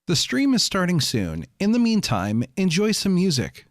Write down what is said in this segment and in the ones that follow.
The stream is starting soon. In the meantime, enjoy some music.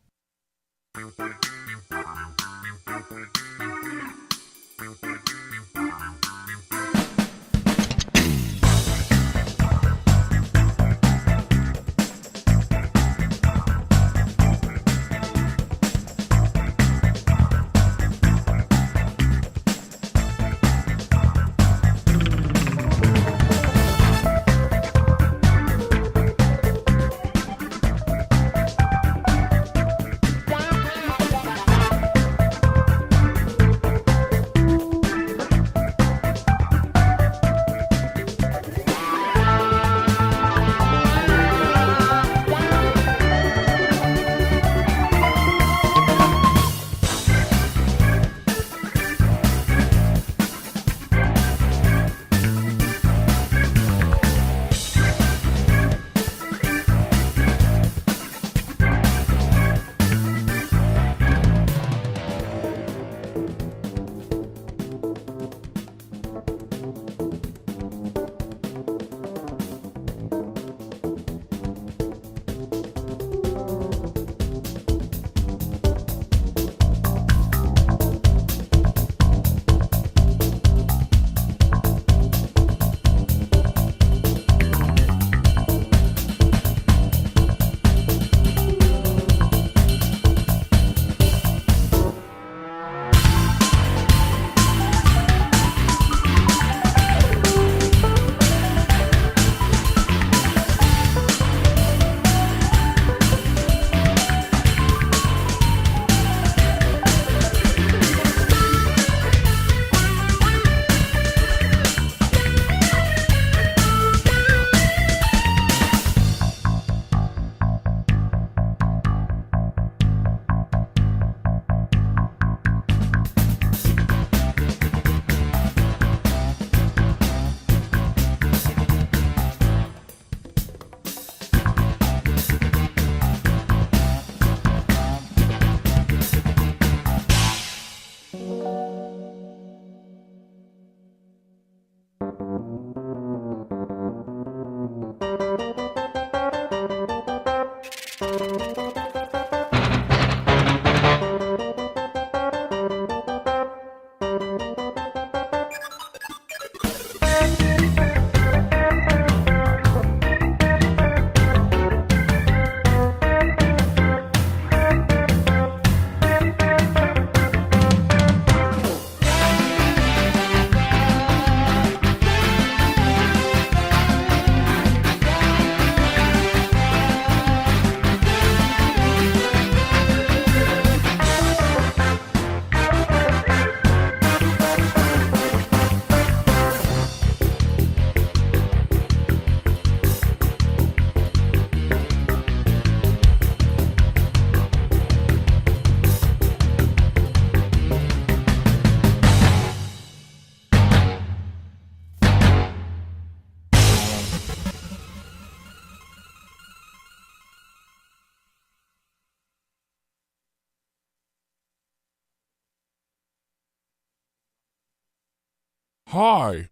Hi,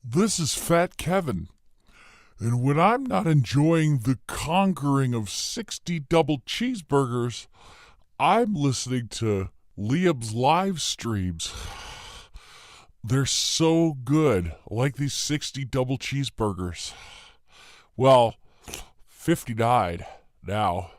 this is Fat Kevin, and when I'm not enjoying the conquering of 60 double cheeseburgers, I'm listening to Liam's live streams. They're so good, like these 60 double cheeseburgers. Well, 59 now.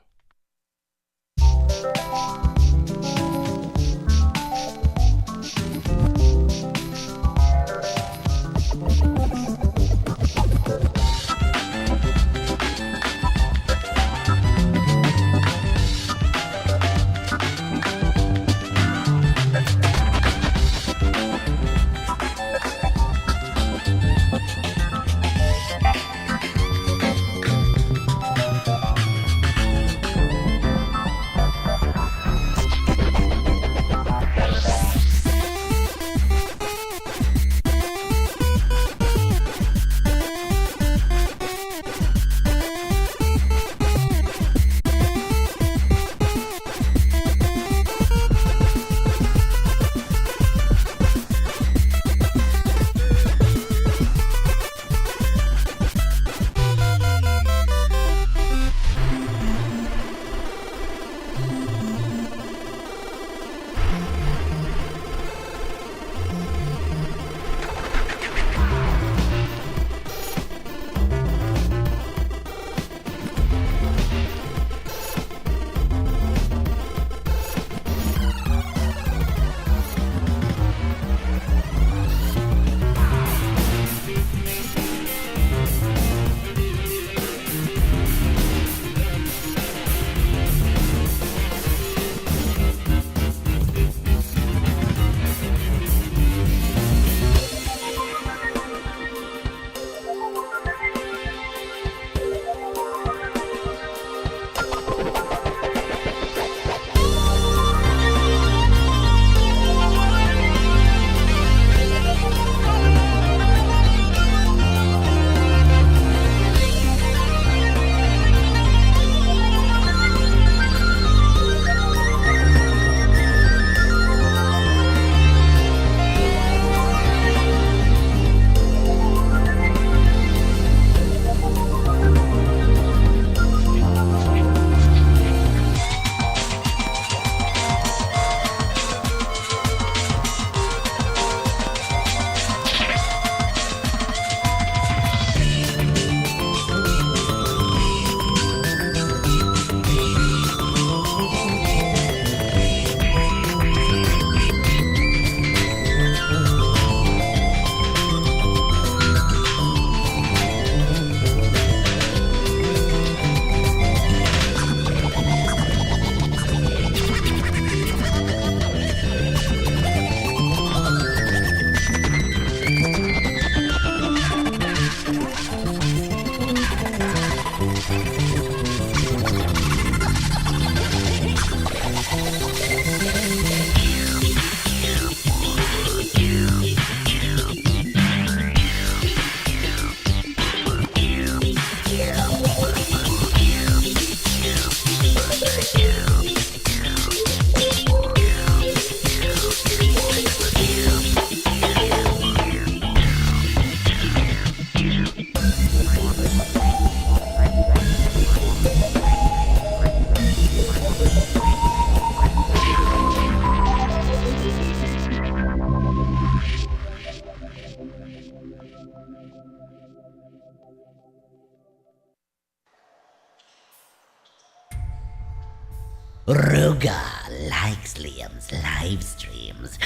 Ruga likes Liam's live streams.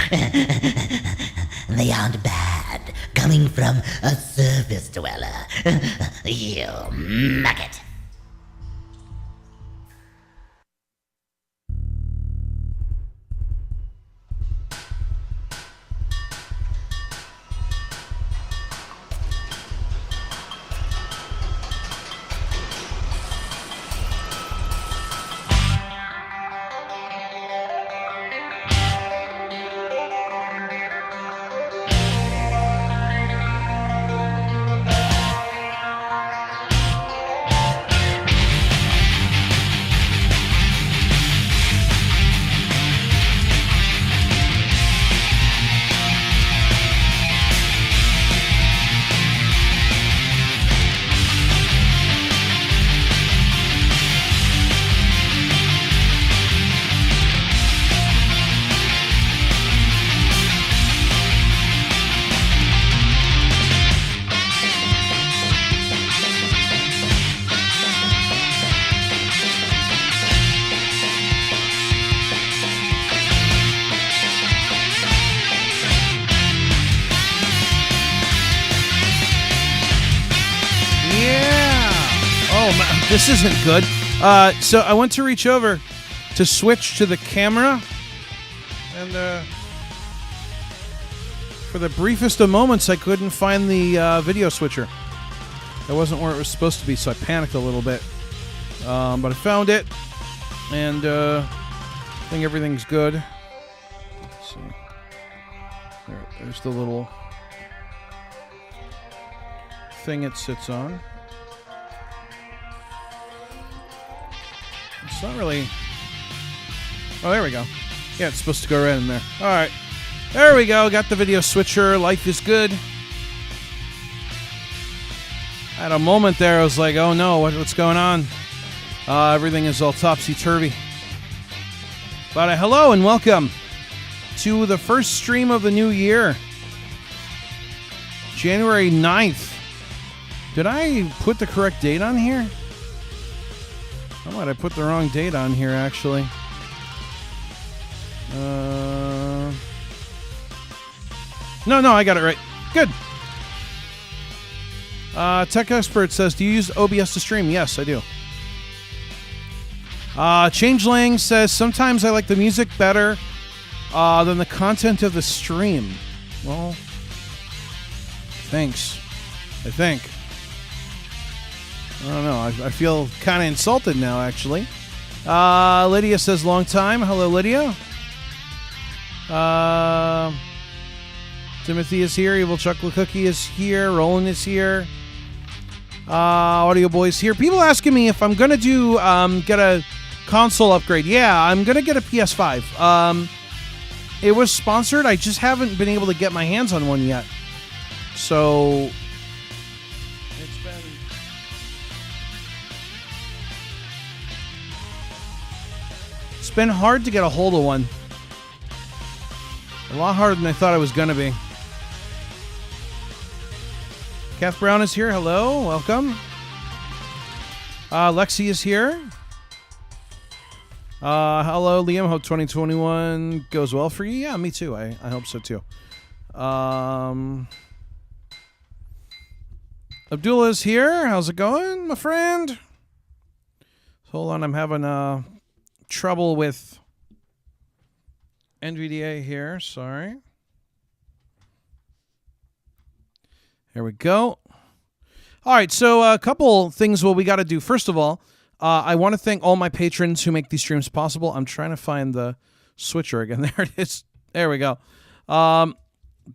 They aren't bad, coming from a surface dweller. You maggot. This isn't good. So I went to reach over to switch to the camera, and for the briefest of moments, I couldn't find the video switcher. That wasn't where it was supposed to be, so I panicked a little bit. But I found it, and I think everything's good. Let's see. There's the little thing it sits on. It's not really... Oh, there we go. Yeah, it's supposed to go right in there. All right. There we go. Got the video switcher. Life is good. I had a moment there. I was like, oh, no. What's going on? Everything is all topsy-turvy. But hello and welcome to the first stream of the new year. January 9th. Did I put the correct date on here? I might have put the wrong date on here, actually. No, I got it right. Good. Tech Expert says, do you use OBS to stream? Yes, I do. Changeling says, sometimes I like the music better than the content of the stream. Well, thanks. I think. I don't know. I feel kind of insulted now, actually. Lydia says, long time. Hello, Lydia. Timothy is here. Evil Chocolate Cookie is here. Roland is here. Audio Boy's here. People asking me if I'm going to do get a console upgrade. Yeah, I'm going to get a PS5. It was sponsored. I just haven't been able to get my hands on one yet. So... It's been hard to get a hold of one. A lot harder than I thought it was going to be. Kath Brown is here. Hello. Welcome. Lexi is here. Hello, Liam. Hope 2021 goes well for you. Yeah, me too. I hope so too. Abdullah is here. How's it going, my friend? Hold on. I'm having trouble with NVDA here. Sorry. There we go. All right, so a couple things we got to do. First of all, I want to thank all my patrons who make these streams possible. I'm trying to find the switcher again. There it is. There we go.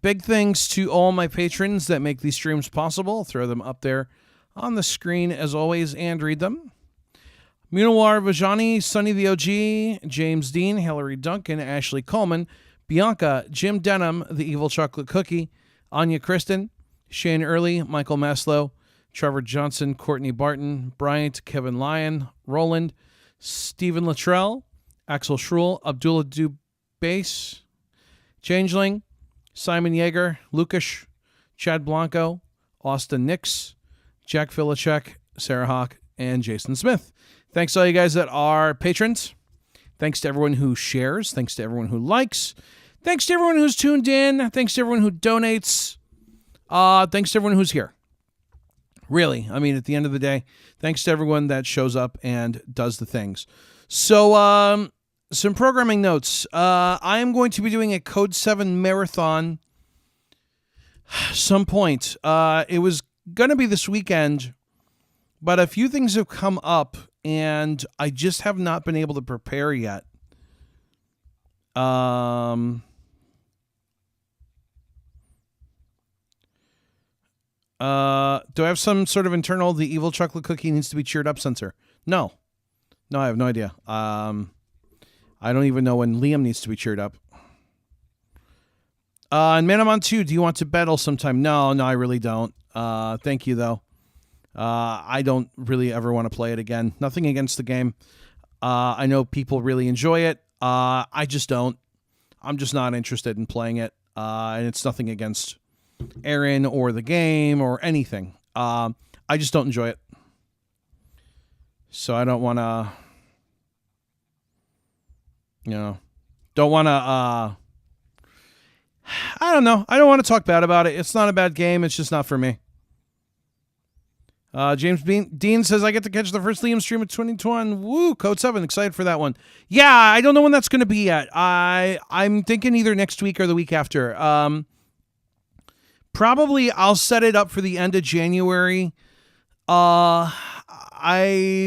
Big thanks to all my patrons that make these streams possible. I'll throw them up there on the screen as always and read them. Munawar Vajani, Sonny the OG, James Dean, Hillary Duncan, Ashley Coleman, Bianca, Jim Denham, The Evil Chocolate Cookie, Anya Kristen, Shane Early, Michael Maslow, Trevor Johnson, Courtney Barton, Bryant, Kevin Lyon, Roland, Stephen Luttrell, Axel Schruel, Abdullah Dubase, Changeling, Simon Yeager, Lukash, Chad Blanco, Austin Nix, Jack Filacek, Sarah Hawk, and Jason Smith. Thanks to all you guys that are patrons. Thanks to everyone who shares. Thanks to everyone who likes. Thanks to everyone who's tuned in. Thanks to everyone who donates. Thanks to everyone who's here. Really, I mean, at the end of the day, thanks to everyone that shows up and does the things. So, some programming notes. I am going to be doing a Code 7 marathon some point. It was going to be this weekend, but a few things have come up, and I just have not been able to prepare yet. Do I have some sort of internal, the evil chocolate cookie needs to be cheered up sensor? No, I have no idea. I don't even know when Liam needs to be cheered up. And Manamon 2, do you want to battle sometime? No, I really don't. Thank you, though. I don't really ever want to play it again. Nothing against the game. I know people really enjoy it. I just don't. I'm just not interested in playing it. And it's nothing against Aaron or the game or anything. I just don't enjoy it. So I don't want to, don't want to, I don't know. I don't want to talk bad about it. It's not a bad game. It's just not for me. James Dean says, I get to catch the first Liam stream of 2021. Woo, Code 7. Excited for that one. Yeah, I don't know when that's going to be yet. I'm thinking either next week or the week after. Probably I'll set it up for the end of January. I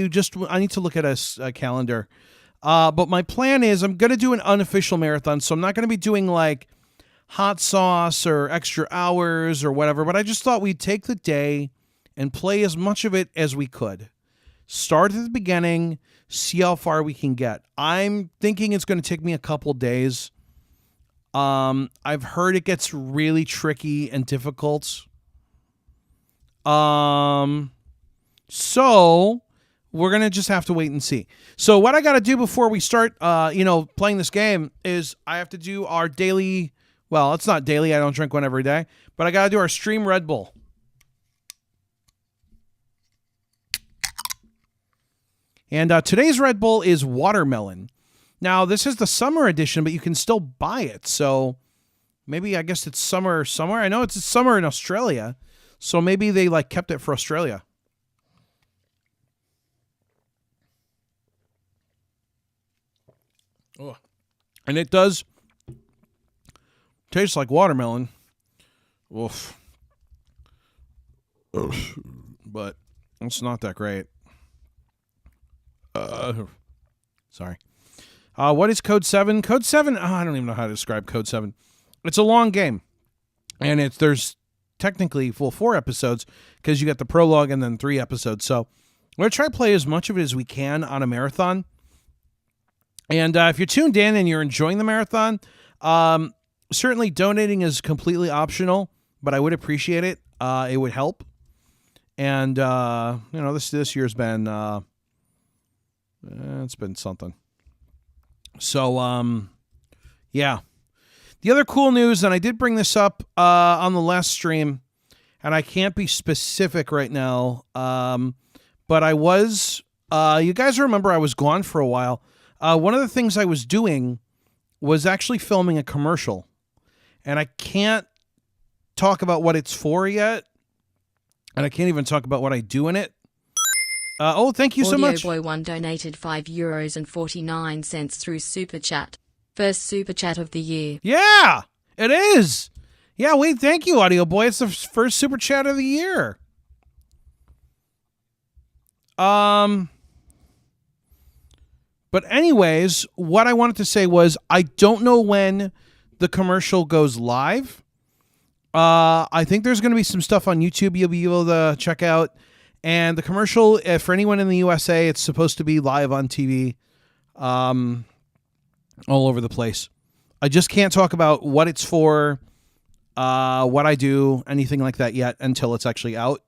need to look at a calendar. But my plan is I'm going to do an unofficial marathon. So I'm not going to be doing like hot sauce or extra hours or whatever. But I just thought we'd take the day and play as much of it as we could. Start at the beginning, see how far we can get. I'm thinking it's going to take me a couple days. I've heard it gets really tricky and difficult. So we're going to just have to wait and see. So what I got to do before we start, playing this game is I have to do our daily, well, it's not daily. I don't drink one every day, but I got to do our stream Red Bull. And today's Red Bull is watermelon. Now, this is the summer edition, but you can still buy it. So maybe, I guess it's summer somewhere. I know it's summer in Australia. So maybe they kept it for Australia. Oh. And it does taste like watermelon. Oof. But it's not that great. Sorry. What is Code 7? Code 7, I don't even know how to describe Code 7. It's a long game. And there's technically 4 episodes because you got the prologue and then 3 episodes. So we're going to try to play as much of it as we can on a marathon. And if you're tuned in and you're enjoying the marathon, certainly donating is completely optional, but I would appreciate it. It would help. And, this year's been... it's been something. So, yeah. The other cool news, and I did bring this up on the last stream, and I can't be specific right now, but I was, you guys remember I was gone for a while. One of the things I was doing was actually filming a commercial, and I can't talk about what it's for yet, and I can't even talk about what I do in it. Thank you so much. Audio Boy 1 donated €5.49 through Super Chat. First Super Chat of the year. Yeah, it is. Yeah, wait, thank you, Audio Boy. It's the first Super Chat of the year. But anyways, what I wanted to say was I don't know when the commercial goes live. I think there's going to be some stuff on YouTube you'll be able to check out. And the commercial, for anyone in the USA, it's supposed to be live on TV all over the place. I just can't talk about what it's for, what I do, anything like that yet until it's actually out.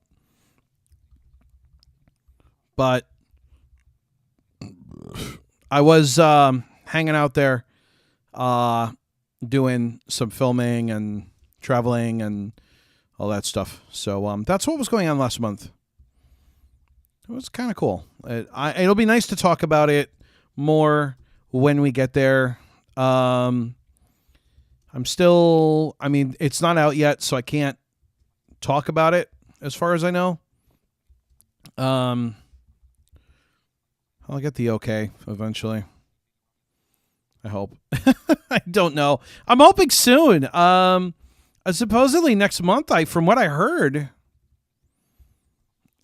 But I was hanging out there doing some filming and traveling and all that stuff. So that's what was going on last month. It was kind of cool. It'll be nice to talk about it more when we get there. I'm still, I mean, it's not out yet, so I can't talk about it as far as I know. I'll get the okay eventually. I hope. I don't know. I'm hoping soon. Supposedly next month, from what I heard.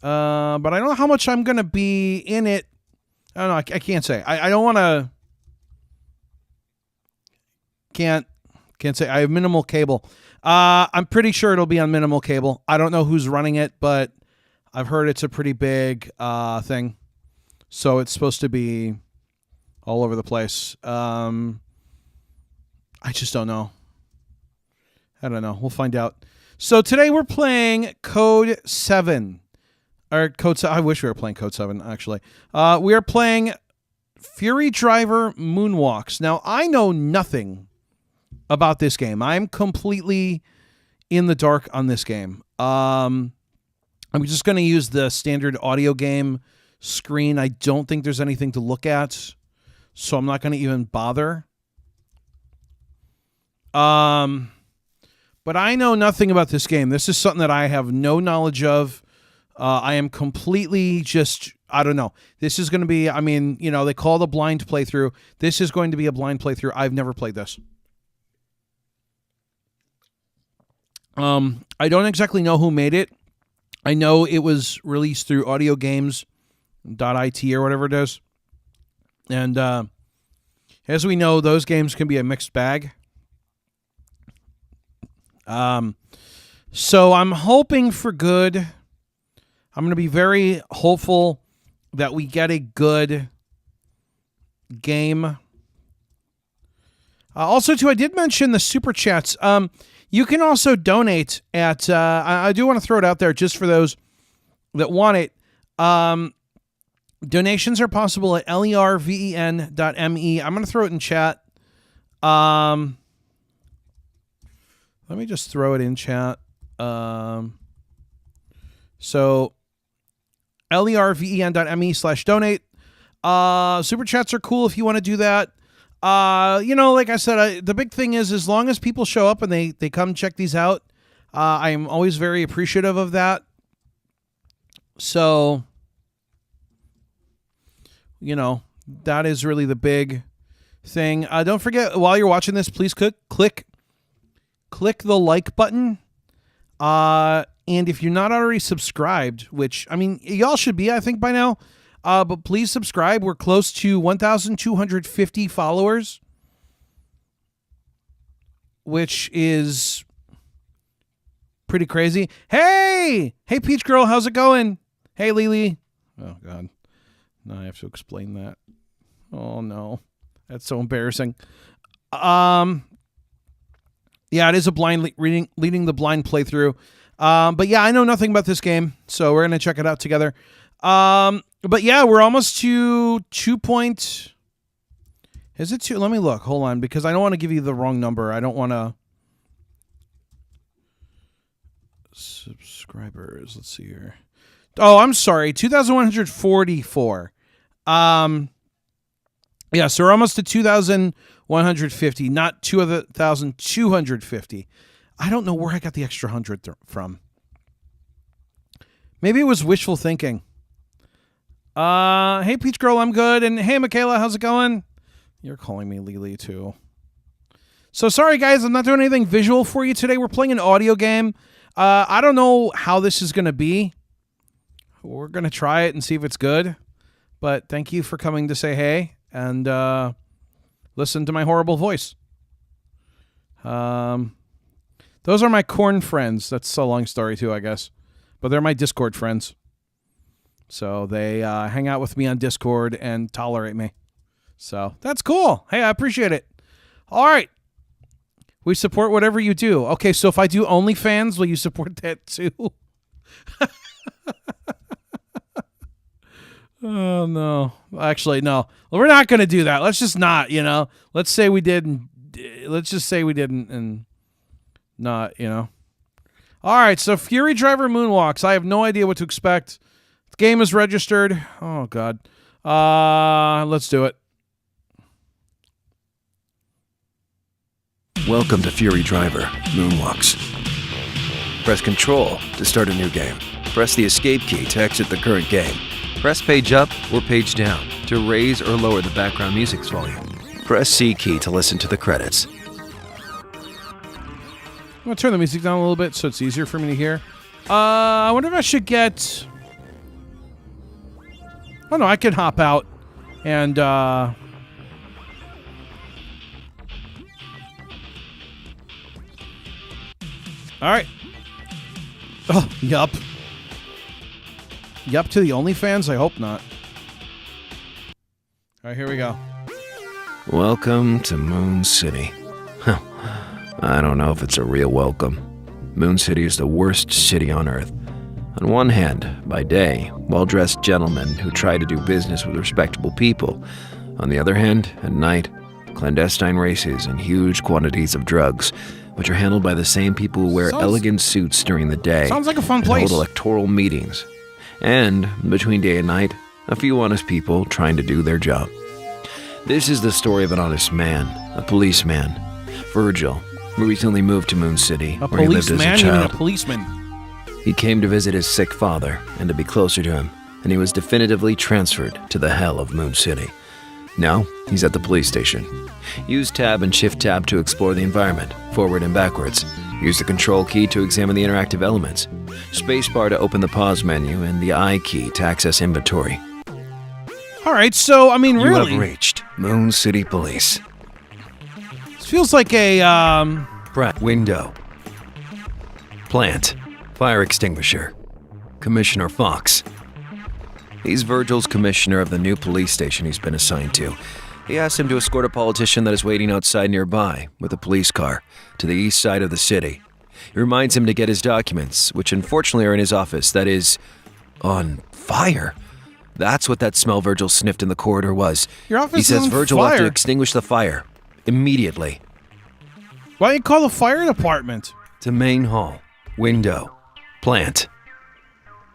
But I don't know how much I'm going to be in it. I don't know. I can't say. I don't want to. Can't say. I have minimal cable. I'm pretty sure it'll be on minimal cable. I don't know who's running it, but I've heard it's a pretty big thing. So it's supposed to be all over the place. I just don't know. I don't know. We'll find out. So today we're playing Code 7. Or Code 7. I wish we were playing Code 7, actually. We are playing Fury Driver Moonwalks. Now, I know nothing about this game. I'm completely in the dark on this game. I'm just going to use the standard audio game screen. I don't think there's anything to look at, so I'm not going to even bother. But I know nothing about this game. This is something that I have no knowledge of. I am completely just, I don't know. This is going to be, I mean, you know, they call it a blind playthrough. This is going to be a blind playthrough. I've never played this. I don't exactly know who made it. I know it was released through audiogames.it or whatever it is. And as we know, those games can be a mixed bag. So I'm hoping for good. I'm going to be very hopeful that we get a good game. Also, too, I did mention the super chats. You can also donate at, I do want to throw it out there just for those that want it. Donations are possible at lerven.me. I'm going to throw it in chat. Let me just throw it in chat. So lerven.me/donate. Super chats are cool if you want to do that. You know, like I said, the big thing is as long as people show up and they come check these out, I am always very appreciative of that. So, you know, that is really the big thing. Don't forget, while you're watching this, please click the like button. And if you're not already subscribed, which, I mean, y'all should be, I think, by now, but please subscribe. We're close to 1,250 followers, which is pretty crazy. Hey, Peach Girl, how's it going? Hey, Lily. Oh, God. Now I have to explain that. Oh, no. That's so embarrassing. Yeah, it is a blind leading the blind playthrough. But yeah, I know nothing about this game, so we're gonna check it out together. But yeah, we're almost to 2 point. Is it 2? Let me look. Hold on, because I don't want to give you the wrong number. I don't want to. Subscribers. Let's see here. Oh, I'm sorry. 2,144. Yeah, so we're almost to 2,150, not 2,250. I don't know where I got the extra 100 from. Maybe it was wishful thinking. Hey, Peach Girl, I'm good. And hey, Michaela, how's it going? You're calling me Lily, too. So sorry, guys, I'm not doing anything visual for you today. We're playing an audio game. I don't know how this is going to be. We're going to try it and see if it's good. But thank you for coming to say hey and listen to my horrible voice. Those are my corn friends. That's a long story, too, I guess. But they're my Discord friends. So they hang out with me on Discord and tolerate me. So that's cool. Hey, I appreciate it. All right. We support whatever you do. Okay, so if I do OnlyFans, will you support that too? Oh, no. Actually, no. Well, we're not going to do that. Let's just not, you know. Let's say we did. And let's just say we didn't and not, you know. All right, so Fury Driver Moonwalks. I have no idea what to expect. The game is registered. Oh, God. Let's do it. Welcome to Fury Driver, Moonwalks. Press Control to start a new game. Press the Escape key to exit the current game. Press Page Up or Page Down to raise or lower the background music's volume. Press C key to listen to the credits. I'm going to turn the music down a little bit so it's easier for me to hear. I wonder if I should get... Oh, no, I can hop out and... All right. Oh, yup. Yup to the OnlyFans? I hope not. All right, here we go. Welcome to Moon City. I don't know if it's a real welcome. Moon City is the worst city on Earth. On one hand, by day, well-dressed gentlemen who try to do business with respectable people. On the other hand, at night, clandestine races and huge quantities of drugs, which are handled by the same people who wear elegant suits during the day. Sounds like a fun and place. hold electoral meetings. And, between day and night, a few honest people trying to do their job. This is the story of an honest man, a policeman, Virgil, who recently moved to Moon City, where he lived as a policeman? You mean a child. policeman? He came to visit his sick father and to be closer to him, and he was definitively transferred to the hell of Moon City. Now, he's at the police station. Use Tab and Shift Tab to explore the environment, forward and backwards. Use the Control key to examine the interactive elements. Spacebar to open the pause menu, and the I key to access inventory. All right, so, I mean, You really, have reached Moon City Police. this feels like a, Window. Plant. Fire extinguisher. Commissioner Fox. He's Virgil's commissioner of the new police station he's been assigned to. He asked him to escort a politician that is waiting outside nearby with a police car to the east side of the city. He reminds him to get his documents, which unfortunately are in his office, that is on fire. That's what that smell Virgil sniffed in the corridor was. Your office He is says on Virgil will have to fire. extinguish the fire immediately. why don't you call the fire department? To main hall. Window. Plant.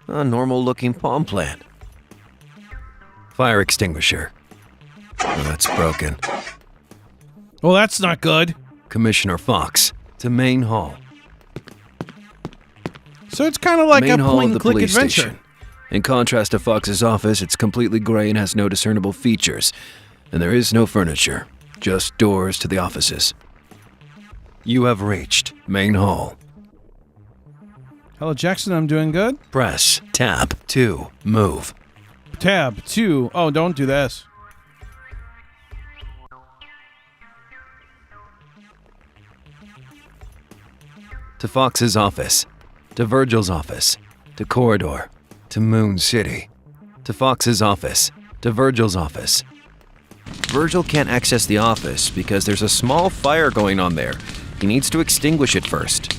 A normal-looking palm plant. Fire extinguisher. Oh, that's broken. Well, that's not good. Commissioner Fox. To main hall. So it's kind of like Main a hall of the point-and-click police adventure. station. In contrast to Fox's office, it's completely gray and has no discernible features. And there is no furniture. Just doors to the offices. You have reached main hall. Hello, Jackson, I'm doing good. Press Tab to move. Tab 2. Oh, don't do this. To Fox's office. To Virgil's office. To corridor. To Moon City. To Fox's office. To Virgil's office. Virgil can't access the office because there's a small fire going on there. He needs to extinguish it first.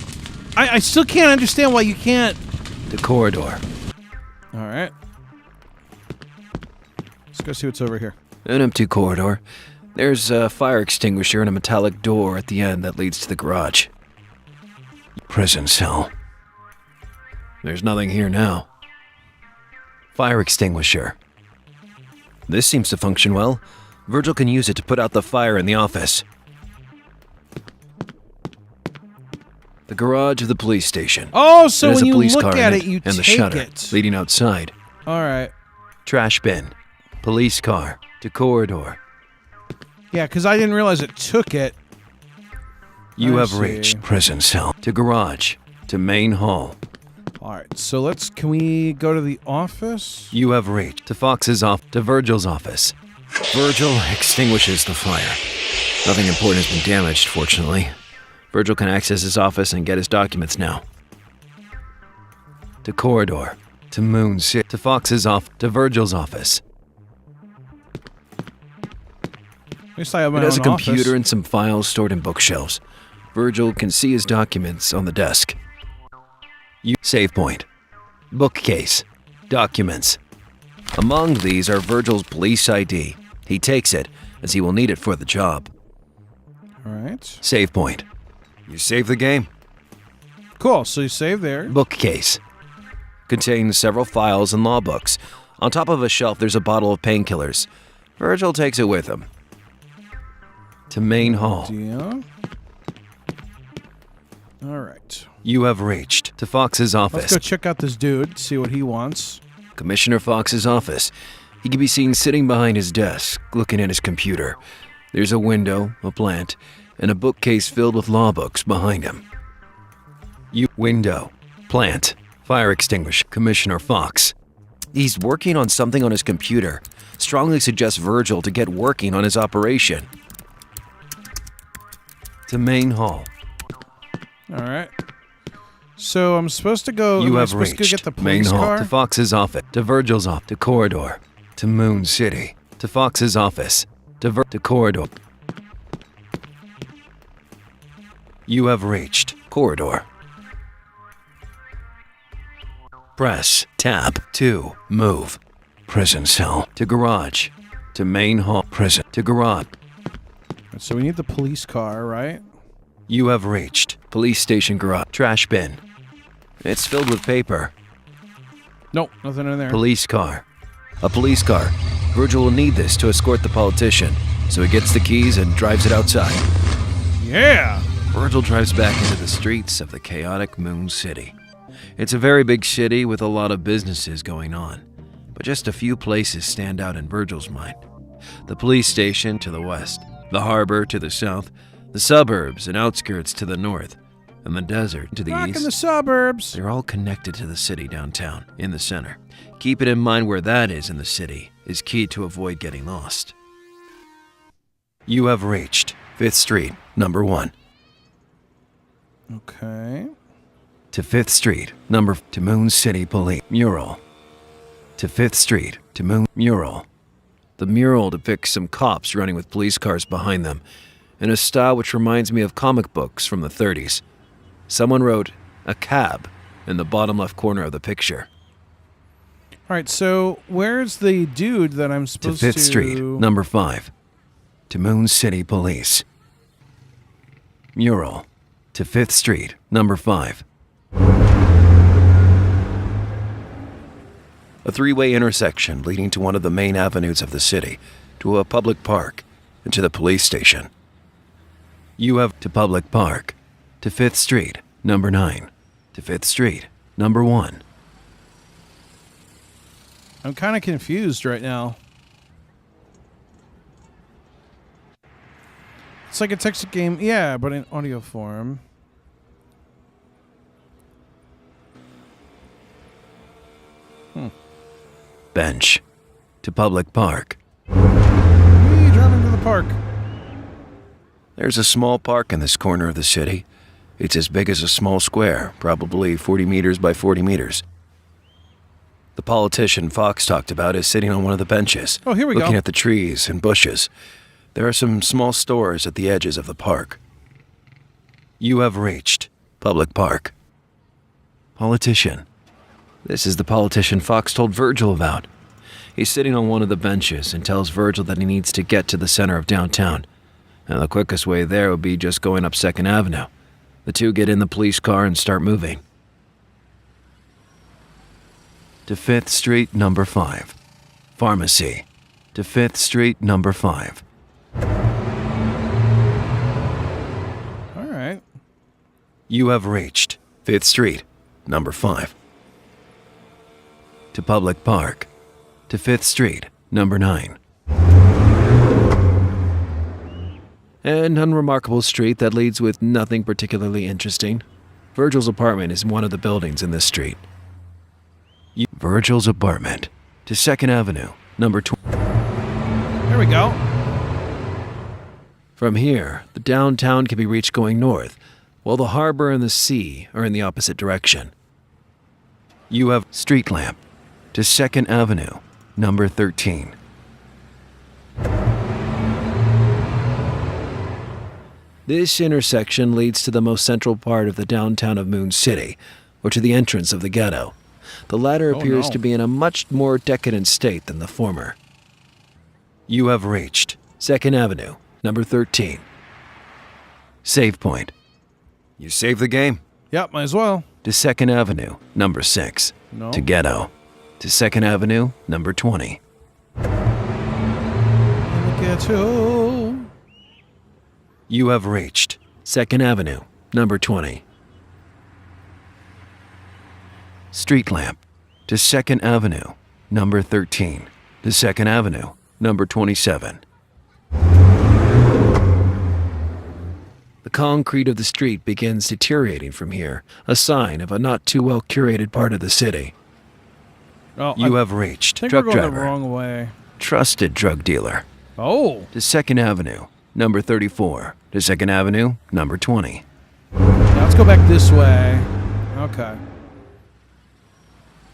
I still can't understand why you can't. To corridor. All right. Let's go see what's over here. An empty corridor. There's a fire extinguisher and a metallic door at the end that leads to the garage. Prison cell. There's nothing here now. Fire extinguisher. This seems to function well. Virgil can use it to put out the fire in the office. The garage of the police station. Oh, so There's when a you police look car at in it, you and the take shutter it. leading outside. All right. Trash bin. Police car. To corridor. Yeah, because I didn't realize it took it. You I have see. reached prison cell. To garage. To main hall. All right. So can we go to the office? You have reached to Fox's office. To Virgil's office. Virgil extinguishes the fire. Nothing important has been damaged, fortunately. Virgil can access his office and get his documents now. To corridor. To Moon City. To Fox's office. To Virgil's office. At least I have my It has a own computer office. and some files stored in bookshelves. Virgil can see his documents on the desk. Save point. Bookcase. Documents. Among these are Virgil's police ID. He takes it, as he will need it for the job. All right. Save point. You save the game. Cool. So you save there. Bookcase. Contains several files and law books. On top of a shelf, there's a bottle of painkillers. Virgil takes it with him. To main hall. Yeah. All right. You have reached to Fox's office. Let's go check out this dude, see what he wants. Commissioner Fox's office. He can be seen sitting behind his desk, looking at his computer. There's a window, a plant, and a bookcase filled with law books behind him. Window, plant, fire extinguisher, Commissioner Fox. He's working on something on his computer. Strongly suggests Virgil to get working on his operation. To main hall. All right. So I'm supposed to go. You have supposed to go reached get the main police hall. car. To Fox's office. To Virgil's office. To corridor. To Moon City. To Fox's office. To corridor. You have reached corridor. Press tab to move. Prison cell. To garage. To main hall. Prison. To garage. So we need the police car, right? You have reached police station garage. Trash bin. It's filled with paper. Nope, nothing in there. Police car. A police car. Virgil will need this to escort the politician, so he gets the keys and drives it outside. Yeah! Virgil drives back into the streets of the chaotic Moon City. It's a very big city with a lot of businesses going on, but just a few places stand out in Virgil's mind. The police station to the west, the harbor to the south, the suburbs and outskirts to the north, and the desert to the Back east. in the suburbs. They're all connected to the city downtown, in the center. Keeping in mind where that is in the city is key to avoid getting lost. You have reached 5th Street, number 1. Okay. To 5th Street, to Moon City Police mural. To 5th Street, to Moon mural. The mural depicts some cops running with police cars behind them, in a style which reminds me of comic books from the 30s. Someone wrote a cab in the bottom left corner of the picture. All right, so where's the dude that I'm supposed To to... 5th Street, number 5. To Moon City Police. Mural. To 5th Street, number 5. A three-way intersection leading to one of the main avenues of the city, to a public park, and to the police station. You have to public park. To 5th Street, number 9. To 5th Street, number 1. I'm kind of confused right now. It's like a text game, yeah, but in audio form. Bench. To public park. We drive into the park. There's a small park in this corner of the city. It's as big as a small square, probably 40 meters by 40 meters. The politician Fox talked about is sitting on one of the benches, Oh, here we looking go. at the trees and bushes. There are some small stores at the edges of the park. You have reached public park. Politician. This is the politician Fox told Virgil about. He's sitting on one of the benches and tells Virgil that he needs to get to the center of downtown. And the quickest way there would be just going up 2nd Avenue. The two get in the police car and start moving. To 5th Street, number 5. Pharmacy. To 5th Street, number 5. All right. You have reached 5th Street, number 5. To public park. To 5th Street, number 9. An unremarkable street that leads with nothing particularly interesting. Virgil's apartment is one of the buildings in this street. Virgil's apartment. To 2nd Avenue, number 20. There we go. From here, the downtown can be reached going north, while the harbor and the sea are in the opposite direction. You have street lamp. To 2nd Avenue, number 13. This intersection leads to the most central part of the downtown of Moon City, or to the entrance of the ghetto. The latter appears to be in a much more decadent state than the former. You have reached 2nd Avenue, number 13. Save point. You save the game? Yep, might as well. To 2nd Avenue, number 6. No. To ghetto. To 2nd Avenue, number 20. In the ghetto. You have reached 2nd Avenue, number 20. street lamp to 2nd Avenue, number 13, to 2nd Avenue, number 27. The concrete of the street begins deteriorating from here, a sign of a not too well curated part of the city. Oh, You I have reached think truck we're going driver, the wrong way. trusted drug dealer, Oh. to 2nd Avenue, number 34, to 2nd Avenue, number 20. Now let's go back this way. Okay.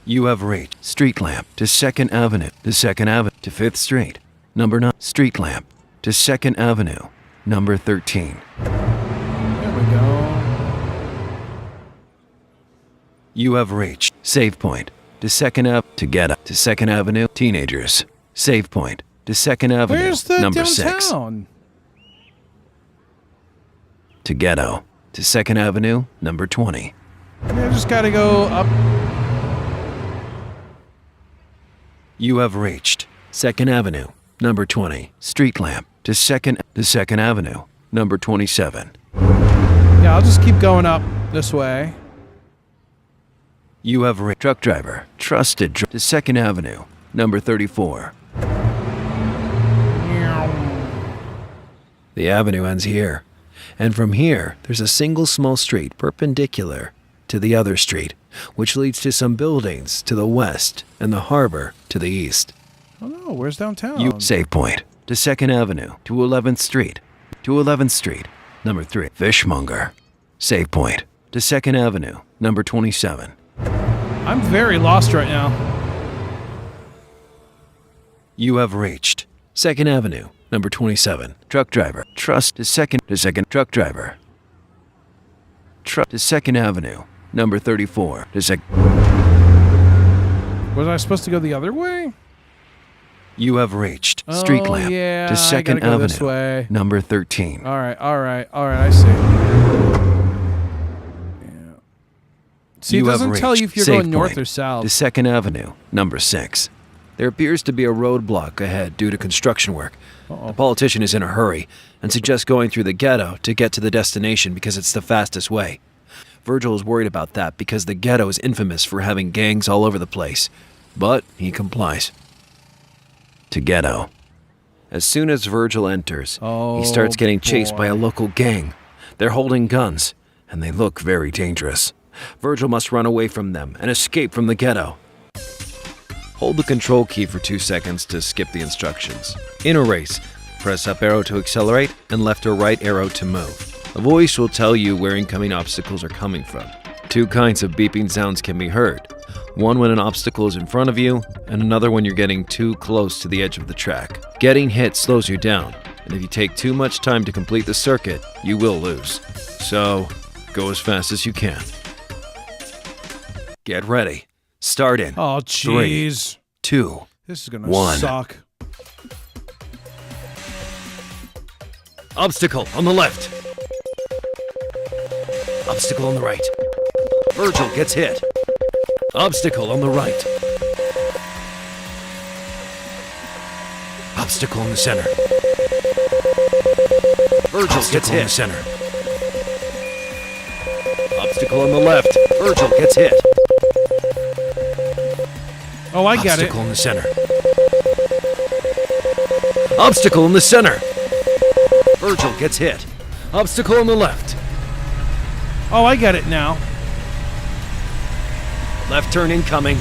You have reached street lamp to 2nd Avenue, to 2nd Avenue, to 5th Street, number 9, street lamp to 2nd Avenue, number 13. There we go. You have reached save point to 2nd Ave to get up to 2nd Avenue, teenagers. Save point to 2nd Avenue, Where's the number 6. downtown? To ghetto to 2nd Avenue, number 20. Yeah, I just gotta go up. You have reached 2nd Avenue, number 20. Street lamp to 2nd Avenue, number 27. Yeah, I'll just keep going up this way. You have reached truck driver, trusted to 2nd Avenue, number 34. The avenue ends here, and from here there's a single small street perpendicular to the other street, which leads to some buildings to the west and the harbor to the east. Oh no, where's downtown? You save point to 2nd Avenue to 11th Street, number 3. Fishmonger. Save point to 2nd Avenue, number 27. I'm very lost right now. You have reached 2nd Avenue, number 27. Truck driver. Trust to 2nd truck driver. Truck to 2nd Avenue, number 34. Was I supposed to go the other way? You have reached street Oh, lamp yeah, to I 2nd gotta go this Avenue, way. number 13. All right, I see. Yeah. See, it You have doesn't tell you reached if you're save going north point or south. to 2nd Avenue, number 6. There appears to be a roadblock ahead due to construction work. The politician is in a hurry and suggests going through the ghetto to get to the destination because it's the fastest way. Virgil is worried about that because the ghetto is infamous for having gangs all over the place, but he complies. To ghetto. As soon as Virgil enters, he starts getting chased by a local gang. They're holding guns, and they look very dangerous. Virgil must run away from them and escape from the ghetto. Hold the control key for 2 seconds to skip the instructions. In a race, press up arrow to accelerate and left or right arrow to move. A voice will tell you where incoming obstacles are coming from. 2 kinds of beeping sounds can be heard. One when an obstacle is in front of you, and another when you're getting too close to the edge of the track. Getting hit slows you down, and if you take too much time to complete the circuit, you will lose. So, go as fast as you can. Get ready. Start in Oh, 3, jeez. 2, This is gonna 1. suck. Obstacle on the left. Obstacle on the right. Virgil gets hit. Obstacle on the right. Obstacle in the center. Virgil gets hit. In the center. Obstacle on the left. Virgil gets hit. Oh, I get it. Obstacle in the center. Obstacle in the center. Virgil gets hit. Obstacle on the left. Oh, I get it now. Left turn incoming.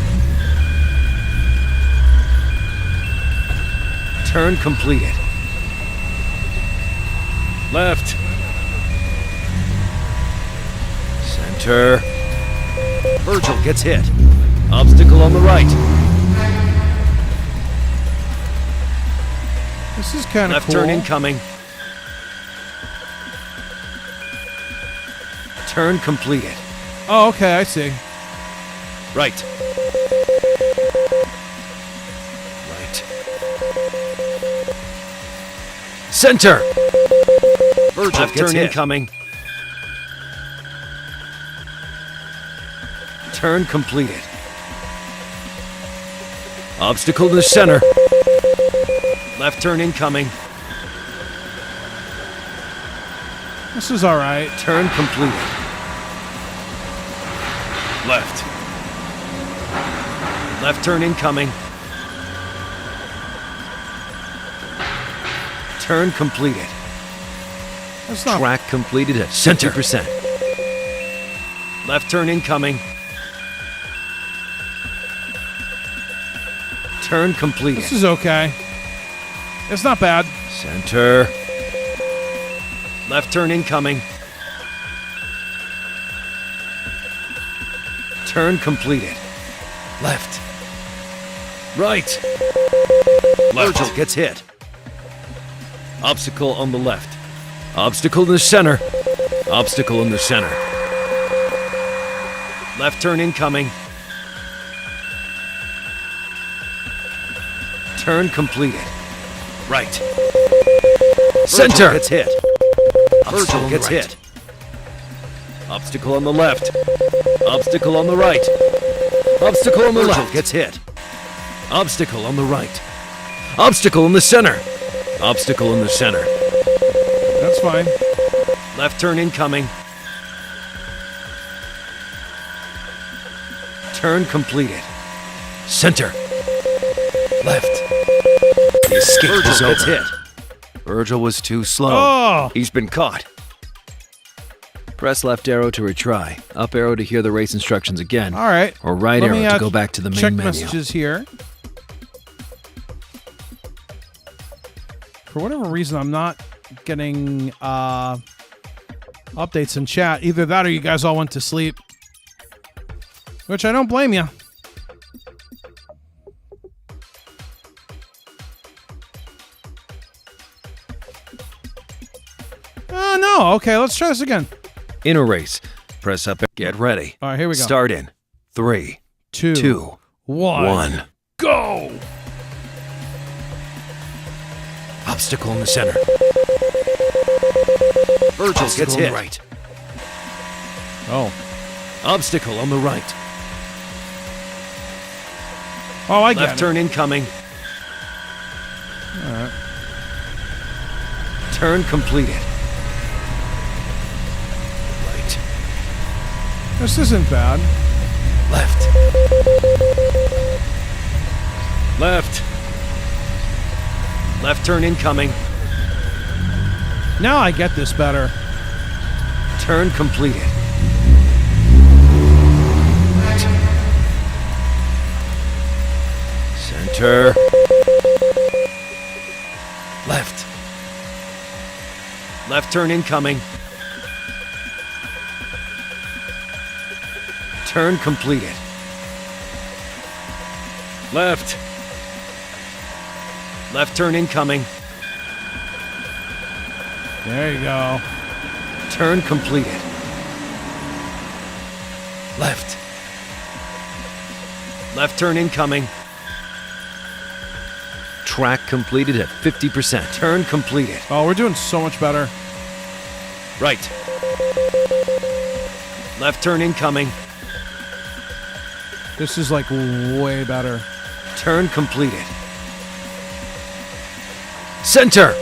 Turn completed. Left. Center. Virgil gets hit. Obstacle on the right. This is kind of Left cool. turn incoming. Turn completed. Oh, okay, I see. Right. Right. Center. Virgil Left gets turn hit. incoming. Turn completed. Obstacle to center. Left turn incoming. This is all right. Turn completed. Left. Left turn incoming. Turn completed. That's not. Track completed at 50%. Left turn incoming. Turn completed. This is okay. It's not bad. Center. Left turn incoming. Turn completed. Left. Right. Left. Virgil gets hit. Obstacle on the left. Obstacle in the center. Obstacle in the center. Left turn incoming. Turn completed. Right. Center gets hit. Virgil gets hit. Obstacle on the left. Obstacle on the right. Obstacle on the left gets hit. Obstacle on the right. Obstacle in the center. Obstacle in the center. That's fine. Left turn incoming. Turn completed. Center. Left. The escape is over. Gets hit. Virgil was too slow. Oh! He's been caught. Press left arrow to retry. Up arrow to hear the race instructions again. All right. Or right Let me, arrow to go back to the main check menu. messages here. For whatever reason, I'm not getting updates in chat. Either that or you guys all went to sleep. Which I don't blame you. Oh, no. Okay, let's try this again. In a race, press up. Get ready. All right, here we go. Start in 3, 2, 1. Go! Obstacle in the center. Virgil gets hit. Right. Oh. Obstacle on the right. Oh, I get Left it. turn incoming. All right. Turn completed. Right. This isn't bad. Left. Left. Left turn incoming. Now I get this better. Turn completed. Center. Left. Left turn incoming. Turn completed. Left. Left turn incoming. There you go. Turn completed. Left. Left turn incoming. Track completed at 50%. Turn completed. Oh, we're doing so much better. Right. Left turn incoming. This is like way better. Turn completed. Center.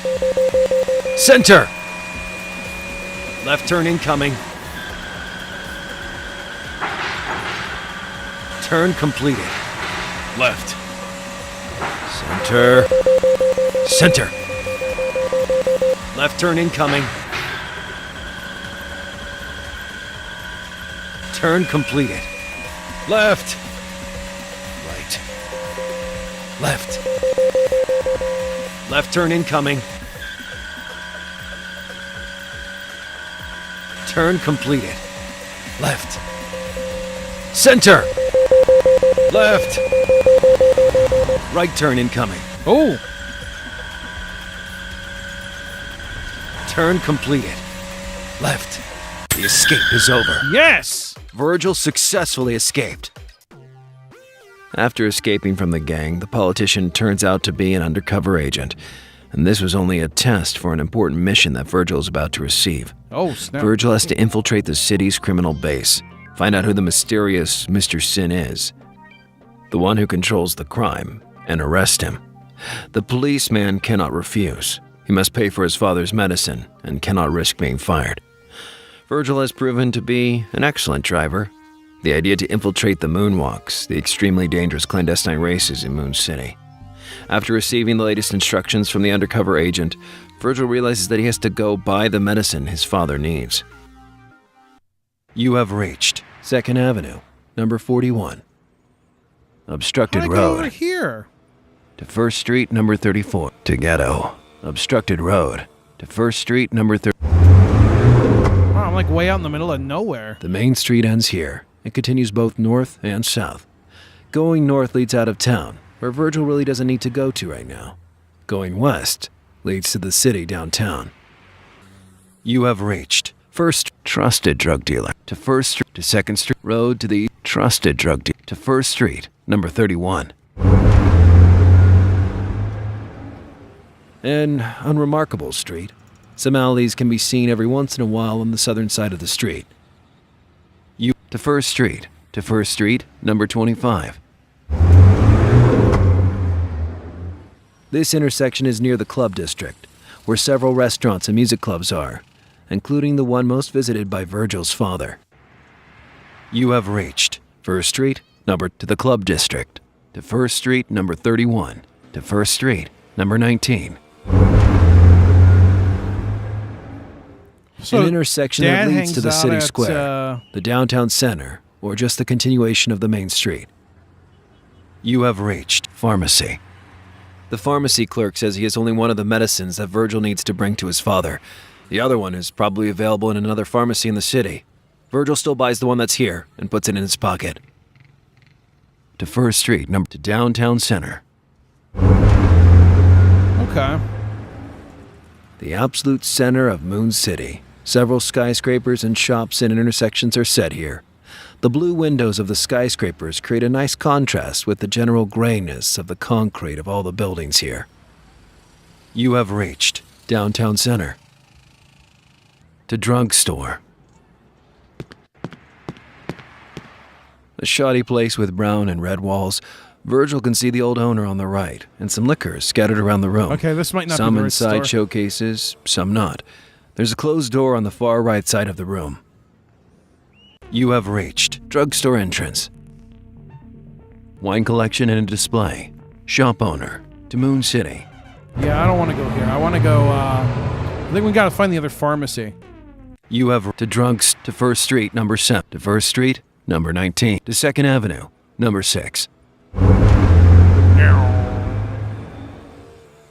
Center. Left turn incoming. Turn completed. Left. Center. Center. Left turn incoming. Turn completed. Left. Right. Left. Left turn incoming. Turn completed. Left. Center. Left. Right turn incoming. Oh! Turn completed. Left. The escape is over. Yes! Virgil successfully escaped. After escaping from the gang, the politician turns out to be an undercover agent, and this was only a test for an important mission that Virgil is about to receive. Oh, snap. Virgil has to infiltrate the city's criminal base, find out who the mysterious Mr. Sin is, the one who controls the crime, and arrest him. The policeman cannot refuse. He must pay for his father's medicine and cannot risk being fired. Virgil has proven to be an excellent driver, The idea to infiltrate the Moonwalks, the extremely dangerous clandestine races in Moon City. After receiving the latest instructions from the undercover agent, Virgil realizes that he has to go buy the medicine his father needs. You have reached 2nd Avenue, number 41. Obstructed How did I get over road. here? To 1st Street, number 34. To Ghetto. Obstructed road. To 1st Street, number 30. Wow, I'm like way out in the middle of nowhere. The main street ends here. It continues both north and south. Going north leads out of town, where Virgil really doesn't need to go to right now. Going west leads to the city downtown. You have reached 1st Trusted Drug Dealer. To 1st Street. To 2nd Street. Road to the Trusted Drug Dealer. To 1st Street, number 31. An unremarkable street. Some alleys can be seen every once in a while on the southern side of the street. You to 1st Street. To 1st Street, number 25. This intersection is near the club district, where several restaurants and music clubs are, including the one most visited by Virgil's father. You have reached 1st Street, number to the club district. To 1st Street, number 31. To 1st Street, number 19. So An intersection that Dad leads to the hangs city out at, square, the downtown center, or just the continuation of the main street. You have reached pharmacy. The pharmacy clerk says he has only one of the medicines that Virgil needs to bring to his father. The other one is probably available in another pharmacy in the city. Virgil still buys the one that's here and puts it in his pocket. To 1st Street, number to downtown center. Okay. The absolute center of Moon City. Several skyscrapers and shops and intersections are set here. The blue windows of the skyscrapers create a nice contrast with the general grayness of the concrete of all the buildings here. You have reached downtown center. To drugstore. A shoddy place with brown and red walls. Virgil can see the old owner on the right, and some liquor scattered around the room. Okay, this might not Some be the right inside store. showcases, some not. There's a closed door on the far right side of the room. You have reached drugstore entrance. Wine collection and a display. Shop owner. To Moon City. Yeah, I don't want to go here. I want to go, I think we got to find the other pharmacy. You have to drugs to 1st Street, number 7. To 1st Street, number 19. To 2nd Avenue, number 6.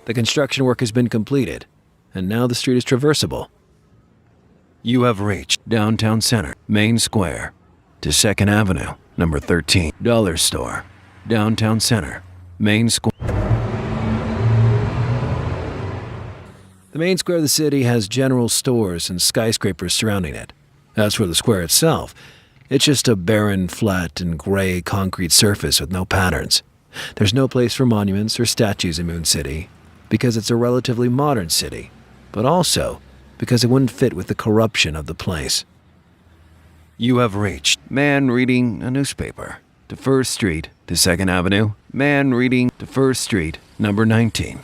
The construction work has been completed, and now the street is traversable. You have reached downtown center, main square. To 2nd Avenue, number 13. Dollar store. Downtown center, main square. The main square of the city has general stores and skyscrapers surrounding it. As for the square itself, it's just a barren, flat, and gray concrete surface with no patterns. There's no place for monuments or statues in Moon City, because it's a relatively modern city, but also because it wouldn't fit with the corruption of the place. You have reached man reading a newspaper. To 1st Street, to 2nd Avenue, man reading to 1st Street, number 19.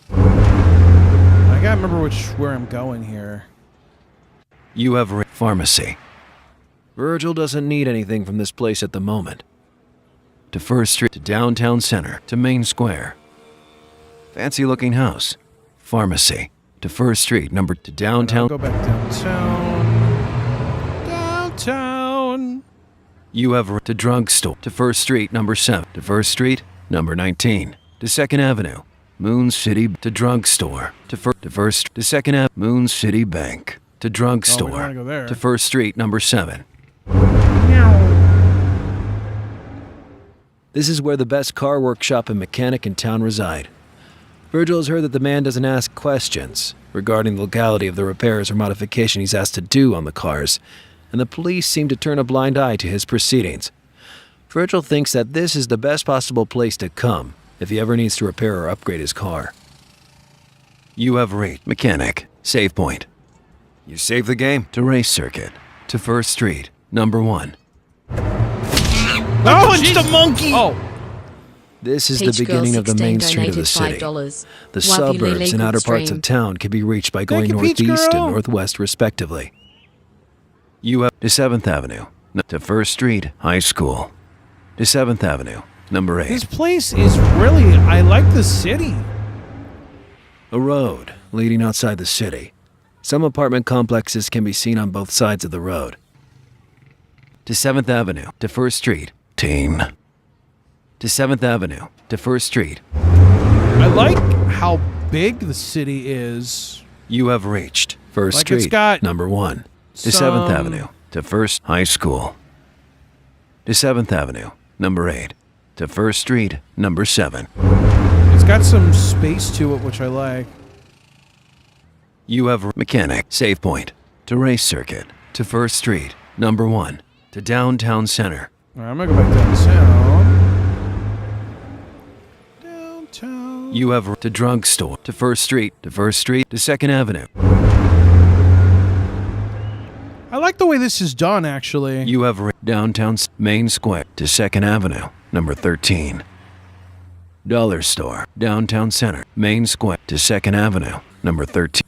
I gotta remember where I'm going here. You have pharmacy. Virgil doesn't need anything from this place at the moment. To 1st Street, to downtown center, to main square. Fancy looking house. Pharmacy. To 1st Street, number to downtown. Go back downtown. Downtown. You have to drugstore. To 1st Street, number 7. To 1st Street, number 19. To 2nd Avenue. Moon City to drugstore. To 1st to 2nd Avenue. Moon City Bank. To drugstore. Oh, we wanna go there. To 1st Street, number 7. This is where the best car workshop and mechanic in town reside. Virgil has heard that the man doesn't ask questions regarding the legality of the repairs or modification he's asked to do on the cars, and the police seem to turn a blind eye to his proceedings. Virgil thinks that this is the best possible place to come if he ever needs to repair or upgrade his car. You have reached mechanic, save point. You save the game to race circuit, to 1st Street, number 1. Oh, punched a monkey! Oh. This is Peach the beginning Girl of the main 16 street of the donated city. $5. The Love you, suburbs Lily, and outer good parts stream. of town can be reached by going you, Peach northeast Girl. and northwest respectively. You have to 7th Avenue, To 1st Street High School. To 7th Avenue, number 8. This place is really... I like the city. A road leading outside the city. Some apartment complexes can be seen on both sides of the road. To 7th Avenue, to 1st Street, teen. To 7th Avenue, to 1st Street. I like how big the city is. You have reached 1st Like it's Street, got number 1. To some- 7th Avenue, to 1st High School. To 7th Avenue, number 8. To 1st Street, number 7. It's got some space to it, which I like. You have mechanic, save point. To race circuit, to 1st Street, number 1. To downtown center. All right, I'm gonna go back downtown. Downtown. You have to drugstore, to 1st Street, to 1st Street, to 2nd Avenue. I like the way this is done, actually. You have downtown main square, to 2nd Avenue, number 13. Dollar store, downtown center, main square, to 2nd Avenue, number 13.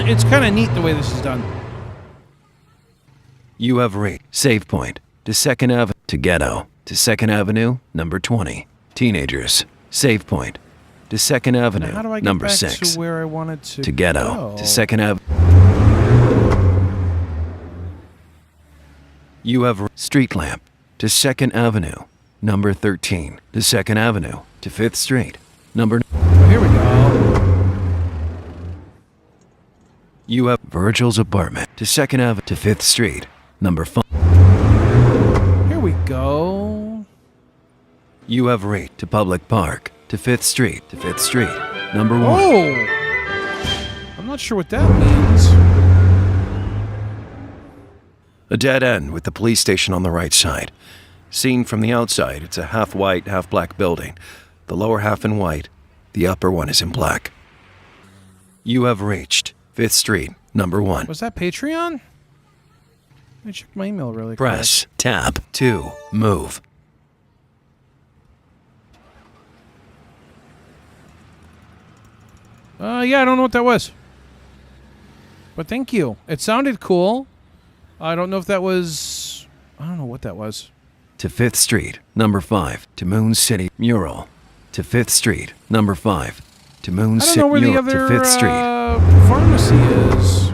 It's kind of neat the way this is done. You have save point, to 2nd Avenue, to ghetto, to 2nd Avenue, number 20. Teenagers, save point, to 2nd Avenue, Now, how do I get number back 6. to where I wanted to Ghetto, go? to 2nd Avenue. You have street lamp, to 2nd Avenue, number 13. To 2nd Avenue, to 5th Street, number... Oh, here we go. You have Virgil's apartment, to 2nd Avenue, to 5th Street, number 5. Here we go. You have to public park, to 5th Street, number 1. Oh! I'm not sure what that means. A dead end with the police station on the right side. Seen from the outside, it's a half white, half black building. The lower half in white, the upper one is in black. You have reached 5th Street, number 1. Was that Patreon? Let me check my email really quick. Press tab 2, move. Yeah, I don't know what that was. But thank you. It sounded cool. I don't know if that was... I don't know what that was. To 5th Street, number 5. To Moon City Mural. To 5th Street, number 5. To Moon I don't City know where the Mural. other To 5th Street. pharmacy is.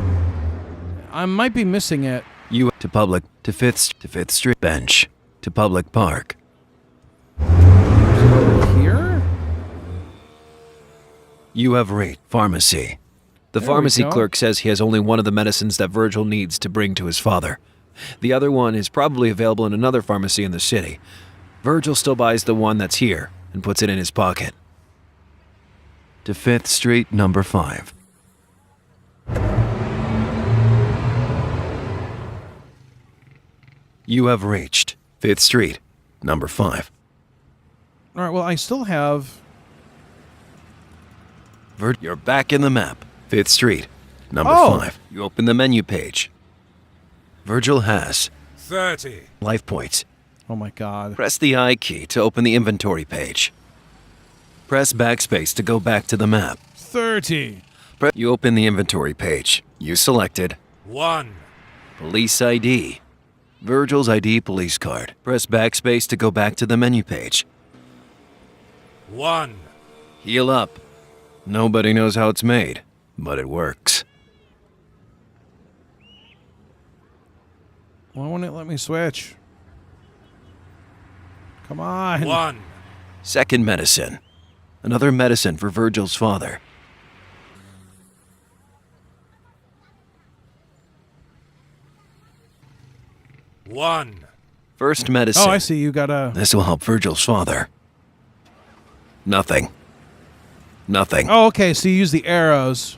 I might be missing it. You to public. To 5th Street. Bench. To public park. Is it over here? You have pharmacy. The There we pharmacy go. clerk says he has only one of the medicines that Virgil needs to bring to his father. The other one is probably available in another pharmacy in the city. Virgil still buys the one that's here and puts it in his pocket. To 5th Street, number 5. You have reached 5th Street, number 5. All right, well, I still have... You're back in the map. 5th Street, number Oh. 5. You open the menu page. Virgil has 30. life points. Oh, my God. Press the I key to open the inventory page. Press backspace to go back to the map. 30. You open the inventory page. You selected 1. Police ID. Virgil's ID police card. Press backspace to go back to the menu page. 1. Heal up. Nobody knows how it's made, but it works. Why won't it let me switch? Come on. 1. Second medicine. Another medicine for Virgil's father. 1. First medicine. Oh, I see. You got a... This will help Virgil's father. Nothing. Nothing. Oh, okay. So you use the arrows.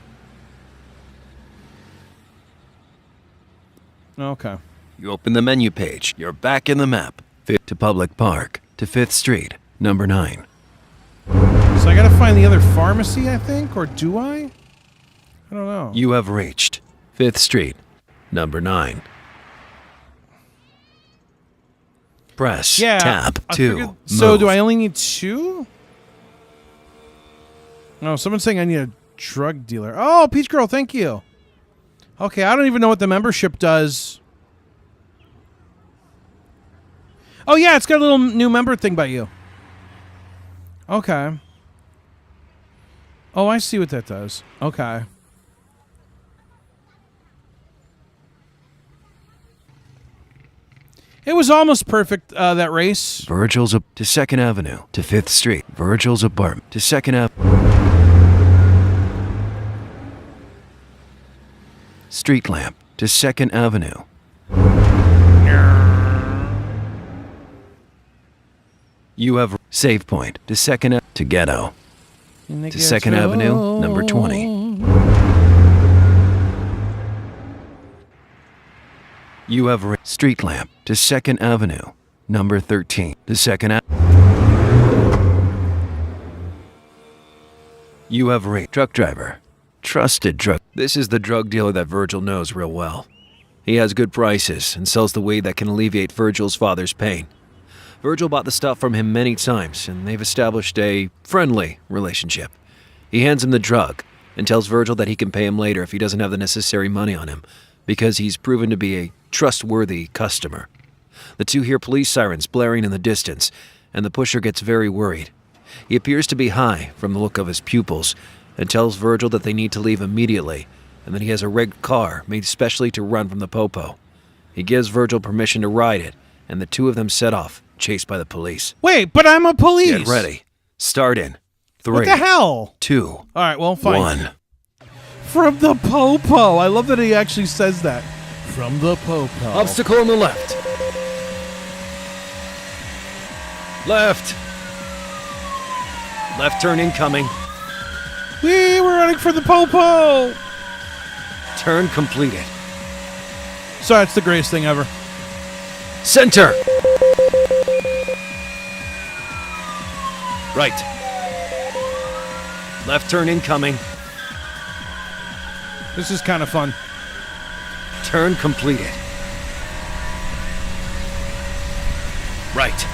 Okay. You open the menu page. You're back in the map. To public park. To 5th Street, number 9. So I gotta find the other pharmacy, I think? Or do I? I don't know. You have reached 5th Street, number 9. Press tab I 2. figured- So move. do I only need 2? No, someone's saying I need a drug dealer. Oh, Peach Girl, thank you. Okay, I don't even know what the membership does. Oh, yeah, it's got a little new member thing by you. Okay. Oh, I see what that does. Okay. It was almost perfect, that race. Virgil's up to 2nd Avenue to 5th Street. Virgil's apartment to 2nd Avenue. Street lamp to 2nd Avenue. You have save point to 2nd to ghetto to 2nd Avenue, number 20. You have street lamp to 2nd Avenue, number 13 to 2nd Avenue. You have truck driver, trusted drug. This is the drug dealer that Virgil knows real well. He has good prices and sells the weed that can alleviate Virgil's father's pain. Virgil bought the stuff from him many times, and they've established a friendly relationship. He hands him the drug and tells Virgil that he can pay him later if he doesn't have the necessary money on him, because he's proven to be a trustworthy customer. The two hear police sirens blaring in the distance, and the pusher gets very worried. He appears to be high from the look of his pupils, and tells Virgil that they need to leave immediately, and that he has a rigged car made specially to run from the popo. He gives Virgil permission to ride it, and the two of them set off, chased by the police. Wait, but I'm a police. Get ready. Start in 3. What the hell? 2. All right, well, fine. 1. From the popo. I love that he actually says that. From the popo. Obstacle on the left. Left. Left turn incoming. We were running for the popo. Turn completed. Sorry, it's the greatest thing ever. Center. Right. Left turn incoming. This is kind of fun. Turn completed. Right.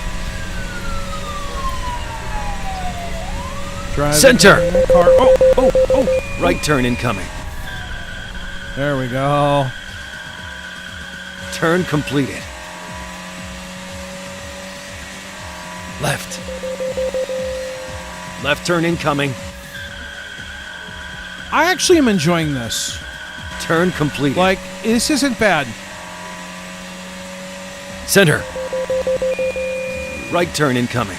Drive Center. Car. Oh. Right turn incoming. There we go. Turn completed. Left. Left turn incoming. I actually am enjoying this. Turn completed. Like, this isn't bad. Center. Right turn incoming.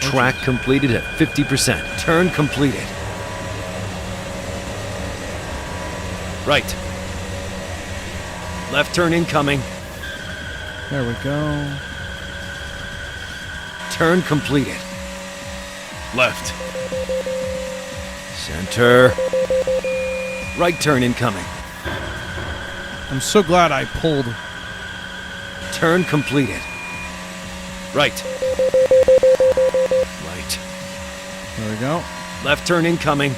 Track completed at 50%. Turn completed. Right. Left turn incoming. There we go. Turn completed. Left. Center. Right turn incoming. I'm so glad I pulled. Turn completed. Right. Right. There we go. Left turn incoming.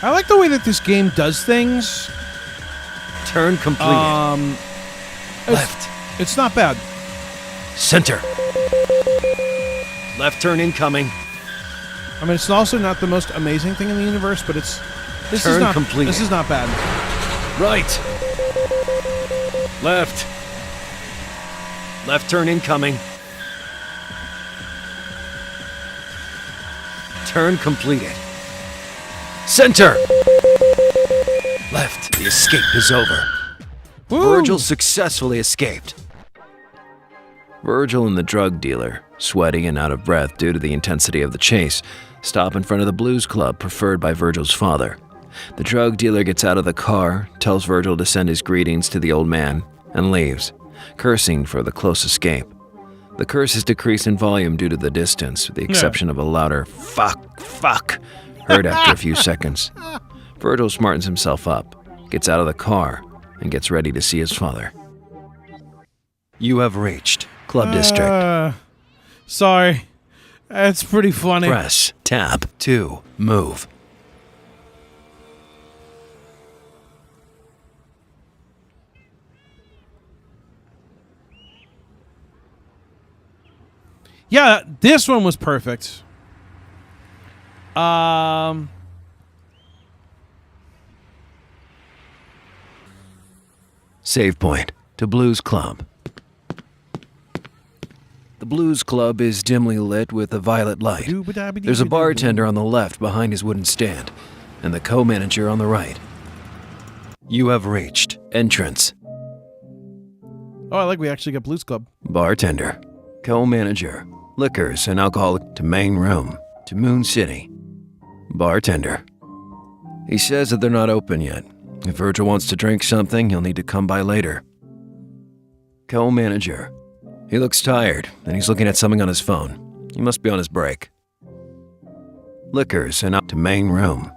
I like the way that this game does things. Turn completed. Left. It's not bad. Center. Left turn incoming. I mean, it's also not the most amazing thing in the universe, but this Turn is not completed. This is not bad. Right. Left. Left turn incoming. Turn completed. Center. Left. The escape is over. Woo! Virgil successfully escaped. Virgil and the drug dealer, sweaty and out of breath due to the intensity of the chase, stop in front of the blues club preferred by Virgil's father. The drug dealer gets out of the car, tells Virgil to send his greetings to the old man, and leaves, cursing for the close escape. The curse is decreased in volume due to the distance, with the exception of a louder fuck, heard after a few seconds. Virgil smartens himself up, gets out of the car, and gets ready to see his father. You have reached Club District. Sorry. That's pretty funny. Press tab to move. Yeah, this one was perfect. Save point to Blues Club. The Blues Club is dimly lit with a violet light. There's a bartender on the left behind his wooden stand, and the co-manager on the right. You have reached entrance. Oh, I like we actually got Blues Club. Bartender. Co-manager. Liquors and alcoholic to main room. To Moon City. Bartender. He says that they're not open yet. If Virgil wants to drink something, he'll need to come by later. Co-manager. He looks tired, and he's looking at something on his phone. He must be on his break. Liquors and up to main room.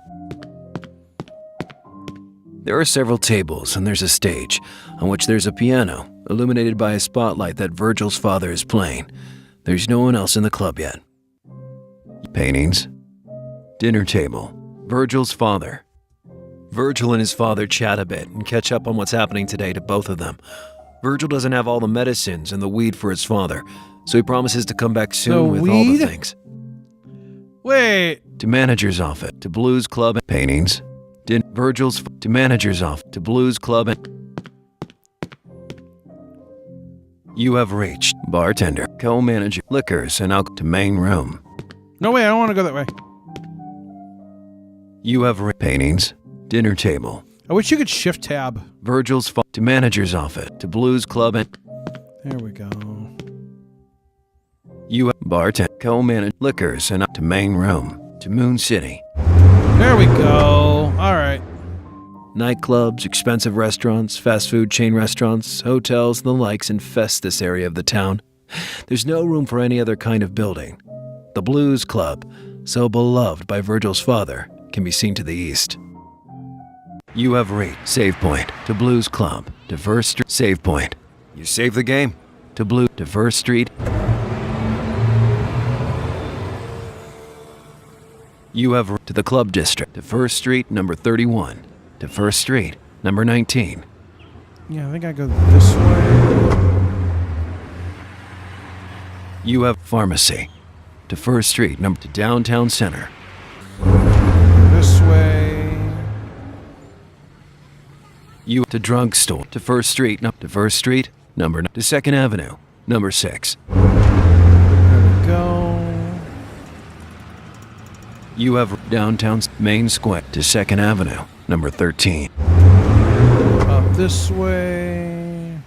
There are several tables, and there's a stage, on which there's a piano, illuminated by a spotlight that Virgil's father is playing. There's no one else in the club yet. Paintings. Dinner table. Virgil's father. Virgil and his father chat a bit and catch up on what's happening today to both of them. Virgil doesn't have all the medicines and the weed for his father, so he promises to come back soon with all the things. Wait. To manager's office. To Blues Club. Paintings. Virgil's to manager's office. To Blues Club. You have reached bartender, co-manager, liquors, and alcohol to main room. No way, I don't want to go that way. You have paintings, dinner table. I wish you could shift tab. Virgil's to manager's office, to Blues Club, and there we go. You have bartender, co-manager, liquors, and to main room, to Moon City. There we go. All right. Nightclubs, expensive restaurants, fast food chain restaurants, hotels, and the likes infest this area of the town. There's no room for any other kind of building. The Blues Club, so beloved by Virgil's father, can be seen to the east. You have reached save point to Blues Club, to First Street. Save point. You save the game. To First Street. You have to the club district, to First Street, number 31. To First Street, number 19. Yeah, I think I go this way. You have pharmacy. To First Street, number to downtown center. This way. You to drugstore. To First Street, to First Street, number to Second Avenue, number 6. There we go. You have downtown main square to Second Avenue, number 13. Up this way.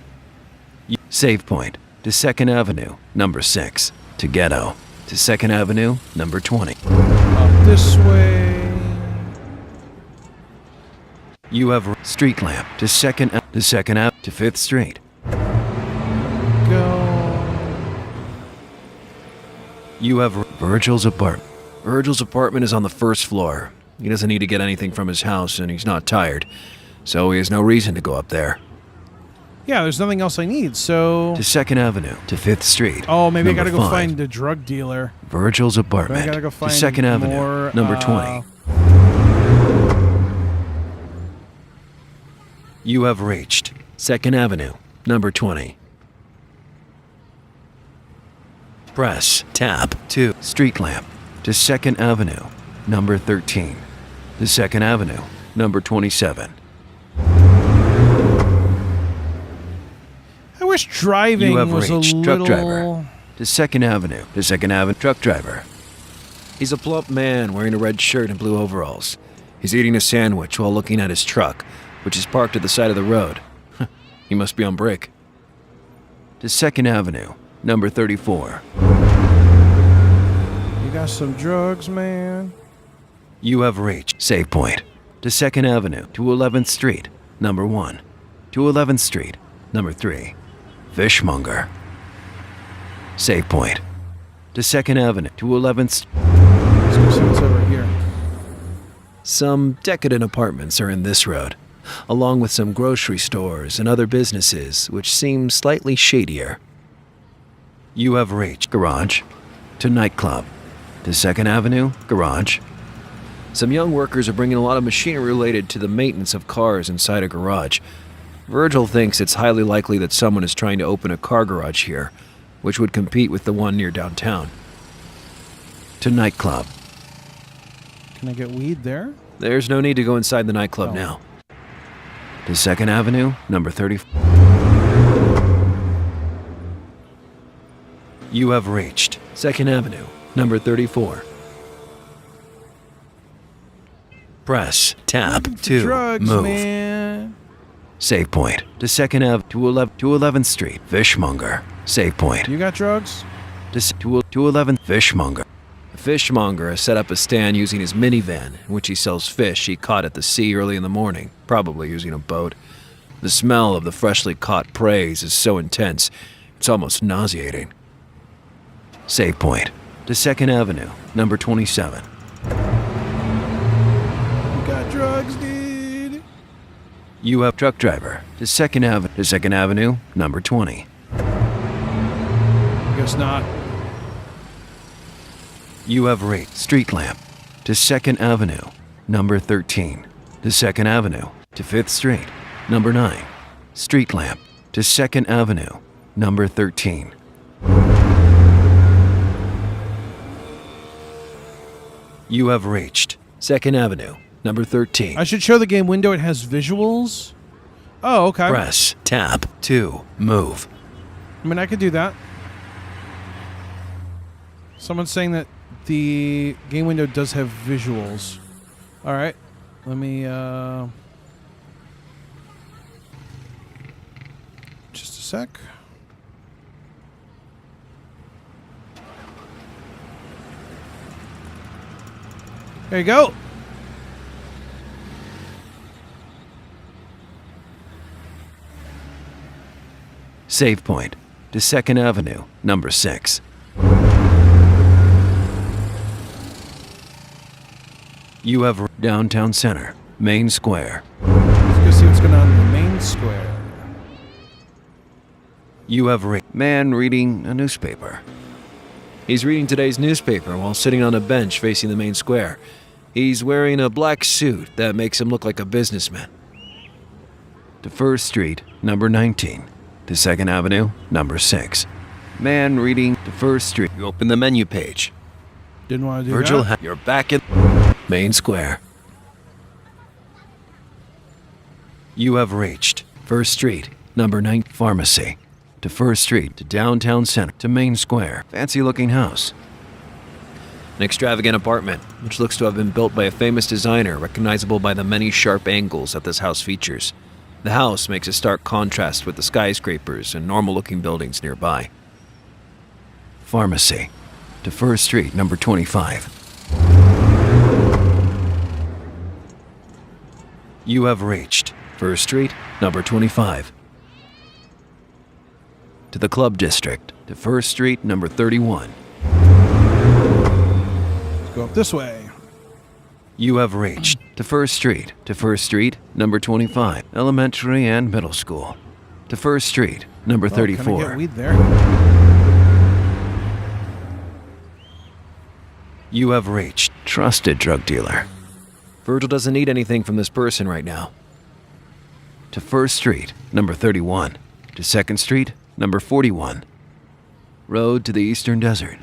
Save point to Second Avenue, number 6. To ghetto to Second Avenue, number 20. Up this way. You have street lamp to Second Ave to 5th Street. Go. You have Virgil's apartment. Virgil's apartment is on the first floor. He doesn't need to get anything from his house, and he's not tired, so he has no reason to go up there. Yeah, there's nothing else I need, so... To 2nd Avenue, to 5th Street. Oh, maybe I number gotta go 5. find a drug dealer. Virgil's apartment. I gotta go find to 2nd Avenue, more, number 20. You have reached 2nd Avenue, number 20. Press tab to street lamp to 2nd Avenue, number 13. To 2nd Avenue, number 27. I wish driving You have was reached a little... truck driver. To 2nd Avenue. To 2nd Avenue. Truck driver. He's a plump man wearing a red shirt and blue overalls. He's eating a sandwich while looking at his truck, which is parked at the side of the road. He must be on break. To 2nd Avenue, number 34. You got some drugs, man? You have reached save point. To 2nd Avenue, to 11th Street, number 1. To 11th Street, number 3. Fishmonger. Save point. To 2nd Avenue, to 11th. Let's go see what's over here. Some decadent apartments are in this road, along with some grocery stores and other businesses which seem slightly shadier. You have reached garage to nightclub. To 2nd Avenue, garage. Some young workers are bringing a lot of machinery related to the maintenance of cars inside a garage. Virgil thinks it's highly likely that someone is trying to open a car garage here, which would compete with the one near downtown. To nightclub. Can I get weed there? There's no need to go inside the nightclub Oh. now. To 2nd Avenue, number 30. You have reached 2nd Avenue, number 34. Press tab to Drugs, move. man. Save point to 2nd Ave to 11th Street. Fishmonger. Save point You got drugs? to 11th Fishmonger. The fishmonger has set up a stand using his minivan, in which he sells fish he caught at the sea early in the morning, probably using a boat. The smell of the freshly caught prey is so intense, it's almost nauseating. Save point to 2nd Avenue, number 27. You got drugs, dude. You have truck driver to 2nd Avenue, number 20. Guess not. You have reached street lamp to 2nd Avenue, number 13. To 2nd Avenue to 5th Street, number 9. Street lamp to 2nd Avenue, number 13. You have reached 2nd Avenue, number 13. I should show the game window. It has visuals. Oh, okay. Press tab to move. I mean, I could do that. Someone's saying that the game window does have visuals. All right. Let me, just a sec. There you go. Save point to 2nd Avenue, number 6. You have downtown center, main square. Let's go see what's going on in the main square. You have man reading a newspaper. He's reading today's newspaper while sitting on a bench facing the main square. He's wearing a black suit that makes him look like a businessman. To 1st Street, number 19. To 2nd Avenue, number 6. Man reading to 1st Street. You open the menu page. Didn't want to do Virgil, that. you're back in main square. You have reached 1st Street, number 9. Pharmacy. To 1st Street, to downtown center, to main square. Fancy looking house. An extravagant apartment, which looks to have been built by a famous designer recognizable by the many sharp angles that this house features. The house makes a stark contrast with the skyscrapers and normal-looking buildings nearby. Pharmacy. To 1st Street, number 25. You have reached 1st Street, number 25. To the Club District, to 1st Street, number 31. Let's go up this way. You have reached to 1st Street, number 25, elementary and middle school. To 1st Street, number Oh, can I 34. get weed there? You have reached trusted drug dealer. Virgil doesn't need anything from this person right now. To 1st Street, number 31. To 2nd Street, number 41. Road to the Eastern Desert.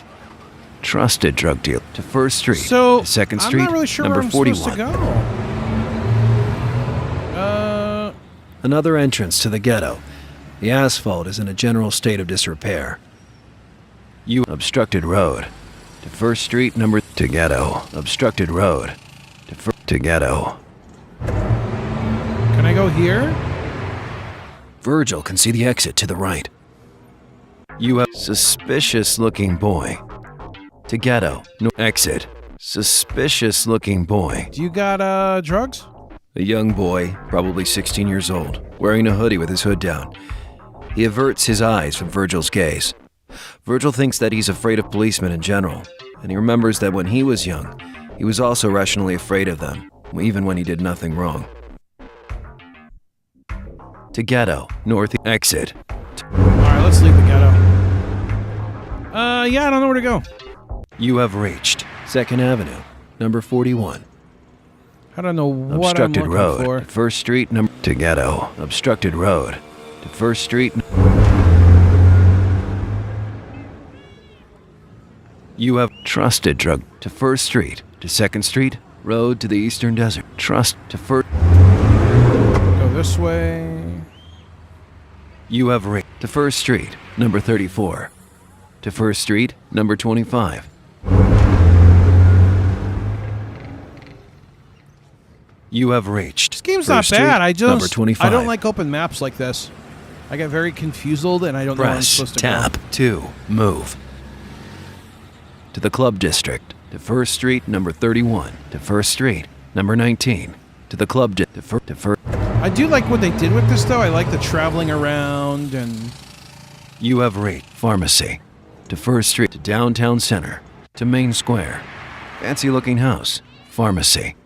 Trusted drug dealer. To 1st Street, So, to 2nd I'm Street, not really sure number where I'm 41. supposed to go. Another entrance to the ghetto. The asphalt is in a general state of disrepair. You obstructed road. To 1st Street, number to ghetto. Obstructed road. To ghetto. Can I go here? Virgil can see the exit to the right. You have suspicious looking boy. To ghetto. No exit. Suspicious looking boy. Do you got, drugs? A young boy, probably 16 years old, wearing a hoodie with his hood down. He averts his eyes from Virgil's gaze. Virgil thinks that he's afraid of policemen in general, and he remembers that when he was young, he was also rationally afraid of them, even when he did nothing wrong. To ghetto, north exit. Alright, let's leave the ghetto. Yeah, I don't know where to go. You have reached 2nd Avenue, number 41. I don't know what Obstructed I'm road. looking To for. 1st Street, number to ghetto. Obstructed road. To 1st Street. You have trusted drug. To 1st Street. To 2nd Street. Road to the Eastern Desert. Trust to 1st. Go this way. You have reached to 1st Street, number 34. to First Street, number 25. You have reached. This game's First not bad. Street, number 25. I don't like open maps like this. I get very confused and I don't know where I'm Press supposed to tab go. 2. Move. To the Club District. To First Street, number 31. To First Street, number 19. To the Club District. I do like what they did with this, though. I like the traveling around and... You have reached Pharmacy. To First Street. To Downtown Center. To Main Square. Fancy looking house. Pharmacy.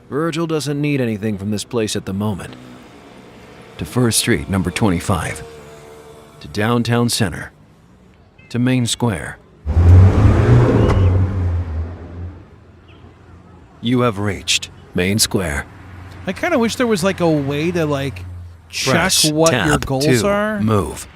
Virgil doesn't need anything from this place at the moment. To First Street, number 25. To Downtown Center. To Main Square. You have reached Main Square. I kind of wish there was like a way to like check Press what tab your goals 2. are. Move.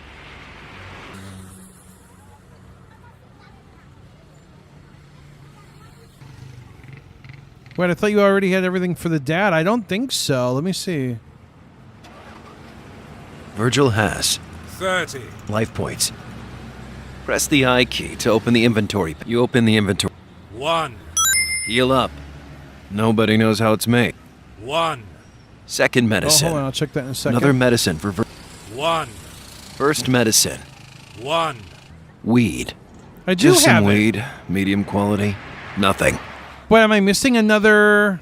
Wait, I thought you already had everything for the dad. I don't think so. Let me see. Virgil has 30. life points. Press the I key to open the inventory. You open the inventory. 1. Heal up. Nobody knows how it's made. 1. Second Oh, medicine. hold on. I'll check that in a second. Another medicine for 1. First medicine. 1. Weed. I do Just have some it. weed. Medium quality. Nothing. But am I missing another...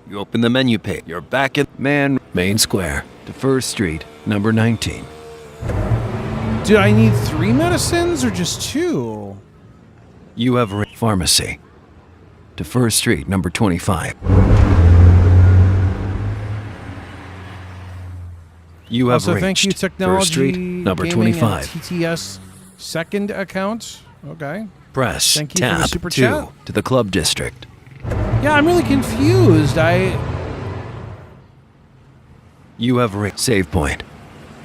You open the menu page. You're back in Main Square. To First Street, number 19. Do I need 3 medicines or just 2? You have Pharmacy. To First Street, number 25. You have Also, reached thank you, Technology First Street, number Gaming 25. and TTS second account. Okay. Press Thank you for the tab super 2 chat. to the Club District. Yeah, I'm really confused. You have reached Save Point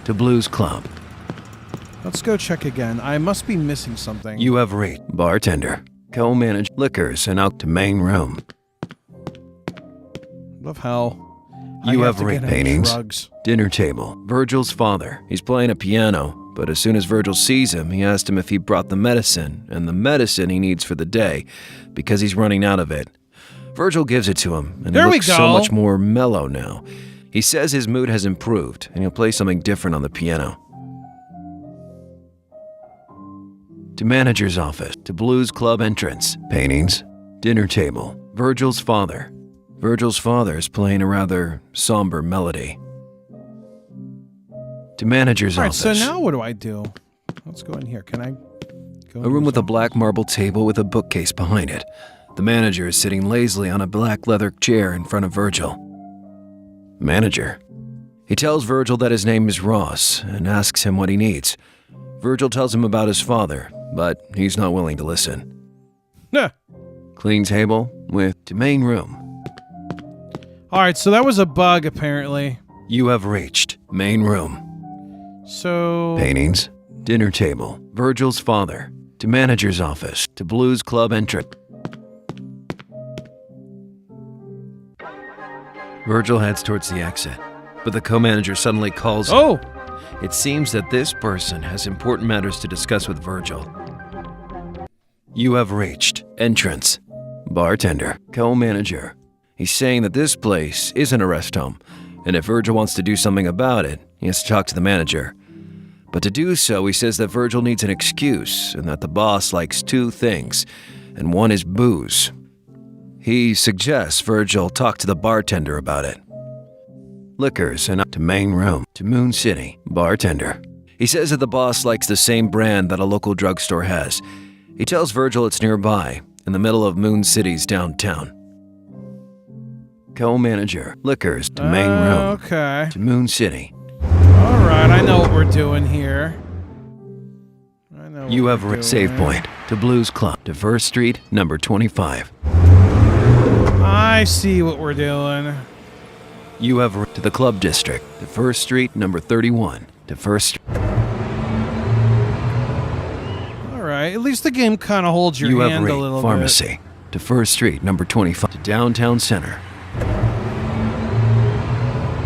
to Blues Club. Let's go check again. I must be missing something. You have reached Bartender, Co-Manage Liquors, and out to Main Room. Love how You I have to reached get him Paintings, drugs. Dinner Table, Virgil's father. He's playing a piano, but as soon as Virgil sees him, he asks him if he brought the medicine, and the medicine he needs for the day, because he's running out of it. Virgil gives it to him, and There he we looks so go. much more mellow now. He says his mood has improved, and he'll play something different on the piano. To Manager's Office, to Blues Club entrance, Paintings, Dinner Table, Virgil's father. Virgil's father is playing a rather somber melody. To Manager's All right, Office. so now what do I do? Let's go in here. Can I go A room with a black marble table with a bookcase behind it. The manager is sitting lazily on a black leather chair in front of Virgil. Manager. He tells Virgil that his name is Ross and asks him what he needs. Virgil tells him about his father, but he's not willing to listen. Yeah. Clean table with to main room. All right, so that was a bug apparently. You have reached main room. So Paintings, dinner table, Virgil's father, to manager's office, to Blues Club entrance. Virgil heads towards the exit, but the co-manager suddenly calls him. Oh, It seems that this person has important matters to discuss with Virgil. You have reached entrance. Bartender, co-manager. He's saying that this place isn't a rest home, and if Virgil wants to do something about it, he has to talk to the manager. But to do so, he says that Virgil needs an excuse, and that the boss likes 2 things, and one is booze. He suggests Virgil talk to the bartender about it. Liquors and up to main room, to Moon City, bartender. He says that the boss likes the same brand that a local drugstore has. He tells Virgil it's nearby, in the middle of Moon City's downtown. Co-manager, liquors to main room, okay. to Moon City. All right, I know what we're doing here. I know. You what have we're doing. save point to Blues Club, to First Street, number 25. I see what we're doing. You have to the Club District, to First Street, number 31, to First. All right, at least the game kind of holds your You have hand a little Pharmacy, to First Street, number 25, to Downtown Center. bit.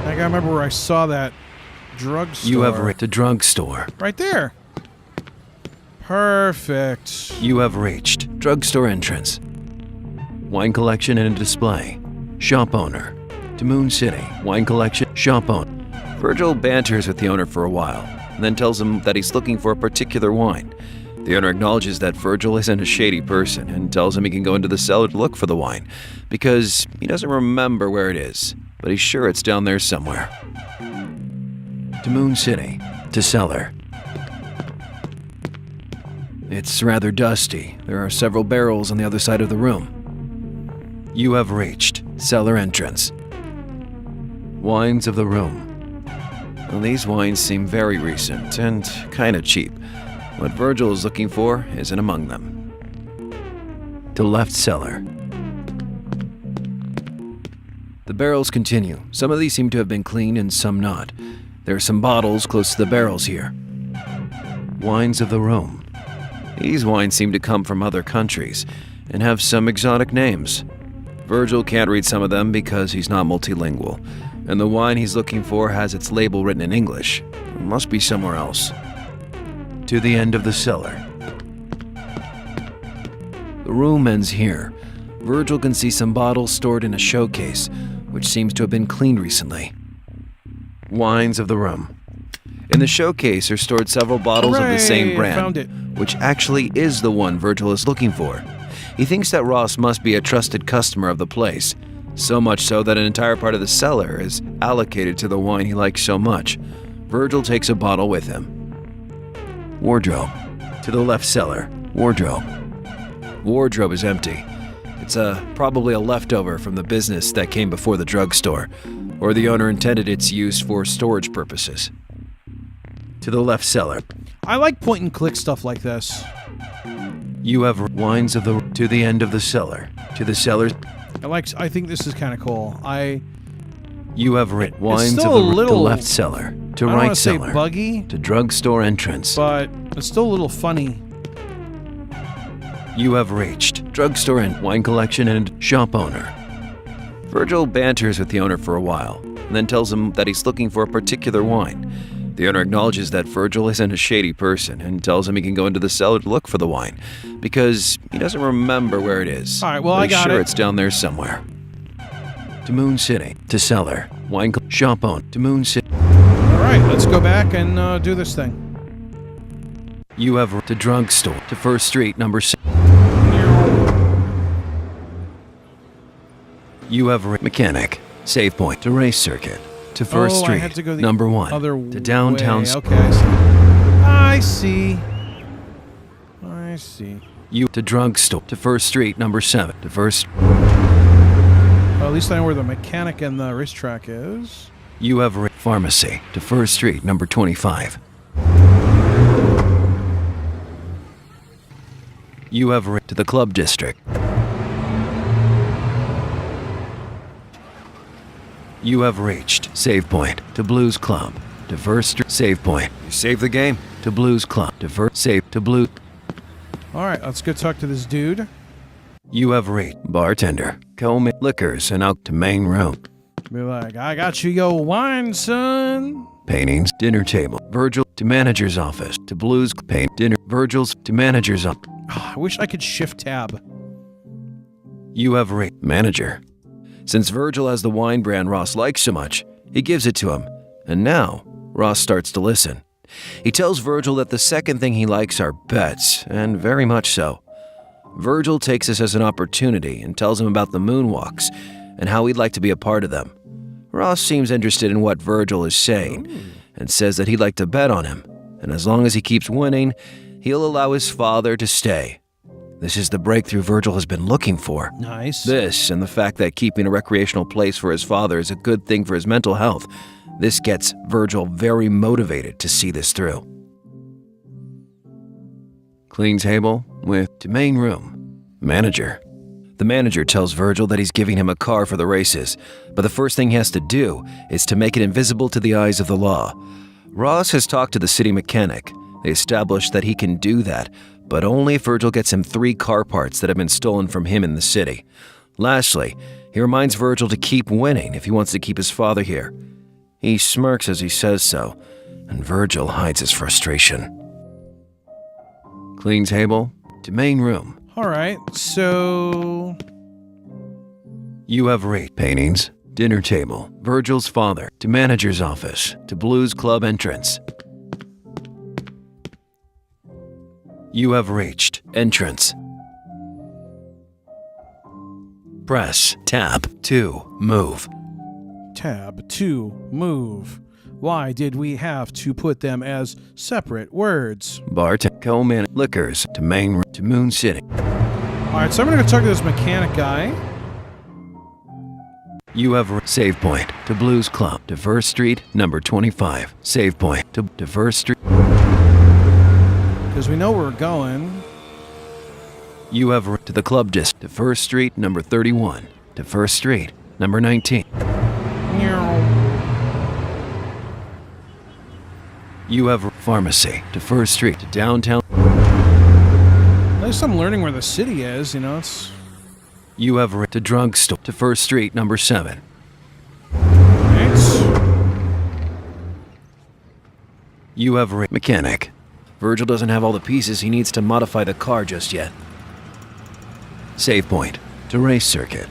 I gotta remember where I saw that drugstore. You have to Drugstore. Right there. Perfect. You have reached drugstore entrance. Wine collection and display. Shop owner. To Moon City. Wine collection. Shop owner. Virgil banters with the owner for a while, and then tells him that he's looking for a particular wine. The owner acknowledges that Virgil isn't a shady person and tells him he can go into the cellar to look for the wine, because he doesn't remember where it is, but he's sure it's down there somewhere. To Moon City. To cellar. It's rather dusty. There are several barrels on the other side of the room. You have reached cellar entrance. Wines of the room. Well, these wines seem very recent and kind of cheap. What Virgil is looking for isn't among them. To left cellar. The barrels continue. Some of these seem to have been cleaned and some not. There are some bottles close to the barrels here. Wines of the room. These wines seem to come from other countries and have some exotic names. Virgil can't read some of them because he's not multilingual, and the wine he's looking for has its label written in English. It must be somewhere else. To the end of the cellar. The room ends here. Virgil can see some bottles stored in a showcase, which seems to have been cleaned recently. Wines of the room. In the showcase are stored several bottles of the same brand, found it. which actually is the one Virgil is looking for. He thinks that Ross must be a trusted customer of the place, so much so that an entire part of the cellar is allocated to the wine he likes so much. Virgil takes a bottle with him. Wardrobe. To the left cellar. Wardrobe. Wardrobe is empty. It's probably a leftover from the business that came before the drugstore, or the owner intended its use for storage purposes. To the left cellar. I like point and click stuff like this. You have wines of the to the end of the cellar. To the cellar. I think this is kind of cool. You have wines of still the a little- to left cellar. To I don't right want to say cellar. buggy, To drugstore entrance. but it's still a little funny. You have reached drugstore and wine collection and shop owner. Virgil banters with the owner for a while, and then tells him that he's looking for a particular wine. The owner acknowledges that Virgil isn't a shady person and tells him he can go into the cellar to look for the wine, because he doesn't remember where it is. All right, well, but I he's got sure it. it's down there somewhere. To Moon City. To cellar. Wine shop owner. To Moon City. All right, let's go back and do this thing. You have to drugstore. To First Street, number 6. You have mechanic. Save point. To race circuit. To First I Street, had to go the number 1. other To downtown. way. Okay, I see. I see. You to drugstore. To First Street, number 7. To First. Well, at least I know where the mechanic and the racetrack is. You have pharmacy. To First Street, number 25. You have to the club district. You have reached save point to Blues Club. To First Street, save point. You save the game. To Blues Club. To First save to Blue. All right, let's go talk to this dude. You have reached bartender. Co-make liquors and out to main room. Be like, I got you your wine, son. Paintings, dinner table. Virgil to manager's office. To Blues paint dinner. Virgil's to manager's office. I wish I could shift tab. You have reached manager. Since Virgil has the wine brand Ross likes so much, he gives it to him. And now, Ross starts to listen. He tells Virgil that the second thing he likes are bets, and very much so. Virgil takes this as an opportunity and tells him about the Moonwalks and how he'd like to be a part of them. Ross seems interested in what Virgil is saying and says that he'd like to bet on him, and as long as he keeps winning, he'll allow his father to stay. This is the breakthrough Virgil has been looking for. Nice. This, and the fact that keeping a recreational place for his father is a good thing for his mental health, this gets Virgil very motivated to see this through. Clean table with to main room. Manager. The manager tells Virgil that he's giving him a car for the races, but the first thing he has to do is to make it invisible to the eyes of the law. Ross has talked to the city mechanic. They established that he can do that, but only if Virgil gets him 3 car parts that have been stolen from him in the city. Lastly, he reminds Virgil to keep winning if he wants to keep his father here. He smirks as he says so, and Virgil hides his frustration. Clean table to main room. All right, so You have reached paintings, dinner table, Virgil's father, to manager's office, to blues club entrance. You have reached entrance. Press tab to move. tab 2, move. Why did we have to put them as separate words? Bar to co-man liquors to main room to Moon City. All right, so I'm gonna go talk to this mechanic guy. You have save point to Blues Club to First Street, number 25. Save point to First Street. Because we know where we're going. You have to the club disc to First Street, number 31. To First Street, number 19. You have pharmacy to First Street to downtown. At least I'm learning where the city is, you know, it's... You have to drugstore to First Street, number 7. You have mechanic. Virgil doesn't have all the pieces he needs to modify the car just yet. Save point to race circuit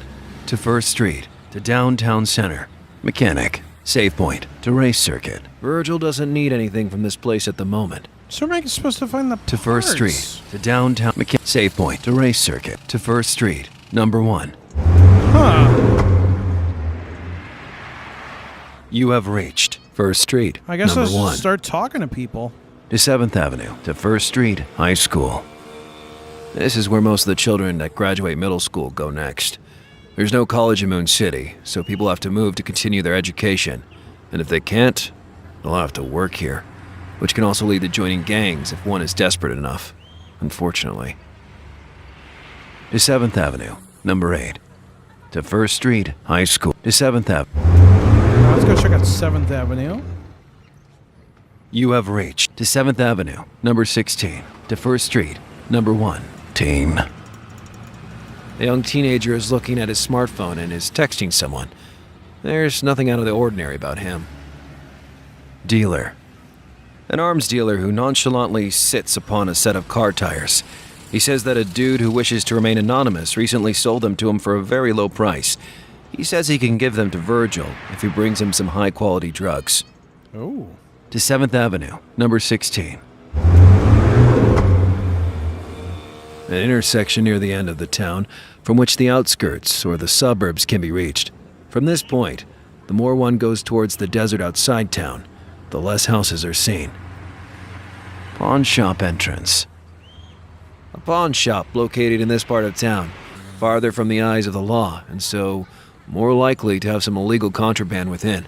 to First Street to downtown center. Mechanic. Save point to race circuit. Virgil doesn't need anything from this place at the moment. So am I supposed to find the To First parts? Street to downtown save point to race circuit to First Street, number 1. Huh. You have reached First Street, I guess number I'll 1. start talking to people. To 7th Avenue to First Street High School. This is where most of the children that graduate middle school go next. There's no college in Moon City, so people have to move to continue their education. And if they can't, they'll have to work here, which can also lead to joining gangs if one is desperate enough, unfortunately. To 7th Avenue, number 8. To First Street High School. To 7th Avenue. Let's go check out 7th Avenue. You have reached to 7th Avenue, number 16. To First Street, number 1. Teen. A young teenager is looking at his smartphone and is texting someone. There's nothing out of the ordinary about him. Dealer. An arms dealer who nonchalantly sits upon a set of car tires. He says that a dude who wishes to remain anonymous recently sold them to him for a very low price. He says he can give them to Virgil if he brings him some high-quality drugs. Oh. To 7th Avenue, number 16. An intersection near the end of the town from which the outskirts or the suburbs can be reached. From this point, the more one goes towards the desert outside town, the less houses are seen. Pawn shop entrance. A pawn shop located in this part of town, farther from the eyes of the law, and so more likely to have some illegal contraband within.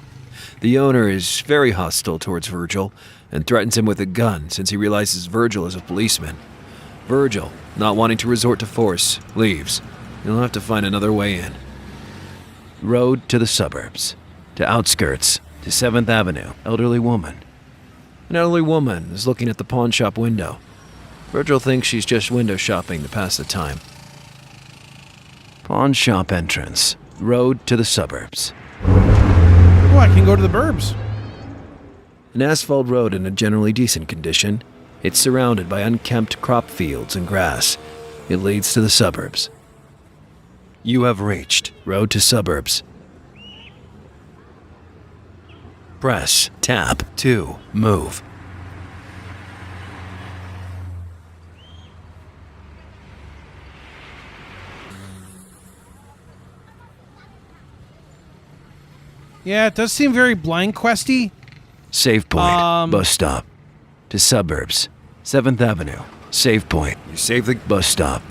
The owner is very hostile towards Virgil and threatens him with a gun since he realizes Virgil is a policeman. Virgil, not wanting to resort to force, leaves. He'll have to find another way in. Road to the suburbs. To outskirts. To 7th Avenue. Elderly woman. An elderly woman is looking at the pawn shop window. Virgil thinks she's just window shopping to pass the time. Pawn shop entrance. Road to the suburbs. Oh, I can go to the burbs. An asphalt road in a generally decent condition. It's surrounded by unkempt crop fields and grass. It leads to the suburbs. You have reached road to suburbs. Press tab to move. Yeah, it does seem very blind questy. Save point. Bus stop. To suburbs. 7th Avenue. Save point. You save the bus stop.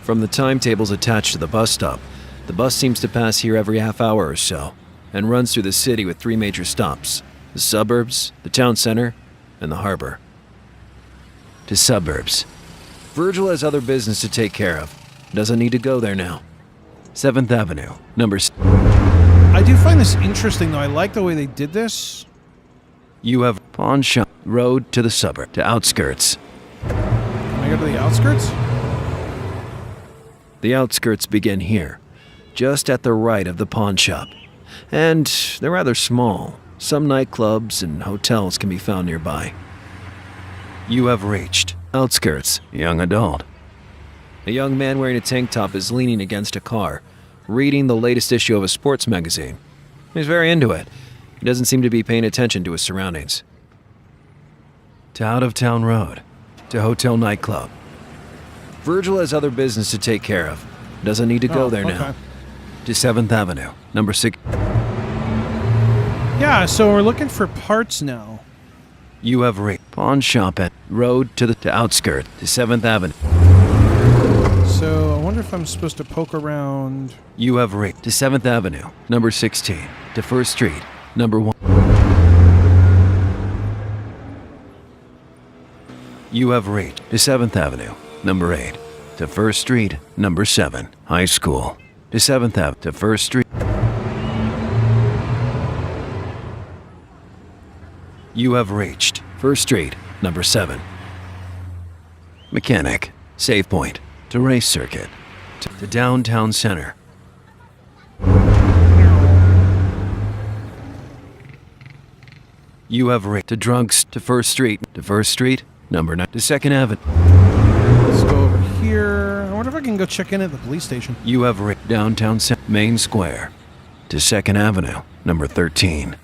From the timetables attached to the bus stop, the bus seems to pass here every half hour or so, and runs through the city with 3 major stops: the suburbs, the town center, and the harbor. To suburbs. Virgil has other business to take care of. Doesn't need to go there now. 7th Avenue. Number I do find this interesting, though. I like the way they did this. You have pawn shop. Road to the suburb. To outskirts. Can I go to the outskirts? The outskirts begin here, just at the right of the pawn shop. And they're rather small. Some nightclubs and hotels can be found nearby. You have reached Outskirts, young adult. A young man wearing a tank top is leaning against a car, reading the latest issue of a sports magazine. He's very into it. He doesn't seem to be paying attention to his surroundings. To out-of-town road. To hotel nightclub. Virgil has other business to take care of. Doesn't need to go there now. To 7th Avenue, number 6. Yeah, so we're looking for parts now. You have reached pawn shop at road to outskirt to 7th Avenue. So I wonder if I'm supposed to poke around. You have reached to 7th Avenue, number 16, to 1st Street, number 1. You have reached to 7th Avenue, number 8, to 1st Street, number 7, High School, to 7th Avenue, to 1st Street. You have reached 1st Street, number 7. Mechanic, Save Point, to Race Circuit, to Downtown Center. You have reached to Drunks, to 1st Street, number 9, to 2nd Avenue. Let's go over here. I wonder if I can go check in at the police station. You have reached Downtown Center, Main Square, to 2nd Avenue, number 13.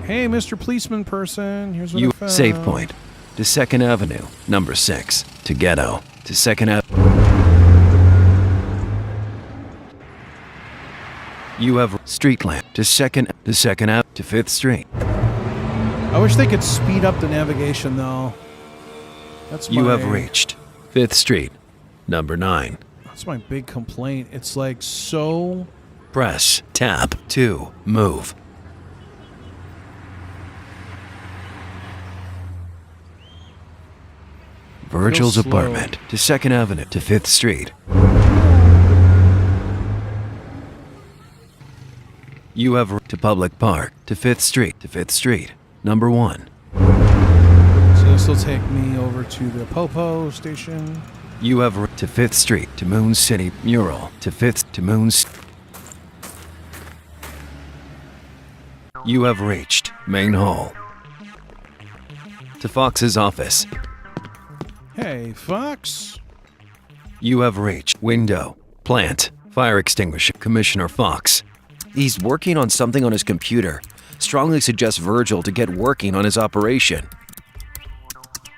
Hey, Mr. Policeman person, here's what You I found. Save Point, to 2nd Avenue, number 6, to Ghetto, to 2nd Avenue. You have Street Lamp, to 2nd Avenue, to 5th Street. I wish they could speed up the navigation, though. That's You have reached 5th Street, number 9. That's my big complaint. It's like so... Press tab to move. Virgil's slow. apartment, to 2nd Avenue, to 5th Street. You have to Public Park, to 5th Street, number 1. So this will take me over to the Popo station. You have to 5th Street, to Moon City Mural, to 5th to Moon's. You have reached Main Hall. To Fox's office. Hey, Fox. You have reached Window, Plant, Fire Extinguisher, Commissioner Fox. He's working on something on his computer. Strongly suggests Virgil to get working on his operation.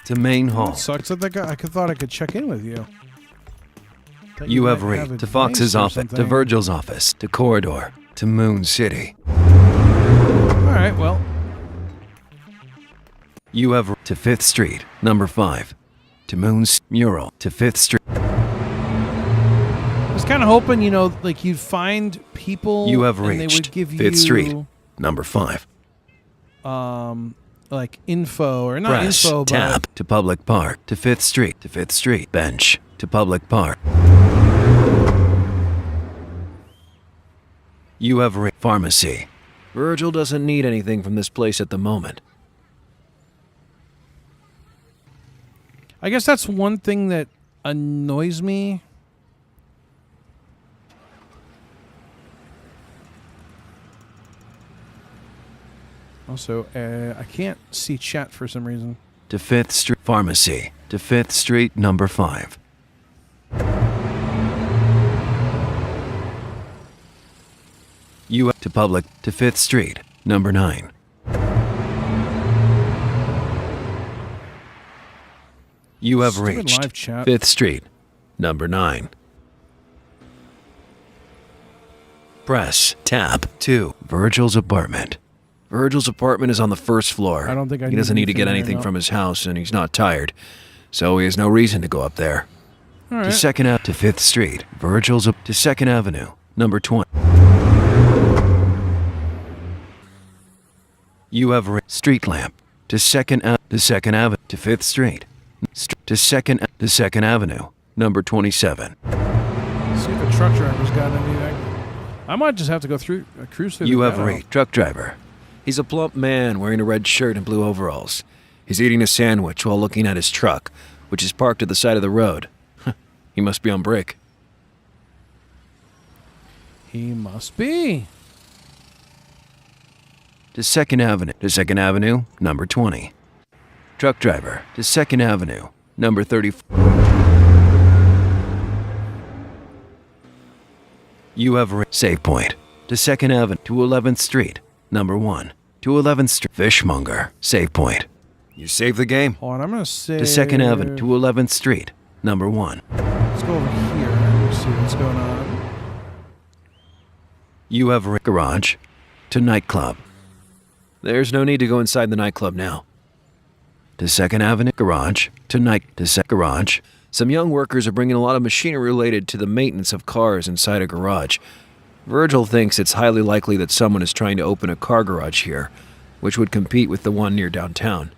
To Main Hall. Sucks that I thought I could check in with you. That You have might reached to advice Fox's or office, to something. Virgil's office, to Corridor, to Moon City. All right, well, You have to 5th Street, number 5, to Moon's Mural, to 5th Street. I was kind of hoping, like you'd find people. You have and they reached would give 5th you, Street, number 5. like info or not Press info, tab but to Public Park, to 5th Street, Bench, to Public Park. You have Pharmacy. Virgil doesn't need anything from this place at the moment. I guess that's one thing that annoys me. Also, I can't see chat for some reason. To 5th Street Pharmacy, to 5th Street, number 5. You have to 5th Street, number 9. You have Stupid reached live chat. 5th Street, number 9. Press tab to Virgil's apartment. Virgil's apartment is on the 1st floor. I don't think I He need doesn't need to anything get there, anything no. from his house, and he's not tired, so he has no reason to go up there. All To right. 2nd Ave to 5th Street, Virgil's to 2nd Avenue, number 20. You have street lamp to 2nd Avenue to 5th Street, to 2nd Avenue, number 27. See if a truck driver's got anything. I might just have to go through cruise through. You the have ghetto. reached truck driver. He's a plump man wearing a red shirt and blue overalls. He's eating a sandwich while looking at his truck, which is parked at the side of the road. He must be on break. He must be. To 2nd Avenue, number 20. Truck driver to 2nd Avenue, number 34. You have save point to 2nd Avenue to 11th Street, number 1 to 11th Street. Fishmonger, save point. You save the game. Hold on, I'm gonna say To 2nd Avenue to 11th Street, number 1. Let's go over here and see what's going on. You have garage to nightclub. There's no need to go inside the nightclub now. To 2nd Avenue garage to garage. Some young workers are bringing a lot of machinery related to the maintenance of cars inside a garage. Virgil thinks it's highly likely that someone is trying to open a car garage here, which would compete with the one near downtown.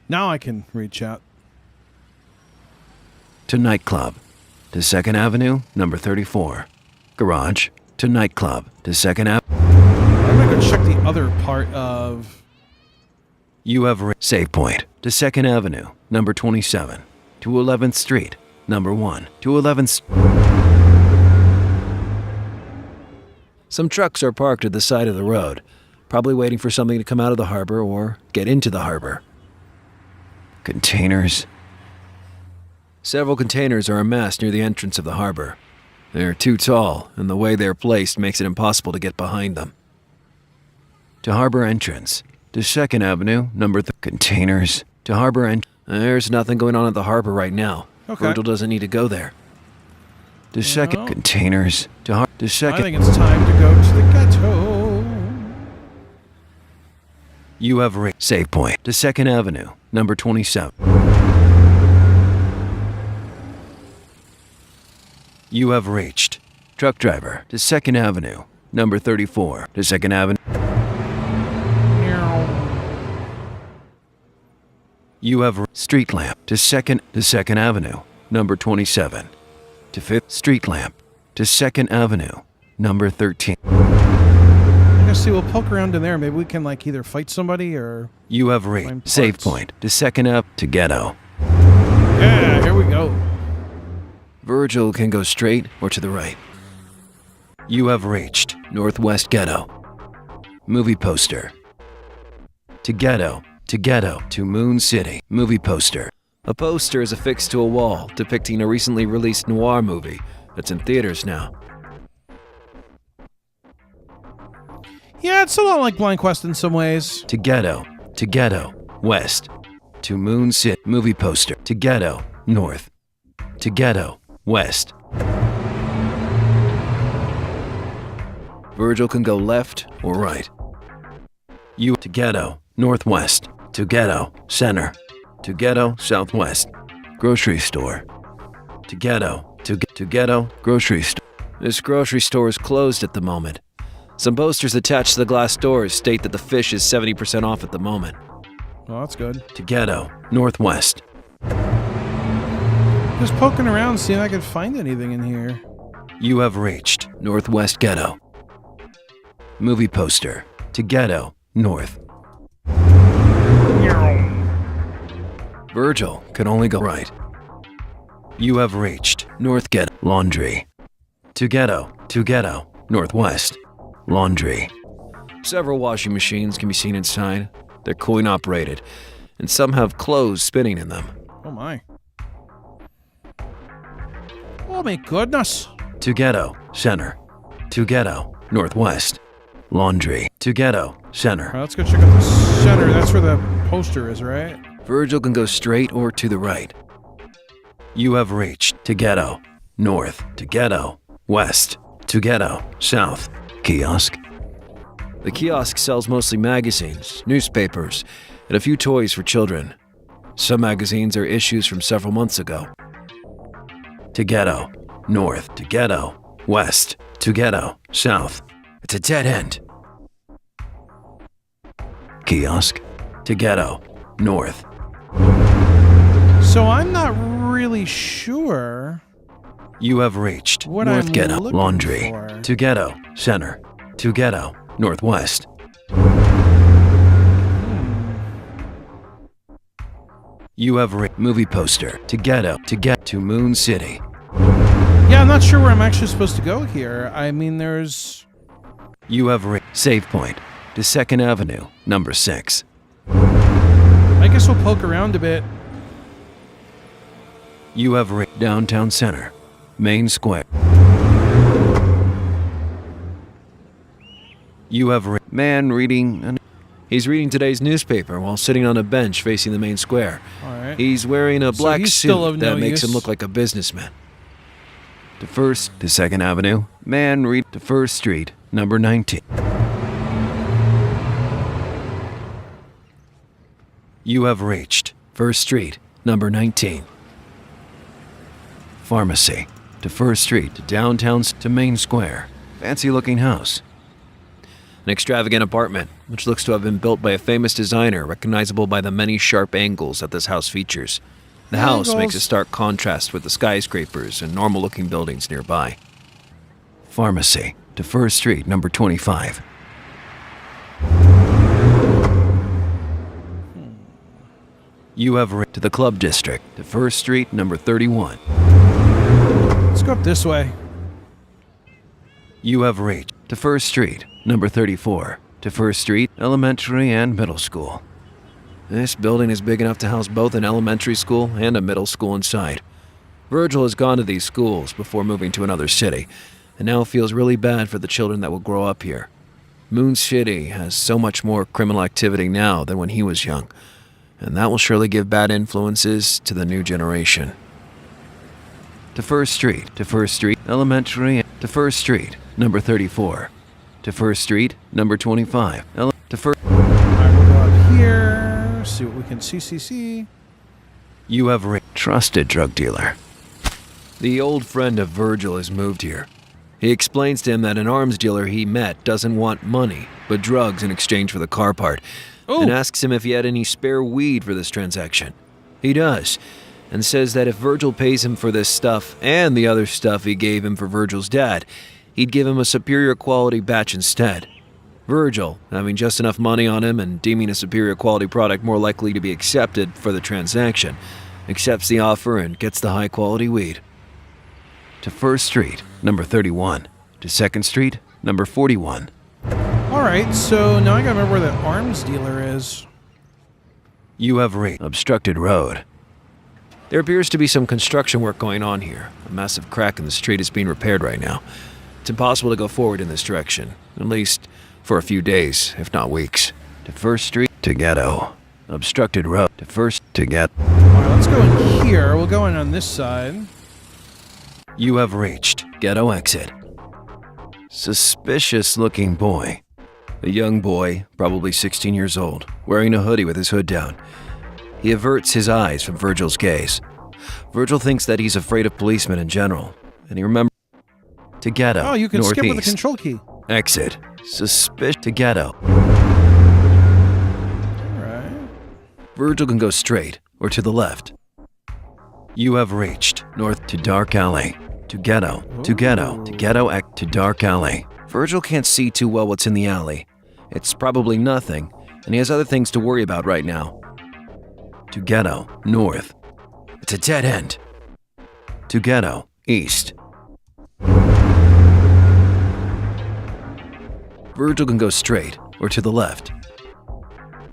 Now I can reach out. To nightclub to 2nd Avenue, number 34. Garage to nightclub to 2nd Avenue. I'm gonna go check the other part of. You have save point to 2nd Avenue, number 27, to 11th Street, number 1, to 11th. Some trucks are parked at the side of the road, probably waiting for something to come out of the harbor or get into the harbor. Containers. Several containers are amassed near the entrance of the harbor. They're too tall, and the way they're placed makes it impossible to get behind them. To harbor entrance. To 2nd Avenue, number containers. To harbor there's nothing going on at the harbor right now. Okay. Virgil doesn't need to go there. To 2nd containers. To 2nd. I think it's time to go to the ghetto. You have save point. To 2nd Avenue, number 27. You have reached. Truck driver to 2nd Avenue, number 34. To 2nd Avenue. You have street lamp to 2nd Avenue, number 27. To 5th street lamp to 2nd Avenue, number 13. I guess see, we'll poke around in there. Maybe we can like either fight somebody or. You have reached save point to 2nd Ave to ghetto. Yeah, here we go. Virgil can go straight or to the right. You have reached Northwest Ghetto. Movie poster. To ghetto to Moon City. Movie poster. A poster is affixed to a wall depicting a recently released noir movie that's in theaters now. Yeah, it's a lot like Blind Quest in some ways. To ghetto west. To Moon City. Movie poster. To ghetto north. To ghetto west. Virgil can go left or right. You to ghetto northwest. To ghetto center. To ghetto southwest. Grocery store. To ghetto grocery store. This grocery store is closed at the moment. Some posters attached to the glass doors state that the fish is 70% off at the moment. Well, that's good. To ghetto northwest. Just poking around, seeing if I can find anything in here. You have reached Northwest Ghetto. Movie poster. To ghetto north. Virgil can only go right. You have reached North Ghetto. Laundry. To ghetto northwest. Laundry. Several washing machines can be seen inside. They're coin operated, and some have clothes spinning in them. Oh my. Oh my goodness. To ghetto center. To ghetto northwest. Laundry. To ghetto center. All right, let's go check out the center. That's where the poster is, right? Virgil can go straight or to the right. You have reached to ghetto north. To ghetto west. To ghetto south. Kiosk. The kiosk sells mostly magazines, newspapers, and a few toys for children. Some magazines are issues from several months ago. To ghetto north. To ghetto west. To ghetto south. It's a dead end. Kiosk. To ghetto north. So I'm not really sure. You have reached What North I'm Ghetto. looking Laundry. for. To ghetto center. To ghetto northwest. You have movie poster. To ghetto. To get to Moon City. Yeah, I'm not sure where I'm actually supposed to go here. I mean, there's You have save point to 2nd Avenue, number 6. I guess we'll poke around a bit. You have downtown center, main square. You have man reading. He's reading today's newspaper while sitting on a bench facing the main square. All right. He's wearing a black he's still suit of that no makes him use. look like a businessman. To 1st to 2nd Avenue, man read to 1st Street, number 19. You have reached 1st Street, number 19. Pharmacy to 1st Street to downtown to main square. Fancy looking house. An extravagant apartment, which looks to have been built by a famous designer recognizable by the many sharp angles that this house features. The house makes a stark contrast with the skyscrapers and normal-looking buildings nearby. Pharmacy to 1st Street, number 25. You have to the Club District to 1st Street, number 31. Let's go up this way. You have reached to 1st Street, number 34, to 1st Street, elementary and middle school. This building is big enough to house both an elementary school and a middle school inside. Virgil has gone to these schools before moving to another city, and now feels really bad for the children that will grow up here. Moon City has so much more criminal activity now than when he was young, and that will surely give bad influences to the new generation. To 1st Street, elementary, to 1st Street, number 34. To 1st Street, number 25. To 1st. Alright, we'll go up here. See what we can see. You have trusted drug dealer. The old friend of Virgil has moved here. He explains to him that an arms dealer he met doesn't want money, but drugs in exchange for the car part, and asks him if he had any spare weed for this transaction. He does, and says that if Virgil pays him for this stuff and the other stuff he gave him for Virgil's dad, he'd give him a superior quality batch instead. Virgil, having just enough money on him and deeming a superior quality product more likely to be accepted for the transaction, accepts the offer and gets the high quality weed. To 1st Street, number 31. To 2nd Street, number 41. Alright, so now I gotta remember where that arms dealer is. You have obstructed road. There appears to be some construction work going on here. A massive crack in the street is being repaired right now. It's impossible to go forward in this direction, at least for a few days, if not weeks. To 1st Street, to ghetto. Obstructed road. To 1st, to ghetto. Alright, let's go in here. We'll go in on this side. You have reached ghetto exit. Suspicious looking boy. A young boy, probably 16 years old, wearing a hoodie with his hood down. He averts his eyes from Virgil's gaze. Virgil thinks that he's afraid of policemen in general, and he remembers to ghetto. Oh, you can skip with the northeast. control key. Exit. Suspicious to ghetto. Alright. Virgil can go straight or to the left. You have reached north to dark alley. To ghetto. To ghetto. To ghetto to dark alley. Virgil can't see too well what's in the alley. It's probably nothing, and he has other things to worry about right now. To ghetto. North. It's a dead end. To ghetto. East. Virgil can go straight or to the left.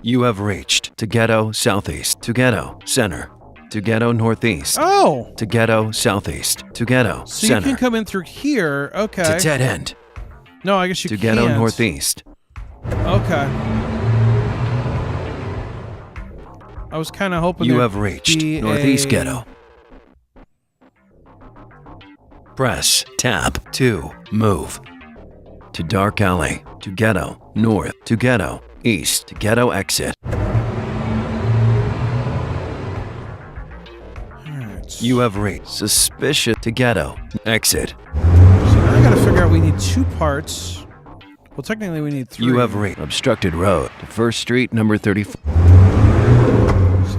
You have reached to ghetto southeast, to ghetto center, to ghetto northeast, Oh! to ghetto southeast, to ghetto So center, you can come in through here. Okay. to dead end, No, I guess you to can't. ghetto northeast. Okay. I was kind of hoping You there'd have reached be northeast a- ghetto. Press tab to move. To dark alley, to ghetto north, to ghetto east, to ghetto exit. Alright. You have reached suspicious to ghetto exit. So now I gotta figure out we need 2 parts. Well, technically we need 3. You have reached obstructed road to 1st Street, number 34. So I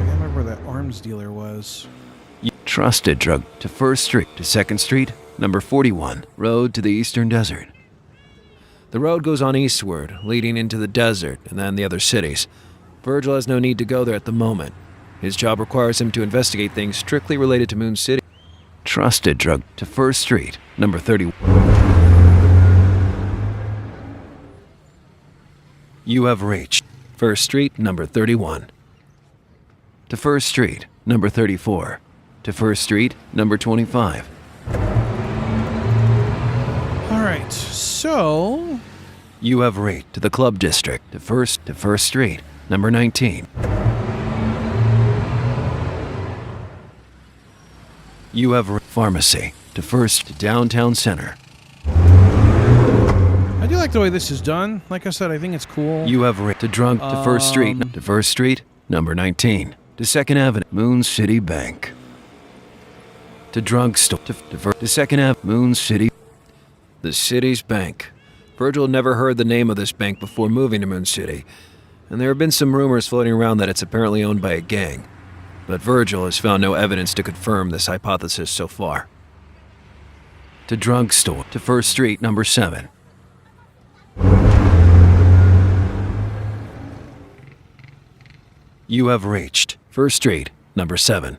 gotta remember where that arms dealer was. Trusted drug to 1st Street to 2nd Street, number 41. Road to the Eastern Desert. The road goes on eastward, leading into the desert and then the other cities. Virgil has no need to go there at the moment. His job requires him to investigate things strictly related to Moon City. Trusted drug to 1st Street, number 30. You have reached First Street, number 31. To First Street, number 34. To First Street, number 25. All right, so You have reached to the Club District, to First Street, number 19. You have Pharmacy, to First to Downtown Center. I do like the way this is done. Like I said, I think it's cool. You have to Drunk, to First Street, number 19. To 2nd Avenue, Moon City Bank. To Drug Store, to 2nd Avenue, Moon City. The city's bank. Virgil had never heard the name of this bank before moving to Moon City, and there have been some rumors floating around that it's apparently owned by a gang. But Virgil has found no evidence to confirm this hypothesis so far. To Drug Store, to First Street, number 7. You have reached First Street, number 7.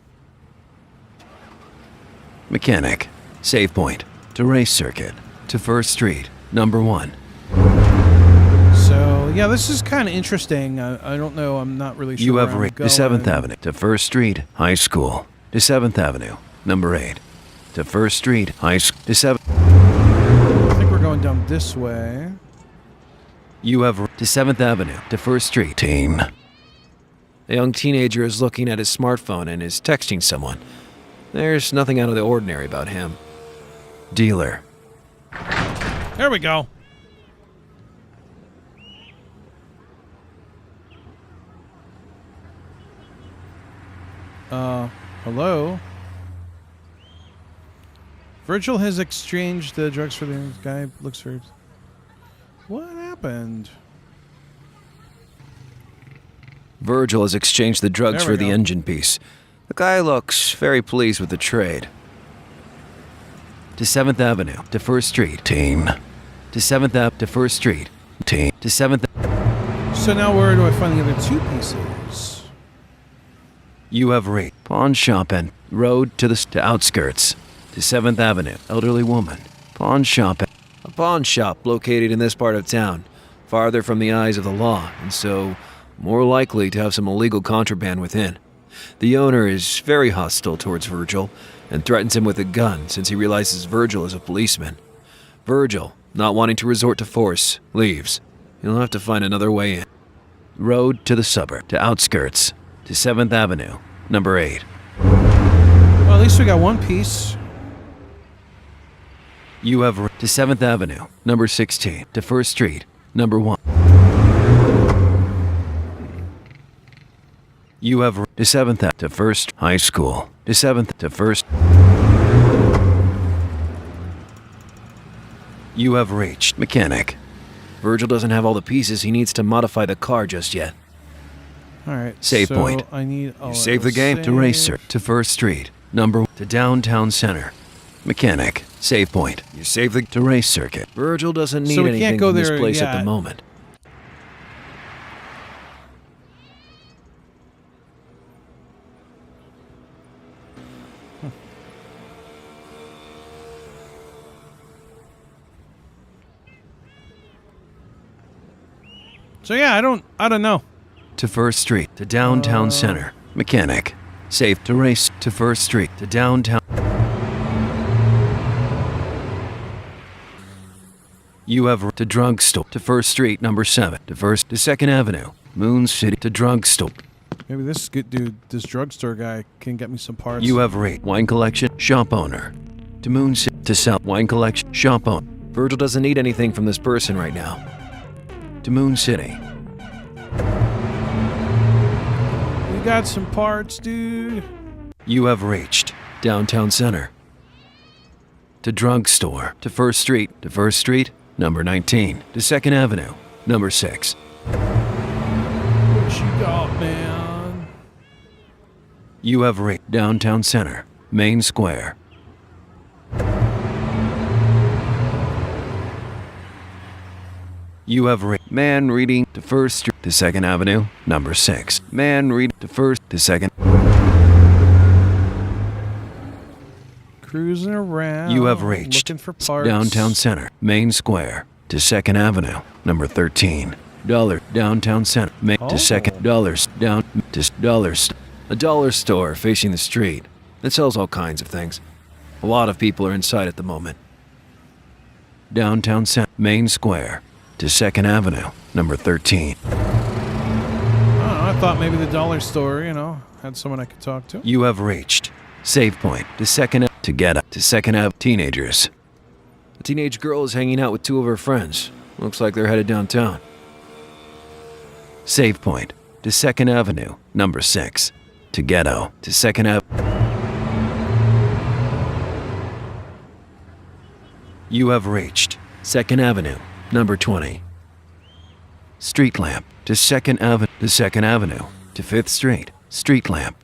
Mechanic, Save Point, to Race Circuit, to First Street, number 1. So, yeah, this is kind of interesting. I don't know. I'm not really sure. You have where I'm reached to going. 7th Avenue, to First Street, High School, to 7th Avenue, number 8. To First Street, High School, to 7th. I think we're going down this way. You have to 7th Avenue, to First Street, teen. A young teenager is looking at his smartphone and is texting someone. There's nothing out of the ordinary about him. Dealer. There we go. Hello? Virgil has exchanged the drugs for the guy. Looks for... What happened? Virgil has exchanged the drugs There we for the go. engine piece. The guy looks very pleased with the trade. To 7th Avenue, to First Street, teen. To 7th Ave, to First Street, teen. To 7th. So now where do I find the other two pieces? You have reached pawn shop and road to the outskirts. To 7th Avenue, elderly woman. Pawn shop. A pawn shop located in this part of town, farther from the eyes of the law, and so more likely to have some illegal contraband within. The owner is very hostile towards Virgil and threatens him with a gun since he realizes Virgil is a policeman. Virgil, not wanting to resort to force, leaves. He'll have to find another way in. Road to the suburb, to outskirts, to 7th Avenue, number 8. Well, at least we got one piece. You have to 7th Avenue, number 16, to First Street, number 1. You have to 7th Ave, to First High School, to 7th to First. You have reached mechanic. Virgil doesn't have all the pieces he needs to modify the car just yet. All right. Save so point. I need. Oh, You save the game to Racer, to First Street, number to Downtown Center. Mechanic, save point. You save the to race circuit. Virgil doesn't need So we anything can't go from this there place at yet. the moment. So yeah, I don't know. To First Street, to Downtown Center. Mechanic, save to race to First Street, to Downtown. You have to drugstore, to First Street, number 7, to 2nd Avenue, Moon City, to drugstore. Maybe this good dude, this drugstore guy, can get me some parts. You have rate, wine collection, shop owner. To Moon City, to sell, wine collection, shop owner. Virgil doesn't need anything from this person right now. To Moon City. We got some parts, dude. You have reached Downtown Center. To drugstore, to First Street, number 19, to 2nd Avenue, number 6. What you got, man? You have reached Downtown Center, Main Square. You have reached man reading to First Street, to 2nd Avenue, number 6. Man reading to First, to 2nd. Cruising around. You have reached looking for parts. Downtown Center, Main Square, to 2nd Avenue, number 13. Dollar downtown center. Oh. To second dollars down to dollars. A dollar store facing the street. It sells all kinds of things. A lot of people are inside at the moment. Downtown center. Main Square to 2nd Avenue, number 13. I don't know, I thought maybe the dollar store, had someone I could talk to. You have reached Save Point to 2nd to get up to 2nd Ave. Teenagers. A teenage girl is hanging out with 2 of her friends. Looks like they're headed downtown. Save Point to 2nd Avenue, number 6. To Ghetto to 2nd Ave. You have reached 2nd Avenue, number 20. Street lamp to 2nd Avenue to 2nd Avenue to 5th Street. Street lamp.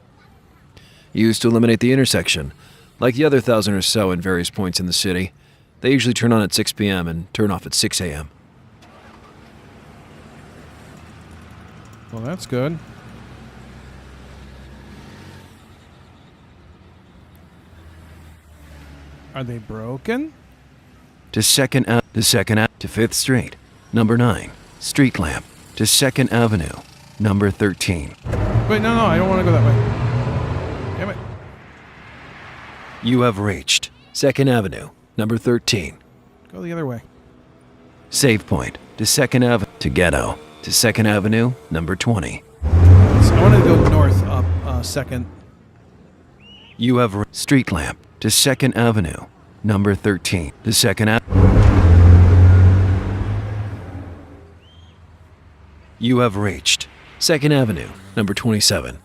Used to eliminate the intersection. Like the other 1,000 or so in various points in the city, they usually turn on at 6 p.m. and turn off at 6 a.m. Well, that's good. Are they broken? To 2nd Ave to 2nd Ave to 5th Street, number 9. Street lamp to 2nd Avenue, number 13. Wait, no, I don't want to go that way. Damn it. You have reached 2nd Avenue, number 13. Go the other way. Save Point to 2nd Avenue to Ghetto to 2nd Avenue, number 20. I want to go north up 2nd. You have street lamp to 2nd Avenue, number 13. To 2nd Avenue. You have reached 2nd Avenue, number 27.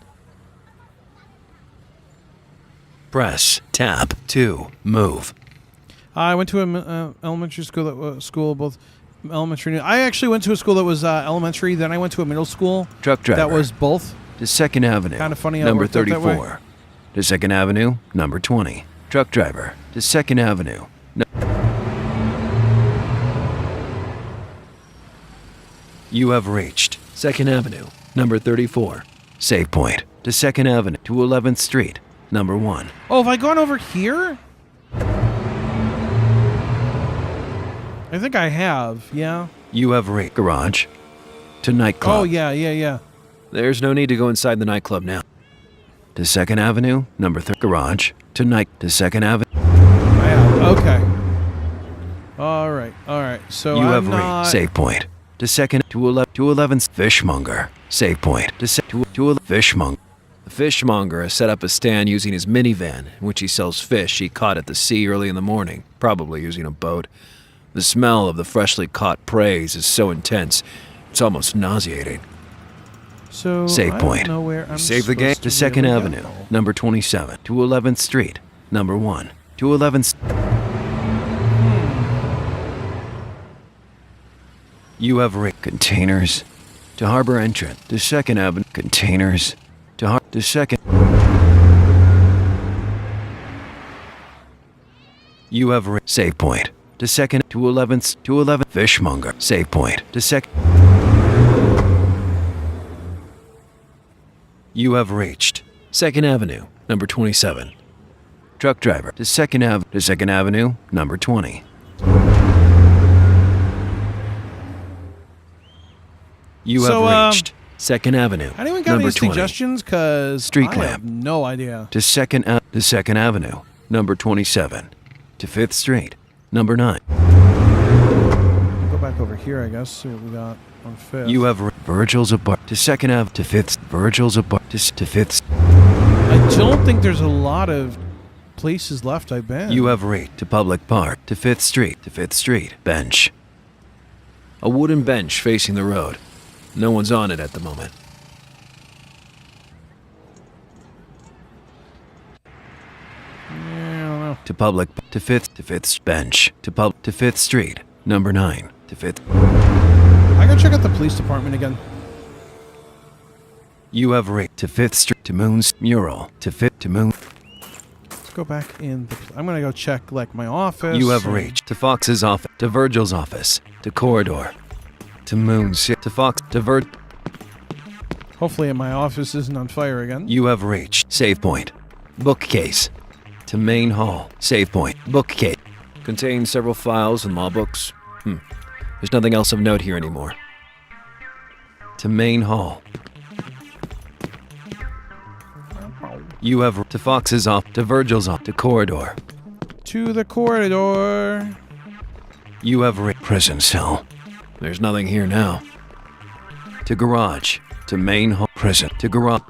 Press tab to move. I went to an elementary school that was both elementary. I actually went to a school that was elementary. Then I went to a middle school Truck driver that was both. to 2nd Avenue, Kinda funny how it number worked out that way. 34. To 2nd Avenue, number 20. Truck driver to 2nd Avenue. You have reached 2nd Avenue, number 34. Save Point to 2nd Avenue to 11th Street, number 1. Oh, have I gone over here? I think I have. Yeah. You have reached garage to nightclub. Oh yeah. There's no need to go inside the nightclub now. To 2nd Avenue, number 3. Garage to 2nd Avenue. I have. Okay. All right. So You I'm have not. reached Save Point to 2nd to 11th Fishmonger. Save Point to Fishmonger. The fishmonger has set up a stand using his minivan, in which he sells fish he caught at the sea early in the morning, probably using a boat. The smell of the freshly caught prey is so intense, it's almost nauseating. So Save I Point. don't know where I'm Save the game supposed to to 2nd really Avenue, go. number 27, to 11th Street, number 1, to 11th. You have containers to Harbor Entrance to 2nd Avenue. Containers to 2nd. You have Save Point to 2nd to 11th Fishmonger. Save Point to 2nd. You have reached 2nd Avenue, number 27. Truck driver to 2nd Avenue, number 20. You have reached 2nd Avenue, Anyone got number any 20. suggestions? Cause Street I lamp. have no idea. To 2nd Avenue, number 27. To 5th Street, number 9. Go back over here, I guess. See what we got on 5th. You have Virgil's Apart to 2nd Ave to 5th. Virgil's Apart to 5th. I don't think there's a lot of places left I've been. You have reached to Public Park to 5th Street. Bench. A wooden bench facing the road. No one's on it at the moment. Yeah, I don't know. To 5th bench to 5th Street, number 9 to 5th. I gotta check out the police department again. You have reached to 5th Street to Moon's mural to 5th to Moon. Let's go back in. I'm gonna go check like my office. You have and- reached to Fox's office to Virgil's office to corridor to Moon's to Fox to Hopefully, my office isn't on fire again. You have reached Save Point. Bookcase. To main hall. Save Point. Bookcase. Contains several files and law books. There's nothing else of note here anymore. to main hall. You have to Fox's off, to Virgil's off, to corridor. To the corridor. You have prison cell. There's nothing here now. To garage, to main hall, prison, to garage.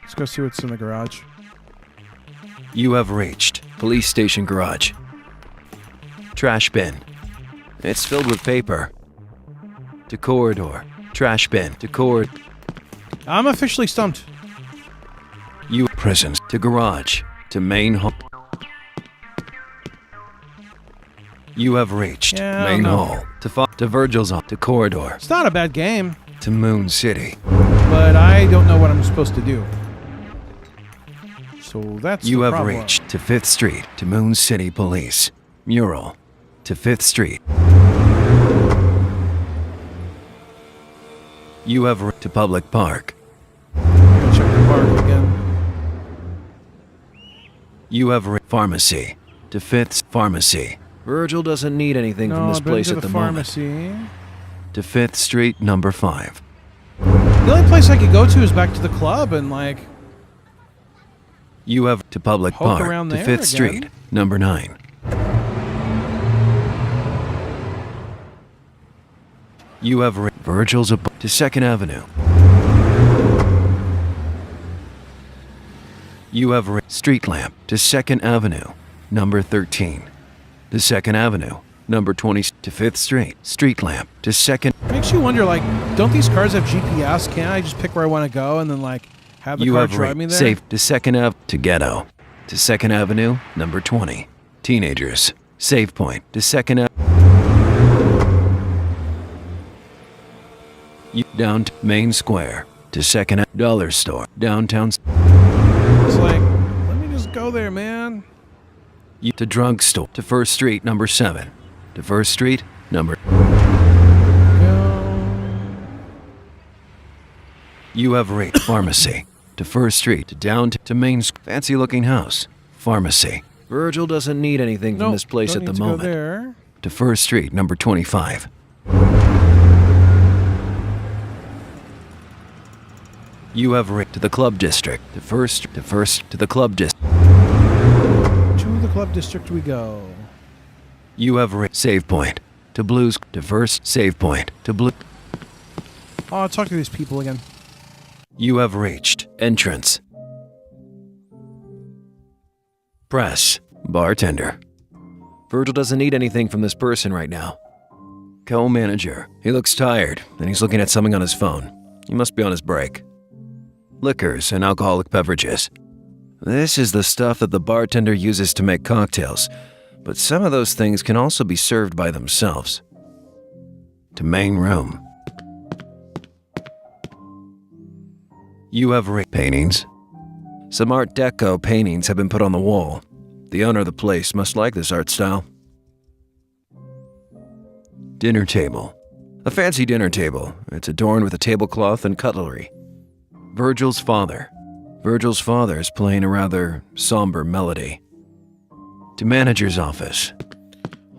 Let's go see what's in the garage. You have reached police station garage. Trash bin. It's filled with paper. To corridor, trash bin, to corridor. I'm officially stumped. You prisons, to garage, to main hall. You have reached Yeah, I main don't know. hall, to Virgil's hall, to corridor, It's not a bad game, to Moon City. but I don't know what I'm supposed to do. So that's You the have problem. reached to 5th Street, to Moon City Police. Mural, to 5th Street. You have to Public Park. Check the park again. You have pharmacy, to 5th Pharmacy. Virgil doesn't need anything from this I've been place to at the pharmacy. moment. To 5th Street, number 5. The only place I could go to is back to the club and like. You have to Public Poke Park, around to there 5th again. Street, number 9. You have Virgil's to 2nd Avenue. You have street lamp to 2nd Avenue, number 13. To 2nd Avenue, number 20 to 5th Street. Street lamp to 2nd. Makes you wonder, like, don't these cars have GPS? Can't I just pick where I want to go and then like have the You car have drive me there? safe to 2nd Ave to Ghetto. To 2nd Avenue, number 20. Teenagers. Save point to 2nd Ave. You down to Main Square to 2nd Ave. Dollar store. Downtown. It's like, let me just go there, man. You to drugstore. To 1st Street, number 7. To 1st Street, number. Go. You have pharmacy. To 1st Street, to down to Main fancy looking house. Pharmacy. Virgil doesn't need anything from Nope, this place don't at the need to moment. Go there. To 1st Street, number 25. You have to the club district. To the club district. To the club district we go. You have save point. To blues. To 1st save point. To blue. Oh, I'll talk to these people again. You have reached entrance. Press. Bartender. Virgil doesn't need anything from this person right now. Co-manager. He looks tired, and he's looking at something on his phone. He must be on his break. Liquors and alcoholic beverages. This is the stuff that the bartender uses to make cocktails, but some of those things can also be served by themselves. To main room. You have paintings. Some Art Deco paintings have been put on the wall. The owner of the place must like this art style. Dinner table. A fancy dinner table. It's adorned with a tablecloth and cutlery. Virgil's father. Virgil's father is playing a rather somber melody. To manager's office.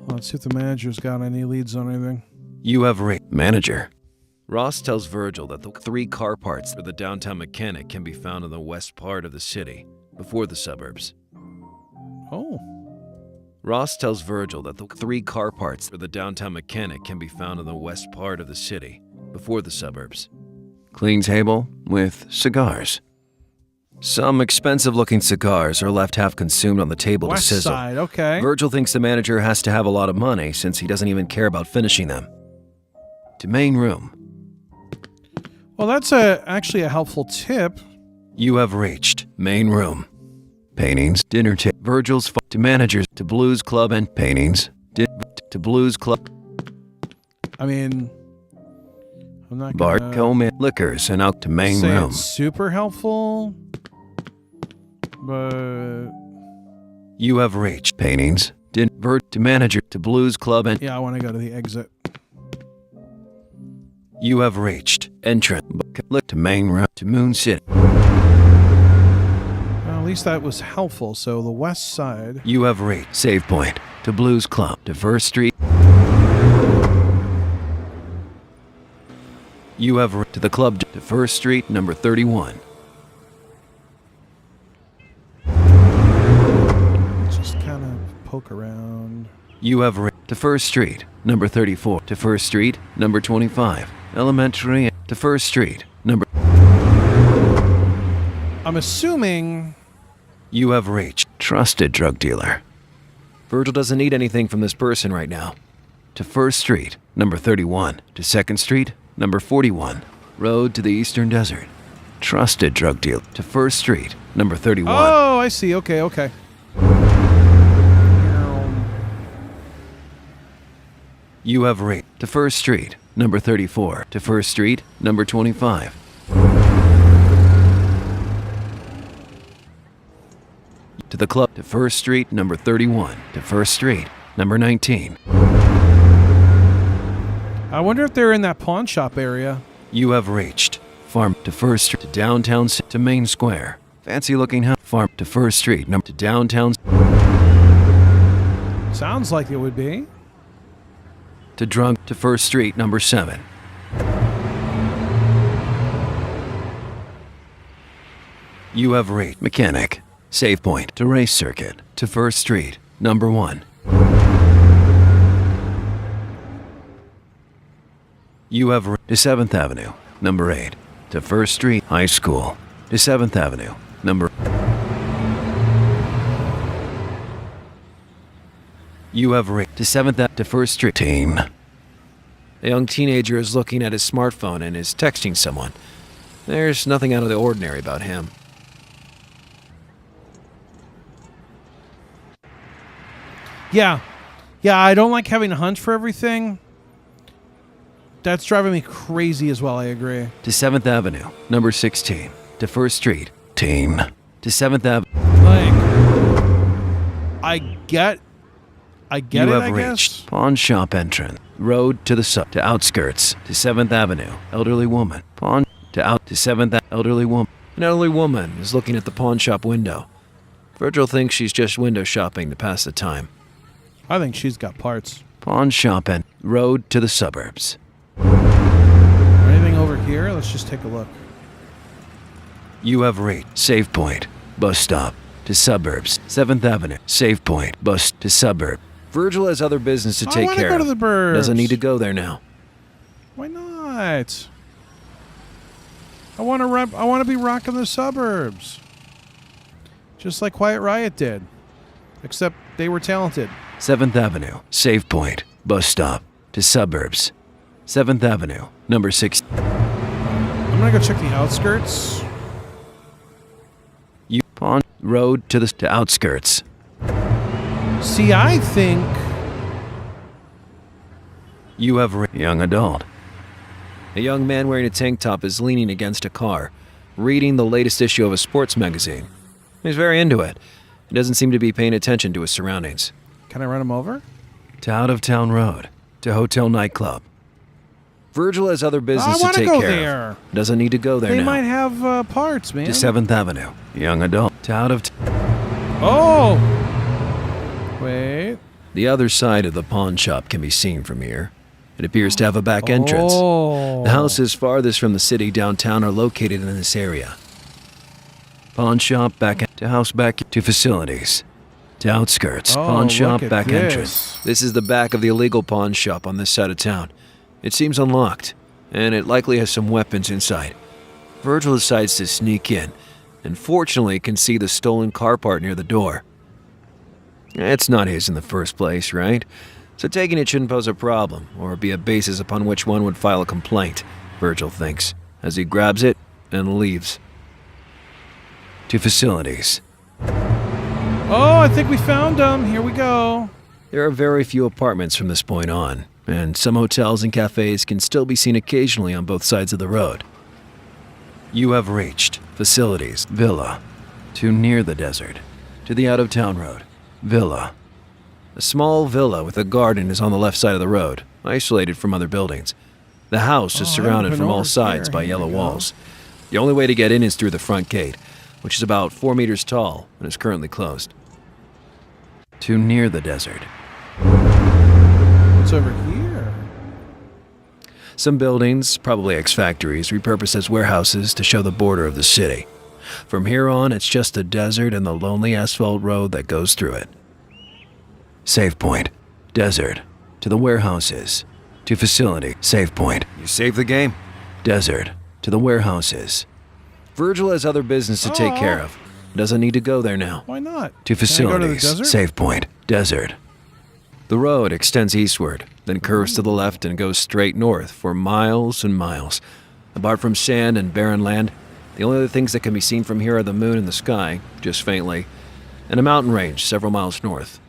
Let's see if the manager's got any leads on anything. You have manager. Ross tells Virgil that the 3 car parts for the downtown mechanic can be found in the west part of the city, before the suburbs. Oh. Ross tells Virgil that the 3 car parts for the downtown mechanic can be found in the west part of the city, before the suburbs. Clean table with cigars. Some expensive-looking cigars are left half-consumed on the table West to sizzle. side, okay. Virgil thinks the manager has to have a lot of money since he doesn't even care about finishing them. To main room. Well, that's actually a helpful tip. You have reached main room. Paintings, dinner table. Virgil's to managers, to blues club and paintings. To blues club. I mean, I'm not Bar, gonna co-man, liquors, and out to main say room. it's super helpful, but You have reached paintings, to manager, to blues club, and yeah, I want to go to the exit. you have reached entrance, to main room, to Moon City. Well, at least that was helpful. So the west side. You have reached save point, to blues club, to 1st Street. You have to the club to First Street, number 31. Just kind of poke around. You have to First Street, number 34. To First Street, number 25. Elementary to First Street, number... I'm assuming... You have reached trusted drug dealer. Virgil doesn't need anything from this person right now. To First Street, number 31. To 2nd Street, number 41. Road to the Eastern Desert. Trusted drug dealer. To First Street, number 31. Oh, I see. Okay. You have reached to First Street, number 34. To First Street, number 25. To the club to First Street, number 31. To First Street, number 19. I wonder if they're in that pawn shop area. You have reached Farm to First Street, to downtown to Main Square. Fancy looking house. Farm to First Street, number to downtown. Sounds like it would be. To drug to First Street, number 7. You have reached Mechanic. Save Point to Race Circuit. To First Street, number 1. You have reached to 7th Avenue, number 8. To First Street High School. To 7th Avenue, number... You have reached to 7th Avenue, to First Street. Teen. A young teenager is looking at his smartphone and is texting someone. There's nothing out of the ordinary about him. Yeah, I don't like having to hunt for everything. That's driving me crazy as well, I agree. To 7th Avenue, number 16. To First Street. Teen. To 7th Avenue. Like, I get You it, have I reached guess. pawn shop entrance. Road to the to outskirts. To 7th Avenue. Elderly woman. Pawn to out to 7th elderly woman. An elderly woman is looking at the pawn shop window. Virgil thinks she's just window shopping to pass the time. I think she's got parts. Pawn shop and road to the suburbs. Anything over here? Let's just take a look. You have reached Save Point. Bus stop. To suburbs. 7th Avenue. Save Point. Bus to suburb. Virgil has other business to take care I want to go to of. the burbs. Doesn't need to go there now. Why not? I want to be rocking the suburbs. Just like Quiet Riot did. Except they were talented. 7th Avenue. Save Point. Bus stop. To suburbs. 7th Avenue. Number 6. I'm going to go check the outskirts. You pawn road to the to outskirts. See, I think... You have young adult. A young man wearing a tank top is leaning against a car, reading the latest issue of a sports magazine. He's very into it. He doesn't seem to be paying attention to his surroundings. Can I run him over? To out-of-town road. To hotel nightclub. Virgil has other business to take go care there. of. Doesn't need to go there They now. might have parts, man. To 7th Avenue. Young adult. To Oh! Wait. The other side of the pawn shop can be seen from here. It appears to have a back entrance. Oh. The houses farthest from the city downtown are located in this area. Pawn shop back to house back to facilities. To outskirts. Oh, Pawn shop look at back this. entrance. This is the back of the illegal pawn shop on this side of town. It seems unlocked, and it likely has some weapons inside. Virgil decides to sneak in, and fortunately can see the stolen car part near the door. It's not his in the first place, right? So taking it shouldn't pose a problem, or be a basis upon which one would file a complaint, Virgil thinks, as he grabs it and leaves. To facilities. Oh, I think we found them. Here we go. There are very few apartments from this point on, and some hotels and cafes can still be seen occasionally on both sides of the road. You have reached facilities, villa, to near the desert, to the out-of-town road, villa. A small villa with a garden is on the left side of the road, isolated from other buildings. The house is I surrounded haven't from been all over sides here. by Here yellow we go. walls. The only way to get in is through the front gate, which is about 4 meters tall and is currently closed. To near the desert. What's over here? Some buildings, probably ex-factories, repurposed as warehouses to show the border of the city. From here on, it's just the desert and the lonely asphalt road that goes through it. Save point. Desert. To the warehouses. To facility. Save point. You save the game? Desert. To the warehouses. Virgil has other business to take care of. Doesn't need to go there now. Why not? To facilities. Can I go to the desert? Save point. Desert. The road extends eastward, then curves to the left and goes straight north for miles and miles. Apart from sand and barren land, the only other things that can be seen from here are the moon and the sky, just faintly, and a mountain range several miles north.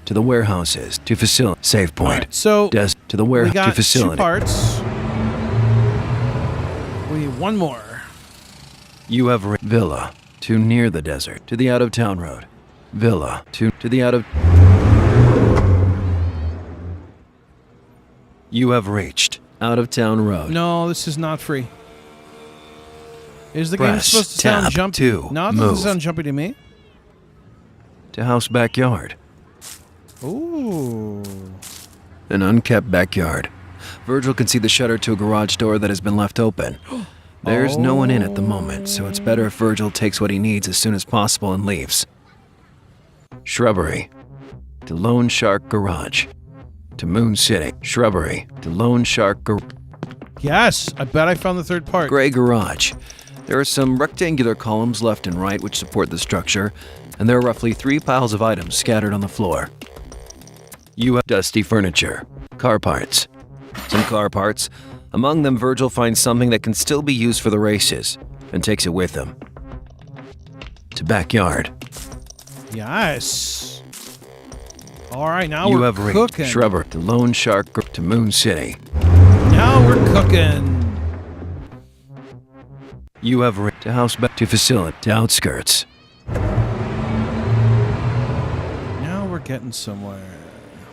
To the warehouses. To facility. Save point. Right, so to the warehouse. we got To facility. 2 parts. We need 1 more. You have Villa. To near the desert. To the out-of-town road. Villa. To the out-of... You have reached out-of-town road. No, this is not free. Is the game Press supposed to sound tab jumpy? to No, it move. doesn't sound jumpy to me. To house backyard. Ooh. An unkept backyard. Virgil can see the shutter to a garage door that has been left open. There's no one in at the moment, so it's better if Virgil takes what he needs as soon as possible and leaves. Shrubbery. To Lone Shark Garage. To Moon City. Shrubbery. To Lone Shark Garage. Yes, I bet I found the 3rd part. Gray Garage. There are some rectangular columns left and right which support the structure, and there are roughly 3 piles of items scattered on the floor. You have dusty furniture. Car parts. Some car parts. Among them, Virgil finds something that can still be used for the races, and takes it with him. To backyard. Yes. All right, now You we're have reached cooking. Shrubber. To Lone Shark. To Moon City. Now we're cooking. You have reached to house back to facility. To outskirts. Now we're getting somewhere.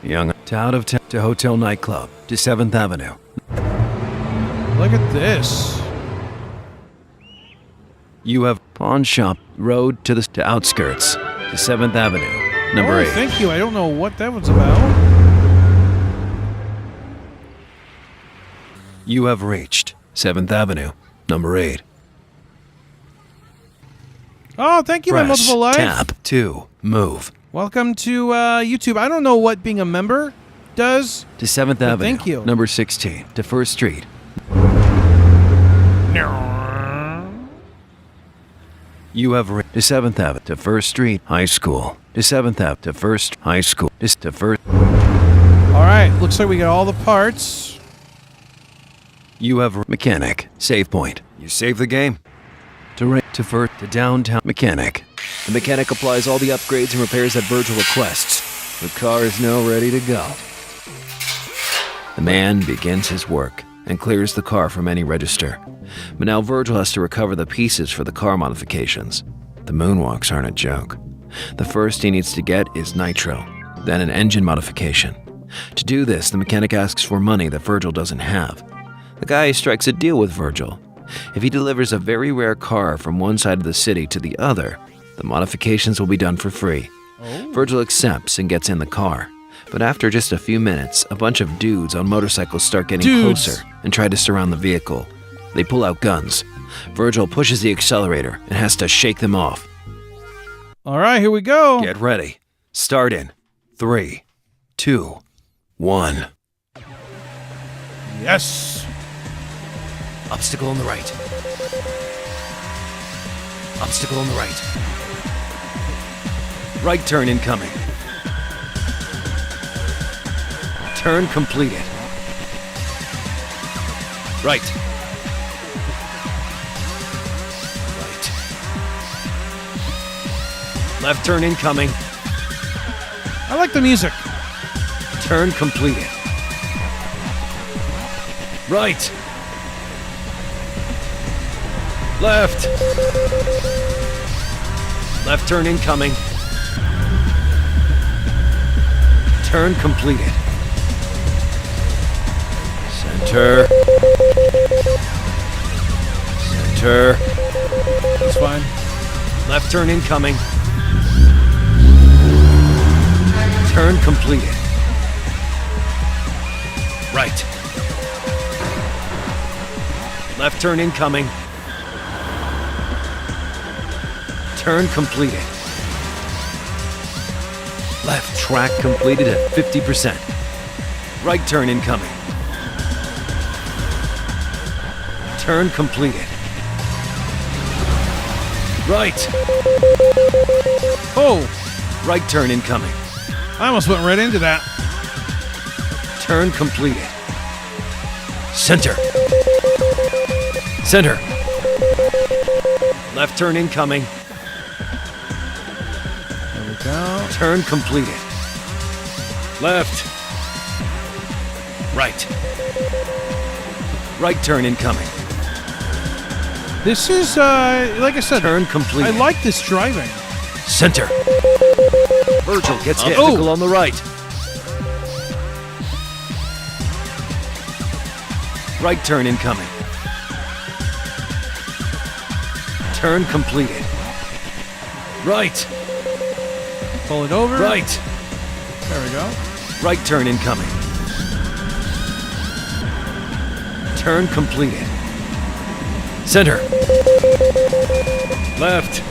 Young. To out of town. To hotel nightclub. To 7th Avenue. Look at this. You have pawn shop. Road to the to outskirts. To 7th Avenue. Number 8. Thank you. I don't know what that was about. You have reached 7th Avenue. Number 8. Oh, thank you, my Press multiple life. tab to move. Welcome to YouTube. I don't know what being a member does. To 7th Avenue. thank you. Number 16. To 1st Street. You have reached to 7th Avenue. To 1st Street. High School. To 7th Avenue. To 1st High School. To 1st. All right, looks like we got all the parts. You have mechanic. Save point. You save the game. To first to downtown mechanic. The mechanic applies all the upgrades and repairs that Virgil requests. The car is now ready to go. The man begins his work and clears the car from any register. But now Virgil has to recover the pieces for the car modifications. The Moonwalks aren't a joke. The first he needs to get is nitro, then an engine modification. To do this, the mechanic asks for money that Virgil doesn't have. The guy strikes a deal with Virgil. If he delivers a very rare car from one side of the city to the other, the modifications will be done for free. Virgil accepts and gets in the car. But after just a few minutes, a bunch of dudes on motorcycles start getting closer and try to surround the vehicle. They pull out guns. Virgil pushes the accelerator and has to shake them off. All right, here we go. Get ready. Start in 3, 2, 1. Yes. Obstacle on the right. Obstacle on the right. Right turn incoming. Turn completed. Right. Right. Left turn incoming. I like the music. Turn completed. Right. Left. Left turn incoming. Turn completed. Center. Center. That's fine. Left turn incoming. Turn completed. Right. Left turn incoming. Turn completed. Left track completed at 50%. Right turn incoming. Turn completed. Right. Oh, Right turn incoming. I almost went right into that. Turn completed. Center. Center. Left turn incoming. There we go. Turn completed. Left. Right. Right turn incoming. This is, like I said, Turn completed. I like this driving. Center. Virgil gets hit. Oh. Obstacle on the right. Right turn incoming. Turn completed. Right. Pull it over. Right. There we go. Right turn incoming. Turn completed. Center. Left.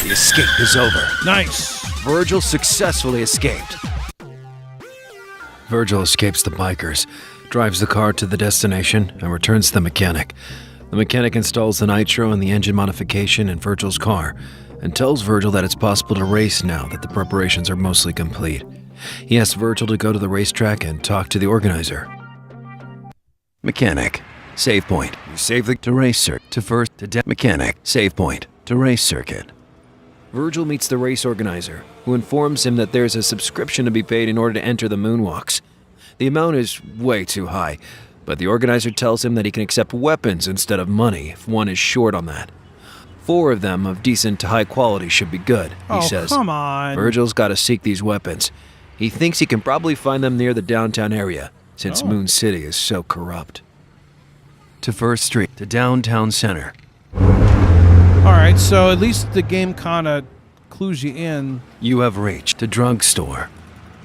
The escape is over. Nice. Virgil successfully escaped. Virgil escapes the bikers, drives the car to the destination, and returns to the mechanic. The mechanic installs the nitro and the engine modification in Virgil's car, and tells Virgil that it's possible to race now that the preparations are mostly complete. He asks Virgil to go to the racetrack and talk to the organizer. Mechanic. Save point. You save the to race circuit. To first to mechanic. Save point. To race circuit. Virgil meets the race organizer, who informs him that there's a subscription to be paid in order to enter the Moonwalks. The amount is way too high, but the organizer tells him that he can accept weapons instead of money if one is short on that. 4 of them of decent to high quality should be good, he says. Come on. Virgil's got to seek these weapons. He thinks he can probably find them near the downtown area, since Moon City is so corrupt. To First Street, to downtown center. All right, so at least the game kind of clues you in. You have reached to drugstore.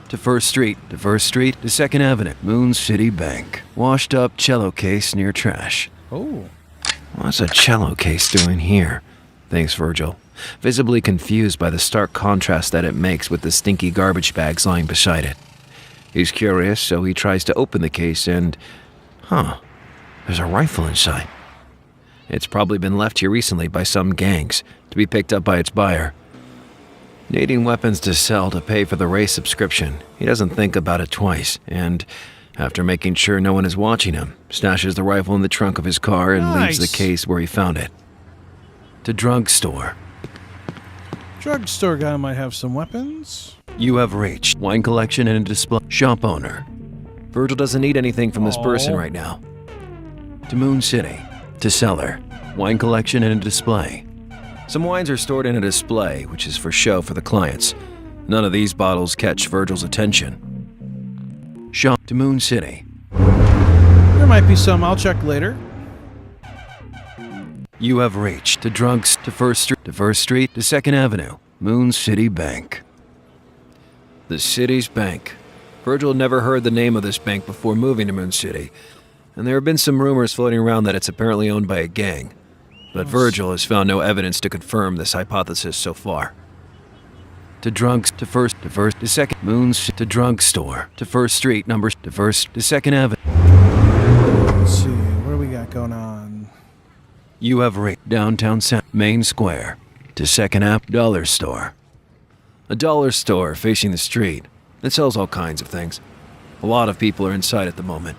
To First Street, to 2nd Avenue, Moon City Bank. Washed up cello case near trash. Oh. What's a cello case doing here? Thinks Virgil, visibly confused by the stark contrast that it makes with the stinky garbage bags lying beside it. He's curious, so he tries to open the case and... there's a rifle inside. It's probably been left here recently by some gangs, to be picked up by its buyer. Needing weapons to sell to pay for the race subscription, he doesn't think about it twice, and, after making sure no one is watching him, stashes the rifle in the trunk of his car and leaves the case where he found it. To drugstore. Drugstore guy might have some weapons. You have reached wine collection and a display shop owner. Virgil doesn't need anything from this person right now. To Moon City. To cellar. Wine collection and a display. Some wines are stored in a display, which is for show for the clients. None of these bottles catch Virgil's attention. Shop to Moon City. There might be some. I'll check later. You have reached to drugs to First Street, to 2nd Avenue, Moon City Bank. The city's bank. Virgil had never heard the name of this bank before moving to Moon City, and there have been some rumors floating around that it's apparently owned by a gang. But Virgil has found no evidence to confirm this hypothesis so far. To drugs to 2nd Moon to drugstore to First Street numbers to 2nd Avenue. Let's see. What do we got going on? You have reached downtown Main Square to 2nd Ave Dollar Store. A dollar store facing the street that sells all kinds of things. A lot of people are inside at the moment.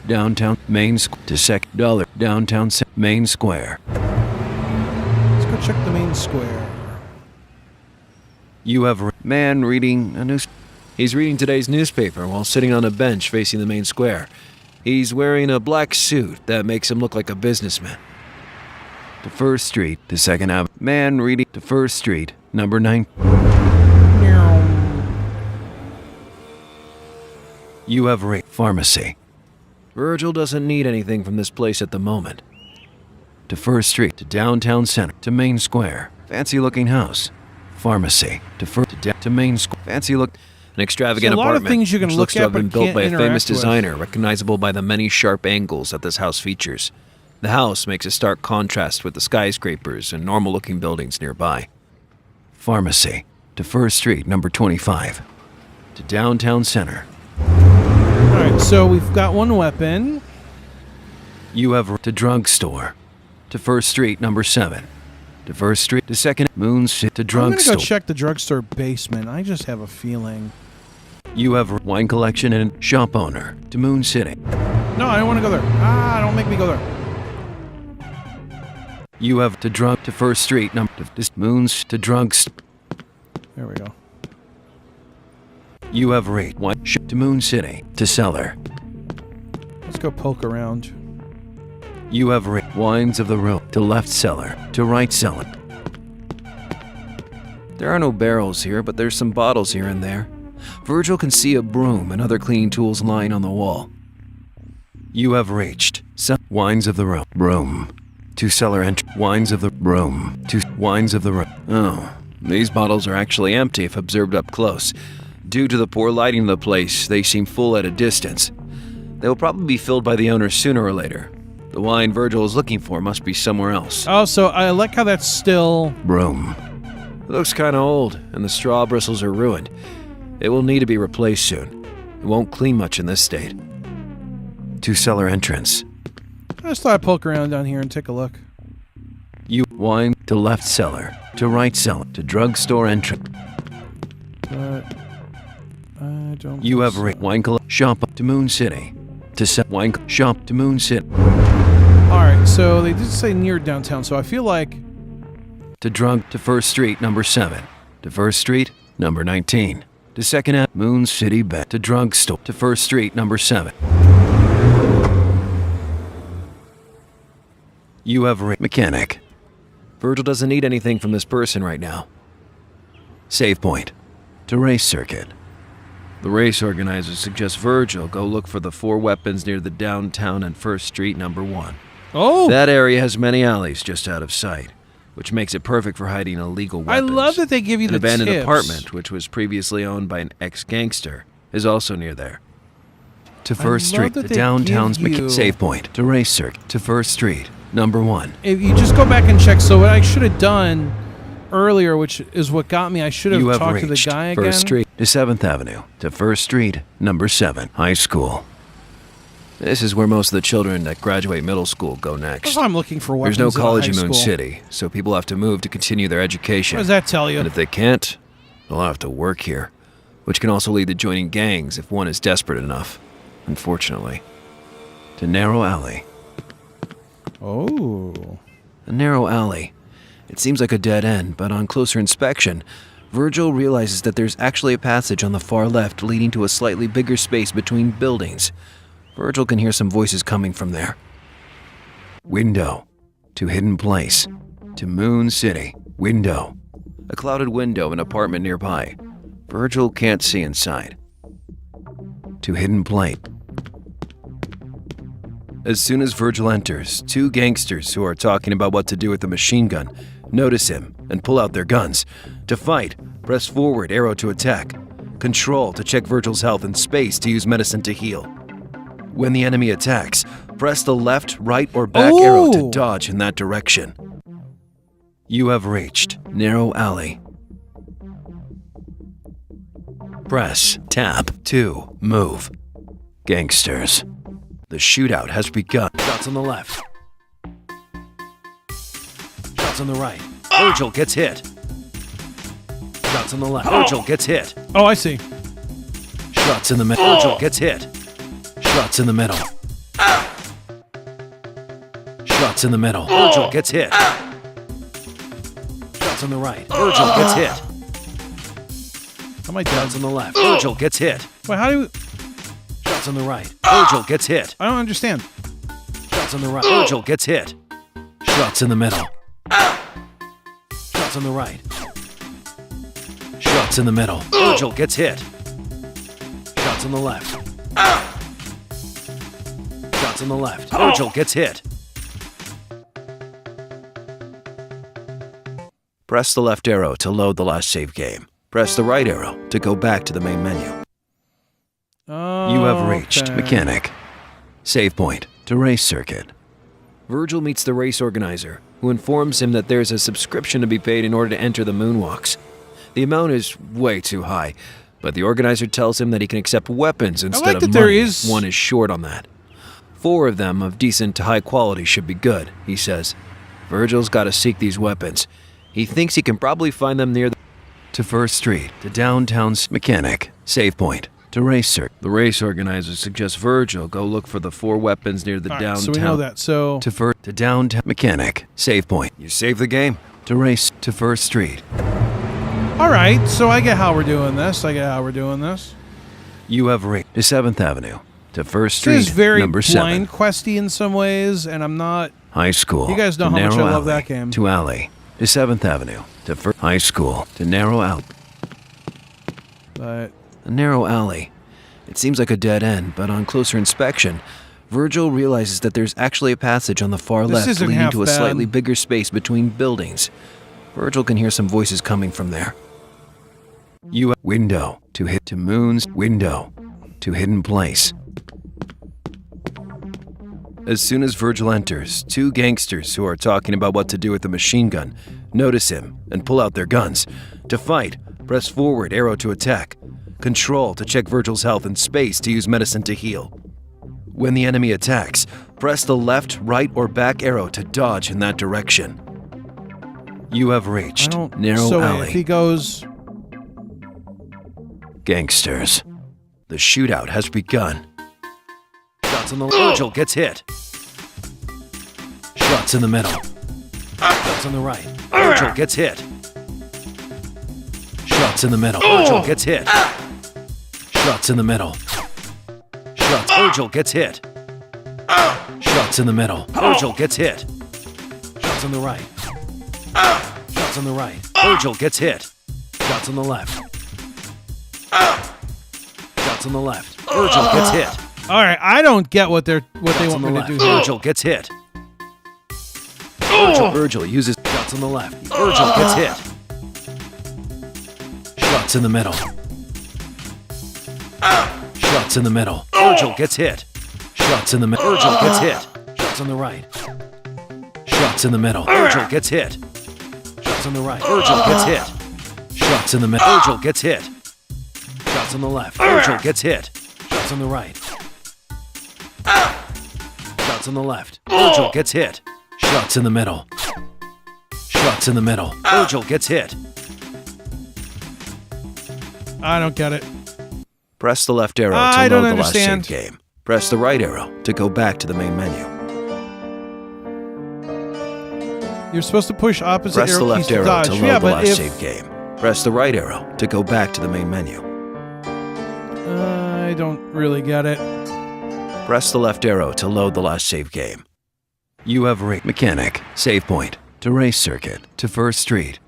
Downtown Main Square to $2 downtown Main Square. Let's go check the main square. You have man reading a news. He's reading today's newspaper while sitting on a bench facing the main square. He's wearing a black suit that makes him look like a businessman. To First Street to 2nd Avenue. Man reading to First Street, number 9. You have reached pharmacy. Virgil doesn't need anything from this place at the moment. To First Street, to downtown center, to Main Square. Fancy looking house. Pharmacy. To Main Square. Fancy look. An extravagant So a lot of apartment, things you can which look looks to at have been but built can't by a famous interact with. designer, recognizable by the many sharp angles that this house features. The house makes a stark contrast with the skyscrapers and normal-looking buildings nearby. Pharmacy to First Street, number 25, to downtown center. All right, so we've got one weapon. You have to drugstore to First Street, number 7, to First Street, to Second Moon City, to I'm gonna drugstore. go check the drugstore basement. I just have a feeling. You have wine collection and shop owner to Moon City. No, I don't want to go there. Ah, don't make me go there. You have to drug to First Street, number to Moons to drugs. There we go. You have rate wine ship to Moon City to cellar. Let's go poke around. You have rate wines of the room to left cellar to right cellar. There are no barrels here, but there's some bottles here and there. Virgil can see a broom and other cleaning tools lying on the wall. You have reached wines of the room. Broom. To cellar entry. Wines of the room. To wines of the room. Oh, these bottles are actually empty if observed up close. Due to the poor lighting of the place, they seem full at a distance. They will probably be filled by the owner sooner or later. The wine Virgil is looking for must be somewhere else. Oh, so I like how that's still... Broom. It looks kinda old, and the straw bristles are ruined. It will need to be replaced soon. It won't clean much in this state. To cellar entrance. I just thought I'd poke around down here and take a look. You wine to left cellar, to right cellar, to drugstore entrance. But I don't... You have wine shop to Moon City, to wine shop to Moon City. Alright, so they did say near downtown, so I feel like... To drug to First Street, number 7, to First Street, number 19, to Second Ave, Moon City, to drugstore, to First Street, number 7. You have mechanic. Virgil doesn't need anything from this person right now. Save point. To race circuit. The race organizer suggests Virgil go look for the 4 weapons near the downtown and First Street, number 1. Oh! That area has many alleys just out of sight, which makes it perfect for hiding illegal I weapons. love that they give you An the abandoned tips. apartment, which was previously owned by an ex-gangster, is also near there. To First love Street, that the they downtown's give you- save point. To race circuit. To First Street, number 1. If you just go back and check, so what I should have done earlier, which is what got me, I should have You have talked to the reached guy again. First Street to 7th Avenue to First Street, number 7, high school. This is where most of the children that graduate middle school go next. That's why I'm looking for weapons. There's no college high in Moon school. City, so people have to move to continue their education. What does that tell you? And if they can't, they'll have to work here, which can also lead to joining gangs if one is desperate enough, unfortunately. To narrow alley. Oh. A narrow alley. It seems like a dead end, but on closer inspection, Virgil realizes that there's actually a passage on the far left leading to a slightly bigger space between buildings. Virgil can hear some voices coming from there. Window. To hidden place. To Moon City. Window. A clouded window in an apartment nearby. Virgil can't see inside. To hidden place. As soon as Virgil enters, 2 gangsters who are talking about what to do with the machine gun notice him and pull out their guns. To fight, press forward, arrow to attack. Control to check Virgil's health, and space to use medicine to heal. When the enemy attacks, press the left, right, or back arrow to dodge in that direction. You have reached narrow alley. Press tab to move. Gangsters. The shootout has begun. Shots on the left. Shots on the right. Virgil gets hit. Shots on the left. Virgil gets hit. Oh, I see. Shots in the middle. Virgil gets hit. Shots in the middle. Shots in the middle. Virgil gets hit. Shots on the right. Virgil gets hit. How am I dead? Shots on the left. Virgil gets hit. Wait, how do you... Shots on the right. Virgil gets hit. I don't understand. Shots on the right. Virgil gets hit. Shots in the middle. Shots on the right. Shots in the middle. Virgil gets hit. Shots on the left. Shots on the left. Virgil gets hit. Press the left arrow to load the last save game. Press the right arrow to go back to the main menu. Oh, You have reached okay. mechanic. Save point to race circuit. Virgil meets the race organizer, who informs him that there's a subscription to be paid in order to enter the Moonwalks. The amount is way too high, but the organizer tells him that he can accept weapons instead of that money. there is- One is short on that. 4 of them of decent to high quality should be good, he says. Virgil's got to seek these weapons. He thinks he can probably find them near to First Street, to downtown's mechanic. Save point to race circuit. The race organizer suggests Virgil go look for the 4 weapons near the All right, downtown. so we know that. So To downtown mechanic. Save point. You save the game. To race to First Street. all right, so I get how we're doing this. You have reached to 7th Avenue. To First Street, This is very number blind 7. questy in some ways, and I'm not. High School. You guys know to how much I narrow love that alley, game. To alley. To 7th Avenue. To High School. To narrow alley. But A narrow alley. It seems like a dead end, but on closer inspection, Virgil realizes that there's actually a passage on the far This left isn't leading half to a bad. slightly bigger space between buildings. Virgil can hear some voices coming from there. You window to hit to Moon's window to hidden place. As soon as Virgil enters, 2 gangsters who are talking about what to do with the machine gun notice him and pull out their guns. To fight, press forward arrow to attack. Control to check Virgil's health, and space to use medicine to heal. When the enemy attacks, press the left, right, or back arrow to dodge in that direction. You have I reached don't. narrow so alley. if he goes, Gangsters. The shootout has begun. Shots on the Virgil gets hit. Shots in the middle. Shots on the right. Virgil gets hit. Shots in the middle. Virgil gets hit. Shots in the middle. Shots. Virgil gets hit. Shots in the middle. Virgil gets hit. Shots on the right. Shots on the right. Virgil gets hit. Shots on the left. Shots on the left. Virgil gets hit. all right, I don't get what they Shots want on the me to left. do here. Virgil gets hit. Virgil uses shots on the left. Virgil gets hit. Shots in the middle. Shots in the middle. Virgil gets hit. Shots in the middle. Virgil gets hit. Shots on the right. Shots in the middle. Virgil gets hit. Shots on the right. Virgil gets hit. Shots in the middle. Virgil gets hit. Shots on the left. Virgil gets hit. Shots on the right. Shots on the left. Virgil gets hit. Shots in the middle. Shots in the middle. Virgil gets hit. I don't get it. Press the left arrow to I don't load the last understand. save game. Press the right arrow to go back to the main menu. You're supposed to push opposite Press the arrow keys left to arrow dodge. to load Yeah, the but last if save game. Press the right arrow to go back to the main menu. I don't really get it. Press the left arrow to load the last save game. You have reached mechanic. Save point to race circuit to First Street.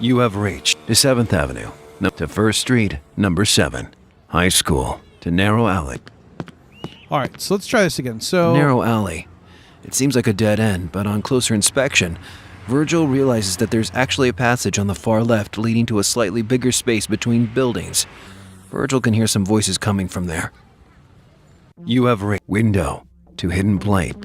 You have reached to 7th Avenue to First Street, number 7. High School to narrow alley. All right, so let's try this again. So Narrow alley. It seems like a dead end, but on closer inspection, Virgil realizes that there's actually a passage on the far left leading to a slightly bigger space between buildings. Virgil can hear some voices coming from there. You have window to hidden plate.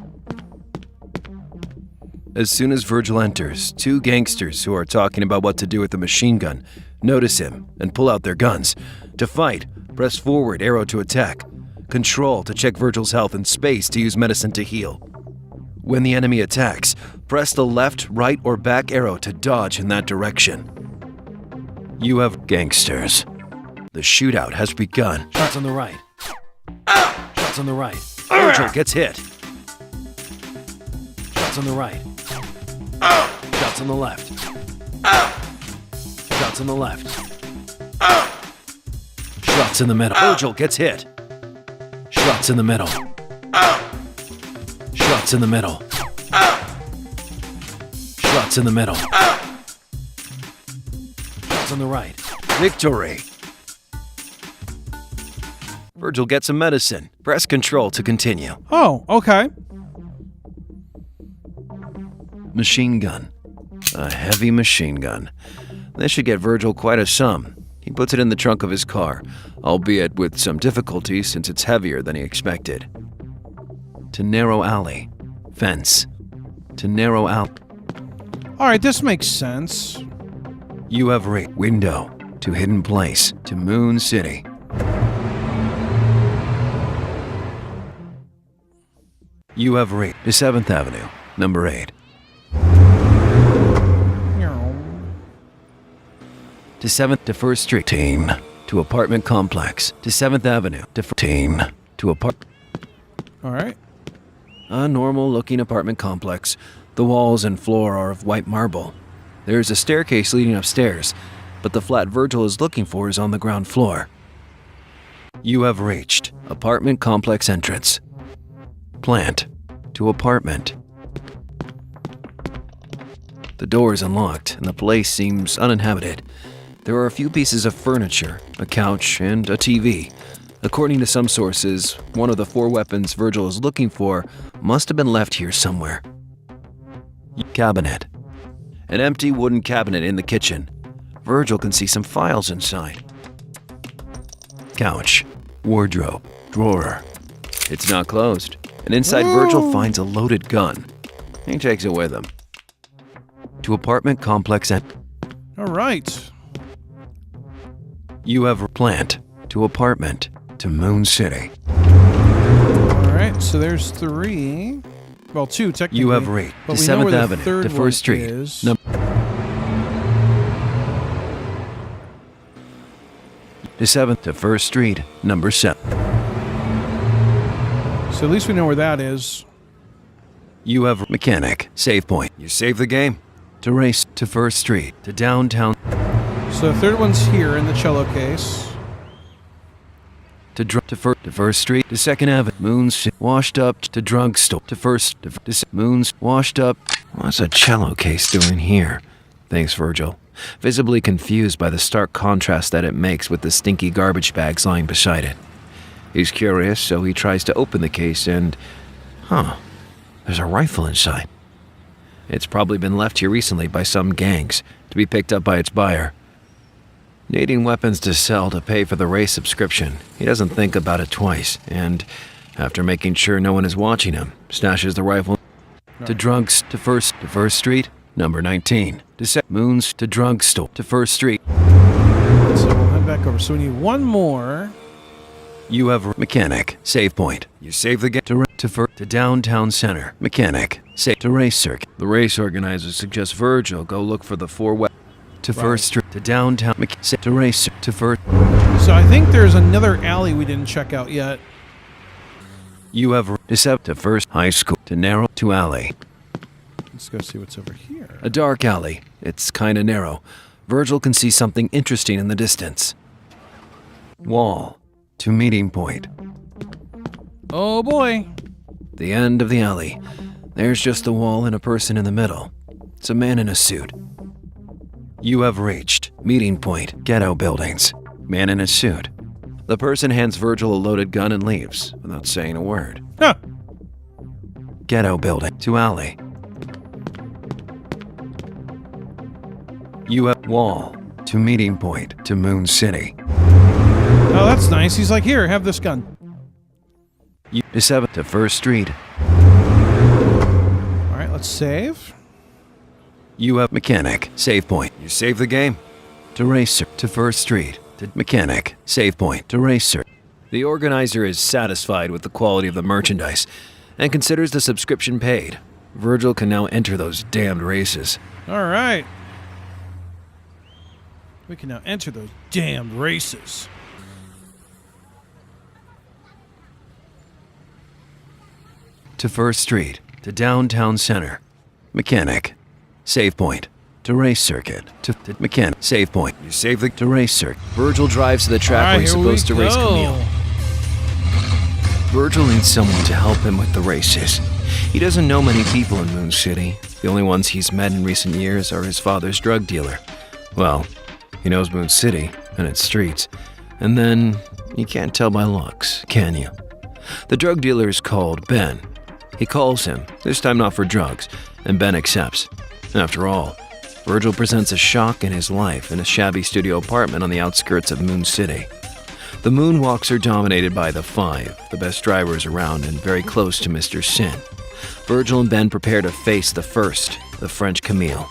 As soon as Virgil enters, 2 gangsters who are talking about what to do with the machine gun notice him and pull out their guns. To fight, press forward arrow to attack. Control to check Virgil's health, and space to use medicine to heal. When the enemy attacks, press the left, right, or back arrow to dodge in that direction. You have gangsters. The shootout has begun. Shots on the right. Shots on the right. Virgil gets hit. Shots on the right. Shots on the left. Shots on the left. Shots in the middle. Virgil gets hit. Shots in the middle. Shots in the middle. Shots in the middle. Shots on the right. Victory! Virgil gets some medicine. Press control to continue. Oh, okay. Machine gun. A heavy machine gun. This should get Virgil quite a sum. He puts it in the trunk of his car, albeit with some difficulty since it's heavier than he expected. To narrow alley. Fence. To narrow alley. All right, this makes sense. You have window. To hidden place. To Moon City. You have to 7th Avenue, number 8. To 7th to 1st Street. Teen. To apartment complex. To 7th Avenue. To teen. To All right. A normal-looking apartment complex. The walls and floor are of white marble. There is a staircase leading upstairs, but the flat Virgil is looking for is on the ground floor. You have reached apartment complex entrance. Plant. To apartment. The door is unlocked, and the place seems uninhabited. There are a few pieces of furniture, a couch, and a TV. According to some sources, one of the 4 weapons Virgil is looking for must have been left here somewhere. Cabinet. An empty wooden cabinet in the kitchen. Virgil can see some files inside. Couch. Wardrobe. Drawer. It's not closed. And inside, Virgil finds a loaded gun. He takes it with him. To apartment complex at... All right. You have plant. To apartment. To Moon City. All right, so there's 3. Well, 2 technically. You have to but we know 7th where the Avenue. third To one 1st Street. is. To 7th to 1st Street, number 7. So at least we know where that is. You have mechanic, save point. You save the game. To race to 1st Street, to downtown. So the third one's here in the cello case. To 1st Street, to 2nd Avenue. Moon's washed up to drugstore. To 1st, to Moon's washed up. What's a cello case doing here? Thanks, Virgil. Visibly confused by the stark contrast that it makes with the stinky garbage bags lying beside it. He's curious, so he tries to open the case and... there's a rifle inside. It's probably been left here recently by some gangs, to be picked up by its buyer. Needing weapons to sell to pay for the race subscription, he doesn't think about it twice, and, after making sure no one is watching him, stashes the rifle to drugs to 1st Street, number 19. To Moon's to drugstore to 1st Street. So we'll head back over. So we need 1 more. You have mechanic, save point. You save the game to downtown center. Mechanic, save to race circuit. The race organizers suggest Virgil go look for the 4 weapons. To 1st Street, to downtown, to race to 1st. So I think there's another alley we didn't check out yet. You have to 1st High School, to narrow to alley. Let's go see what's over here. A dark alley. It's kinda narrow. Virgil can see something interesting in the distance. Wall. To meeting point. Oh boy. The end of the alley. There's just the wall and a person in the middle. It's a man in a suit. You have reached meeting point, ghetto buildings. Man in a suit. The person hands Virgil a loaded gun and leaves without saying a word. Huh. Ghetto building to alley. You have wall to meeting point to Moon City. Oh, that's nice. He's like, here, have this gun. You to 7th to 1st Street. All right, let's save. You have mechanic, save point. You save the game. To racer to 1st Street. To mechanic, save point. To racer. The organizer is satisfied with the quality of the merchandise and considers the subscription paid. Virgil can now enter those damned races. All right. We can now enter those damned races. To 1st Street. To downtown center. Mechanic. Save point. To race circuit. To mechanic. Save point. You save the to race circuit. Virgil drives to the track where he's supposed to race Camille. Virgil needs someone to help him with the races. He doesn't know many people in Moon City. The only ones he's met in recent years are his father's drug dealer. Well, he knows Moon City and its streets. And then, you can't tell by looks, can you? The drug dealer is called Ben. He calls him, this time not for drugs, and Ben accepts. After all, Virgil presents a shock in his life in a shabby studio apartment on the outskirts of Moon City. The Moonwalks are dominated by the Five, the best drivers around and very close to Mr. Sin. Virgil and Ben prepare to face the first, the French Camille.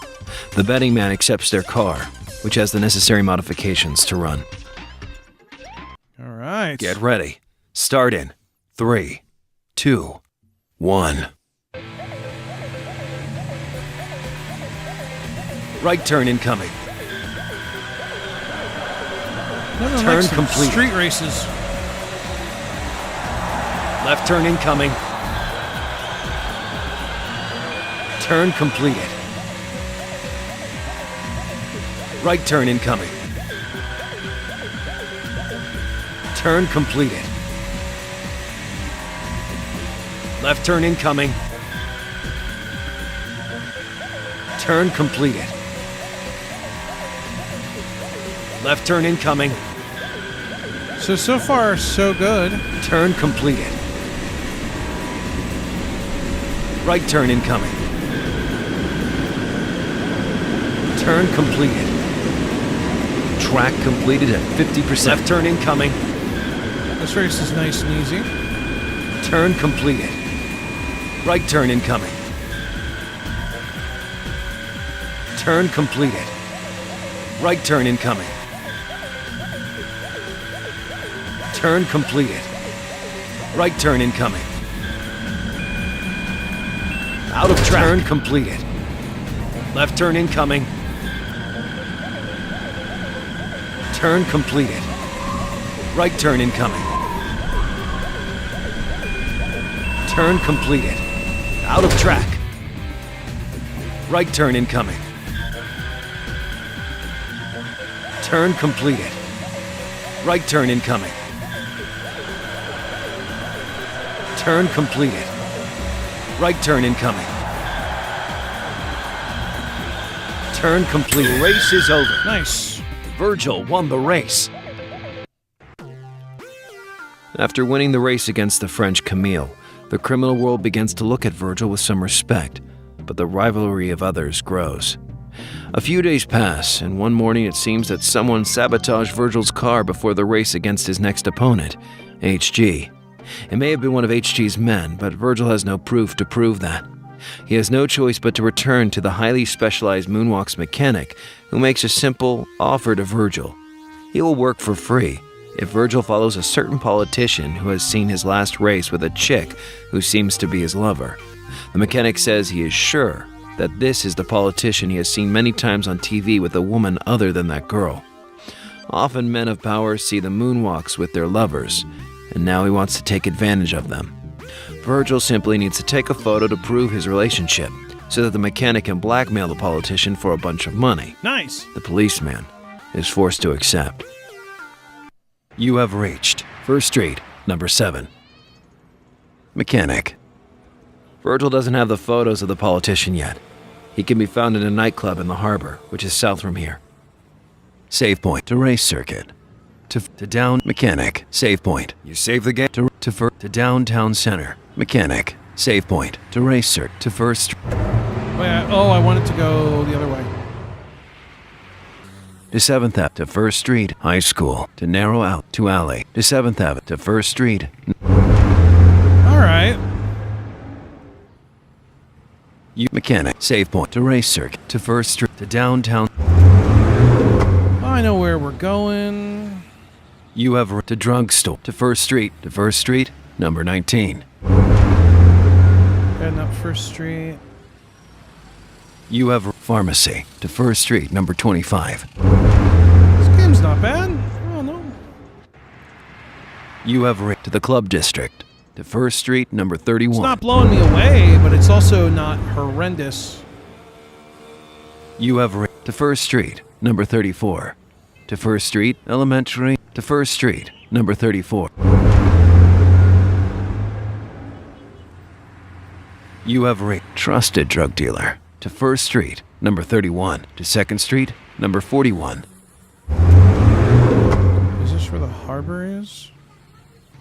The betting man accepts their car, which has the necessary modifications to run. All right. Get ready. Start in 3, 2, 1. Right turn incoming. No, Turn like complete. Street races. Left turn incoming. Turn completed. Right turn incoming. Turn completed. Left turn incoming. Turn completed. Left turn incoming. So far, so good. Turn completed. Right turn incoming. Turn completed. Track completed at 50%. Left turn incoming. This race is nice and easy. Turn completed. Right turn incoming. Turn completed. Right turn incoming. Turn completed. Right turn incoming. Out of track. Turn completed. Left turn incoming. Turn completed. Right turn incoming. Turn completed. Out of track. Right turn incoming. Turn completed. Right turn incoming. Turn completed. Right turn incoming. Turn complete. Race is over. Nice. Virgil won the race. After winning the race against the French Camille, the criminal world begins to look at Virgil with some respect, but the rivalry of others grows. A few days pass, and one morning it seems that someone sabotaged Virgil's car before the race against his next opponent, HG. It may have been one of HG's men, but Virgil has no proof to prove that. He has no choice but to return to the highly specialized Moonwalks mechanic, who makes a simple offer to Virgil. He will work for free if Virgil follows a certain politician who has seen his last race with a chick who seems to be his lover. The mechanic says he is sure that this is the politician he has seen many times on TV with a woman other than that girl. Often men of power see the Moonwalks with their lovers, and now he wants to take advantage of them. Virgil simply needs to take a photo to prove his relationship, so that the mechanic can blackmail the politician for a bunch of money. Nice. The policeman is forced to accept. You have reached First Street, number 7. Mechanic. Virgil doesn't have the photos of the politician yet. He can be found in a nightclub in the harbor, which is south from here. Save point to race circuit. To down mechanic. Save point. You save the game to downtown center. Mechanic. Save point to race circuit to first. Wait, I wanted to go the other way. To 7th Ave to First Street High School to narrow out to alley to 7th Ave to First Street. All right. You mechanic. Save point to race circuit to First Street to downtown. I know where we're going. You have to drugstore to First Street number 19. Heading up First Street. You have pharmacy to First Street number 25. This game's not bad. Oh no. You have to the club district to First Street number 31. It's not blowing me away, but it's also not horrendous. You have to First Street number 34. To First Street Elementary to First Street number 34. You have trusted drug dealer to First Street number 31 to 2nd Street number 41. Is this where the harbor is?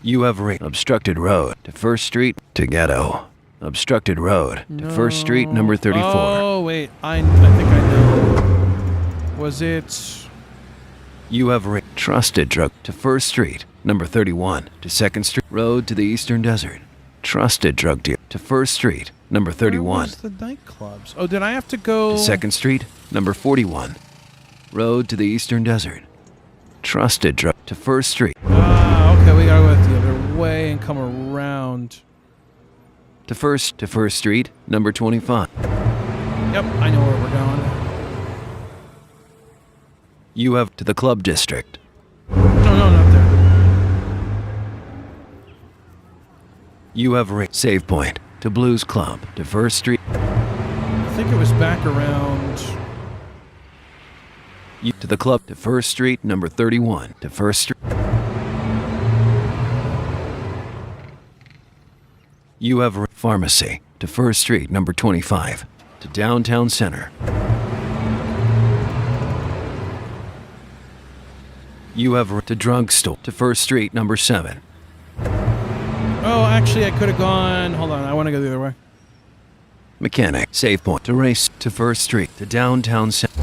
You have obstructed road to First Street to Ghetto. Obstructed road to First Street number 34. Oh wait, I think I know. Was it... You have trusted drug to 1st Street, number 31, to 2nd Street, road to the Eastern Desert. Trusted drug dealer to 1st Street, number 31. Where was the nightclubs? Oh, did I have to go... To 2nd Street, number 41, road to the Eastern Desert. Trusted drug to 1st Street. Okay, we gotta go the other way and come around. To 1st Street, number 25. Yep, I know where we're going. You have to the club district. No, not there. You have save point to Blues Club to 1st Street. I think it was back around... You to the club to 1st Street, number 31 to 1st Street. You have pharmacy to 1st Street, number 25 to Downtown Center. You have to drugstore to 1st Street, number 7. Oh, actually, I could have gone... Hold on, I want to go the other way. Mechanic, save point to race to 1st Street to Downtown Center.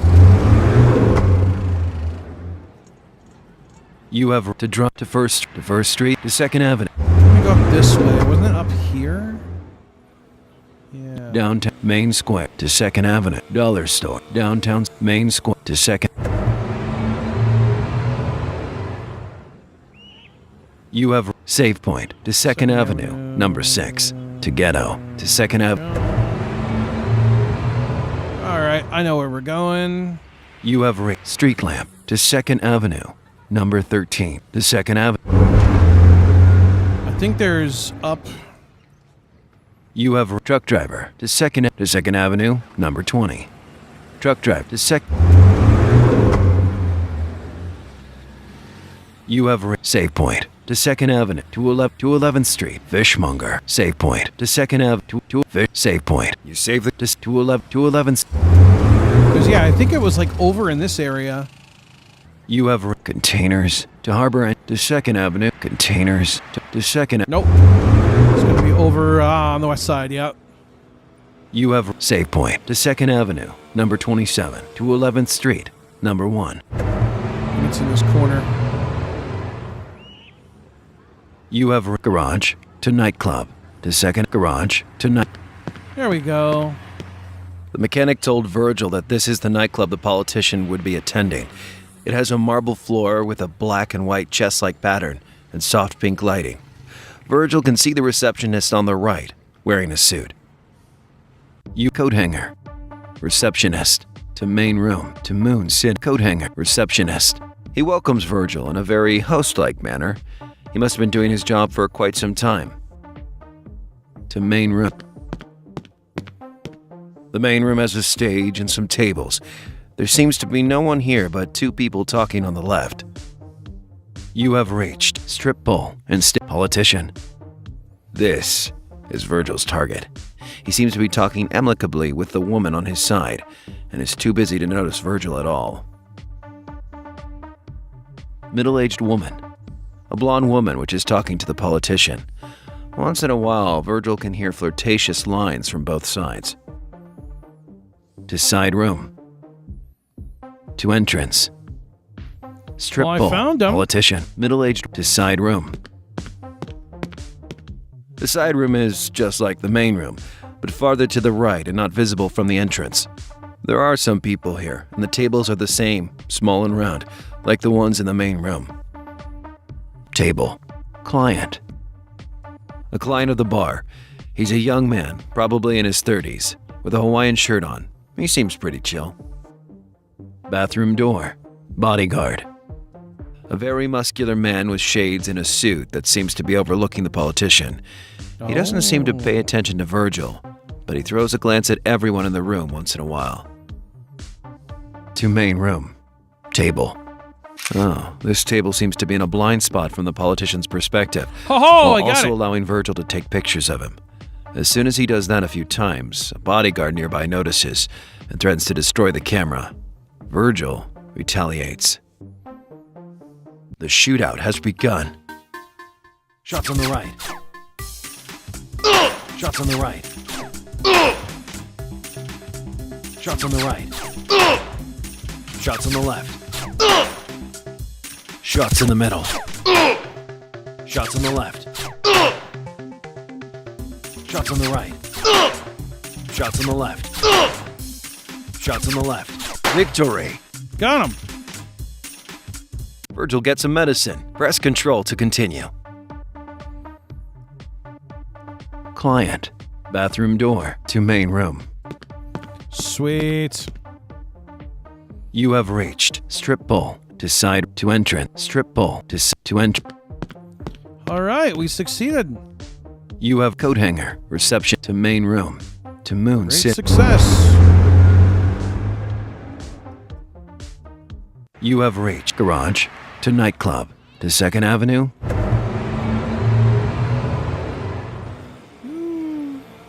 You have to drop to 1st Street to 2nd Avenue. Let me go up this way. Wasn't it up here? Yeah. Downtown Main Square to 2nd Avenue. Dollar store. Downtown Main Square to 2nd. You have save point to 2nd Avenue, number 6 to Ghetto to 2nd Avenue. All right, I know where we're going. You have street lamp to 2nd Avenue, number 13 to 2nd Avenue. I think there's up... You have truck driver to 2nd Avenue, number 20. Truck driver to 2nd. You have save point to 2nd Avenue to 11th Street. Fishmonger save point to 2nd Avenue to fish save point. You save it to 11th. Because yeah, I think it was like over in this area. You have containers to Harbor End to 2nd Avenue. Containers to 2nd. Nope. It's going to be over on the west side, yep. You have save point to 2nd Avenue, number 27 to 11th Street, number 1. It's in this corner. You have garage to nightclub to 2nd garage to night. There we go. The mechanic told Virgil that this is the nightclub the politician would be attending. It has a marble floor with a black and white chest-like pattern and soft pink lighting. Virgil can see the receptionist on the right, wearing a suit. You coat hanger. Receptionist. To main room. To Moon City. Coat hanger. Receptionist. He welcomes Virgil in a very host-like manner. He must have been doing his job for quite some time. To main room. The main room has a stage and some tables. There seems to be no one here but 2 people talking on the left. You have reached strip pole and politician. This is Virgil's target. He seems to be talking amicably with the woman on his side and is too busy to notice Virgil at all. Middle-aged woman. A blonde woman which is talking to the politician. Once in a while, Virgil can hear flirtatious lines from both sides. To side room. To entrance. Strip Well, I pole. found him. Politician. Middle-aged to side room. The side room is just like the main room, but farther to the right and not visible from the entrance. There are some people here, and the tables are the same, small and round, like the ones in the main room. Table. Client. A client of the bar. He's a young man, probably in his 30s, with a Hawaiian shirt on. He seems pretty chill. Bathroom door. Bodyguard. A very muscular man with shades and a suit that seems to be overlooking the politician. He doesn't seem to pay attention to Virgil, but he throws a glance at everyone in the room once in a while. To main room. Table. Oh, this table seems to be in a blind spot from the politician's perspective, Ho-ho, I while got also it. allowing Virgil to take pictures of him. As soon as he does that a few times, a bodyguard nearby notices and threatens to destroy the camera. Virgil retaliates. The shootout has begun. Shots on the right. Shots on the right. Shots on the right. Shots on the left. Shots in the middle. Shots on the left. Shots on the right. Shots on the left. Shots on the left. Victory! Got him. Virgil gets some medicine. Press Control to continue. Client. Bathroom door to main room. Sweet. You have reached strip bowl to side to entrance. Strip bowl to entrance. All right, we succeeded. You have coat hanger reception to main room to moon Great sit. success. You have reached garage to nightclub to 2nd Avenue.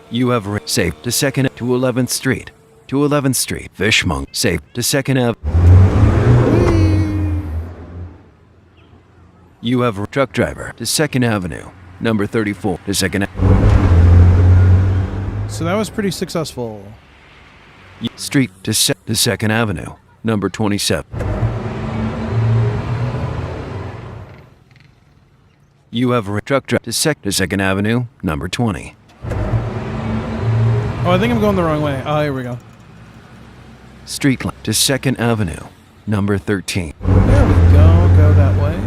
You have reached safe to 2nd to 11th Street. To 11th Street. Fishmonk safe to 2nd Ave. You have truck driver to 2nd Avenue. Number 34 to 2nd So that was pretty successful. Street to 2nd Avenue. Number 27. You have truck driver to 2nd Avenue. Number 20. Oh, I think I'm going the wrong way. Oh, here we go. Street to 2nd Avenue. Number 13. There we go. Go that way.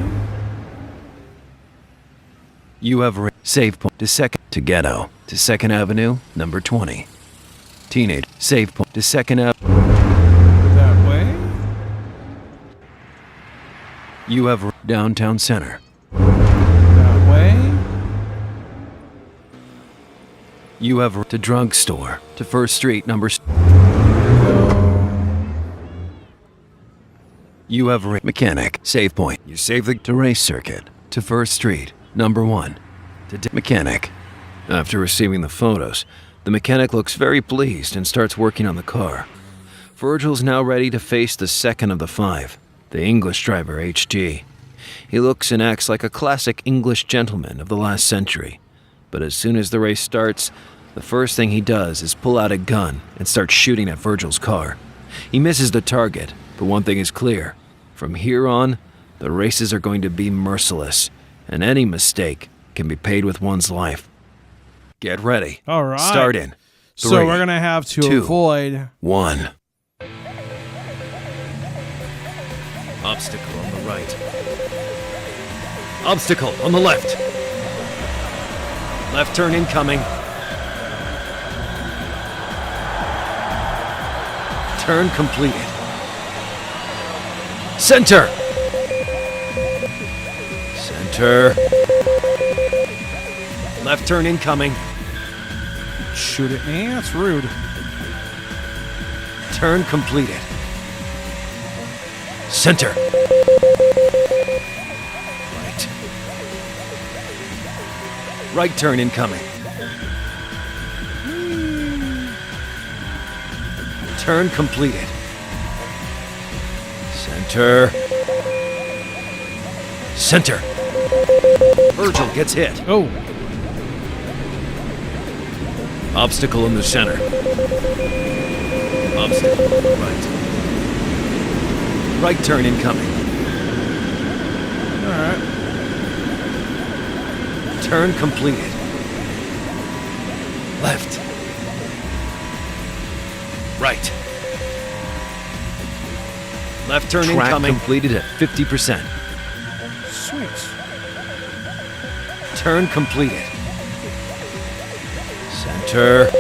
You have safe point to 2nd to ghetto to 2nd Avenue. Number 20. Teenage safe point to 2nd Avenue. That way. You have downtown center. That way. You have to drugstore to 1st Street. Number. You have mechanic save point. You save the to race circuit to 1st Street. Number 1. To mechanic. After receiving the photos, the mechanic looks very pleased and starts working on the car. Virgil's now ready to face the second of the 5, the English driver HG. He looks and acts like a classic English gentleman of the last century. But as soon as the race starts, the first thing he does is pull out a gun and start shooting at Virgil's car. He misses the target, but one thing is clear. From here on, the races are going to be merciless, and any mistake can be paid with one's life. Get ready. All right. Start in. So 3, we're going to have to 2, avoid... 1. Obstacle on the right. Obstacle on the left. Left turn incoming. Turn completed. Center. Center. Left turn incoming. Shoot at me? That's rude. Turn completed. Center. Right. Right turn incoming. Turn completed. Center. Center. Virgil gets hit. Oh. Obstacle in the center. Obstacle. Right. Right turn incoming. All right. Turn completed. Left. Right. Left turn Track incoming. completed at 50%. Sweet. Turn completed. Center.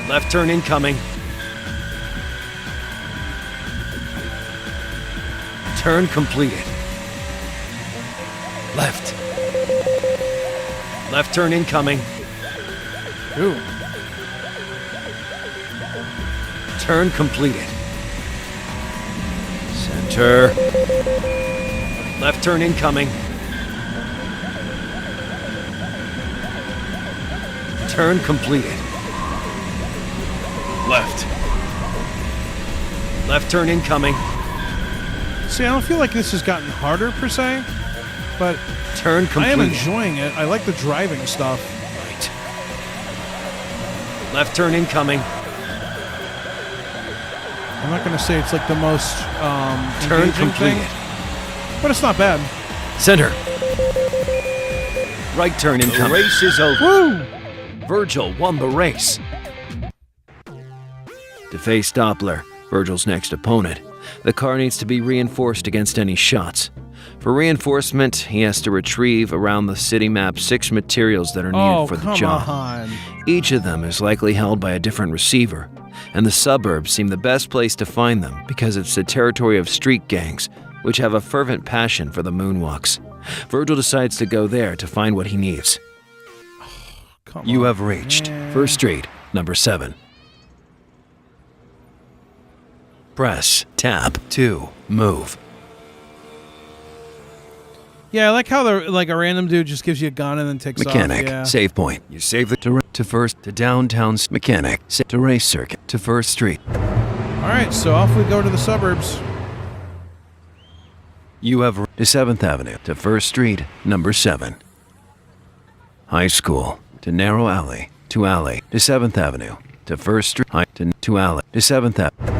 Left turn incoming. Turn completed. Left. Left turn incoming. Ooh. Turn completed. Center. Left turn incoming. Turn completed. Left. Left turn incoming. See, I don't feel like this has gotten harder per se, but Turn I am completed. enjoying it. I like the driving stuff. Right. Left turn incoming. I'm not going to say it's like the most Turn engaging thing, completed. but it's not bad. Center. Right turn incoming. The race is over. Woo! Virgil won the race. To face Doppler, Virgil's next opponent, the car needs to be reinforced against any shots. For reinforcement, he has to retrieve around the city map 6 materials that are needed for the job. On. Each of them is likely held by a different receiver, and the suburbs seem the best place to find them because it's the territory of street gangs, which have a fervent passion for the Moonwalks. Virgil decides to go there to find what he needs. You have reached First Street, number 7. Press tab to move. Yeah, I like how a random dude just gives you a gun and then takes Mechanic, off. Yeah. save point. You save the to first to downtown's mechanic to race circuit to First Street. All right, so off we go to the suburbs. You have to 7th Avenue to First Street, number 7. High School to narrow alley to 7th Avenue to First Street to alley to 7th Avenue.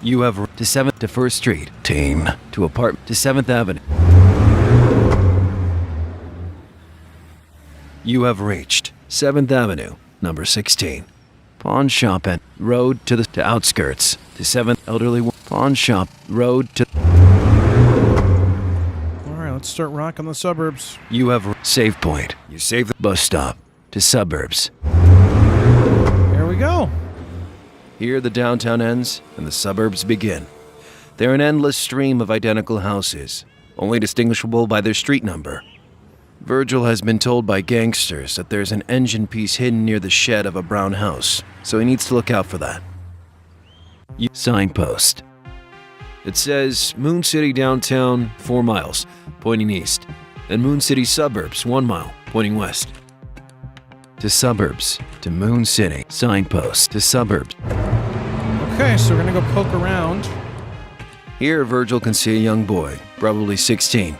You have to 7th to First Street, teen to apartment to 7th Avenue. You have reached 7th Avenue, number 16. Pawn shop and road to the outskirts to 7th elderly pawn shop road to. All right, let's start rocking the suburbs. You have save point. You save the bus stop to suburbs. Here we go. Here the downtown ends and the suburbs begin. They're an endless stream of identical houses, only distinguishable by their street number. Virgil has been told by gangsters that there's an engine piece hidden near the shed of a brown house, so he needs to look out for that. Signpost. It says Moon City downtown 4 miles, pointing east, and Moon City suburbs 1 mile, pointing west. To suburbs, to Moon City, signpost, to suburbs. Okay, so we're gonna go poke around. Here, Virgil can see a young boy, probably 16.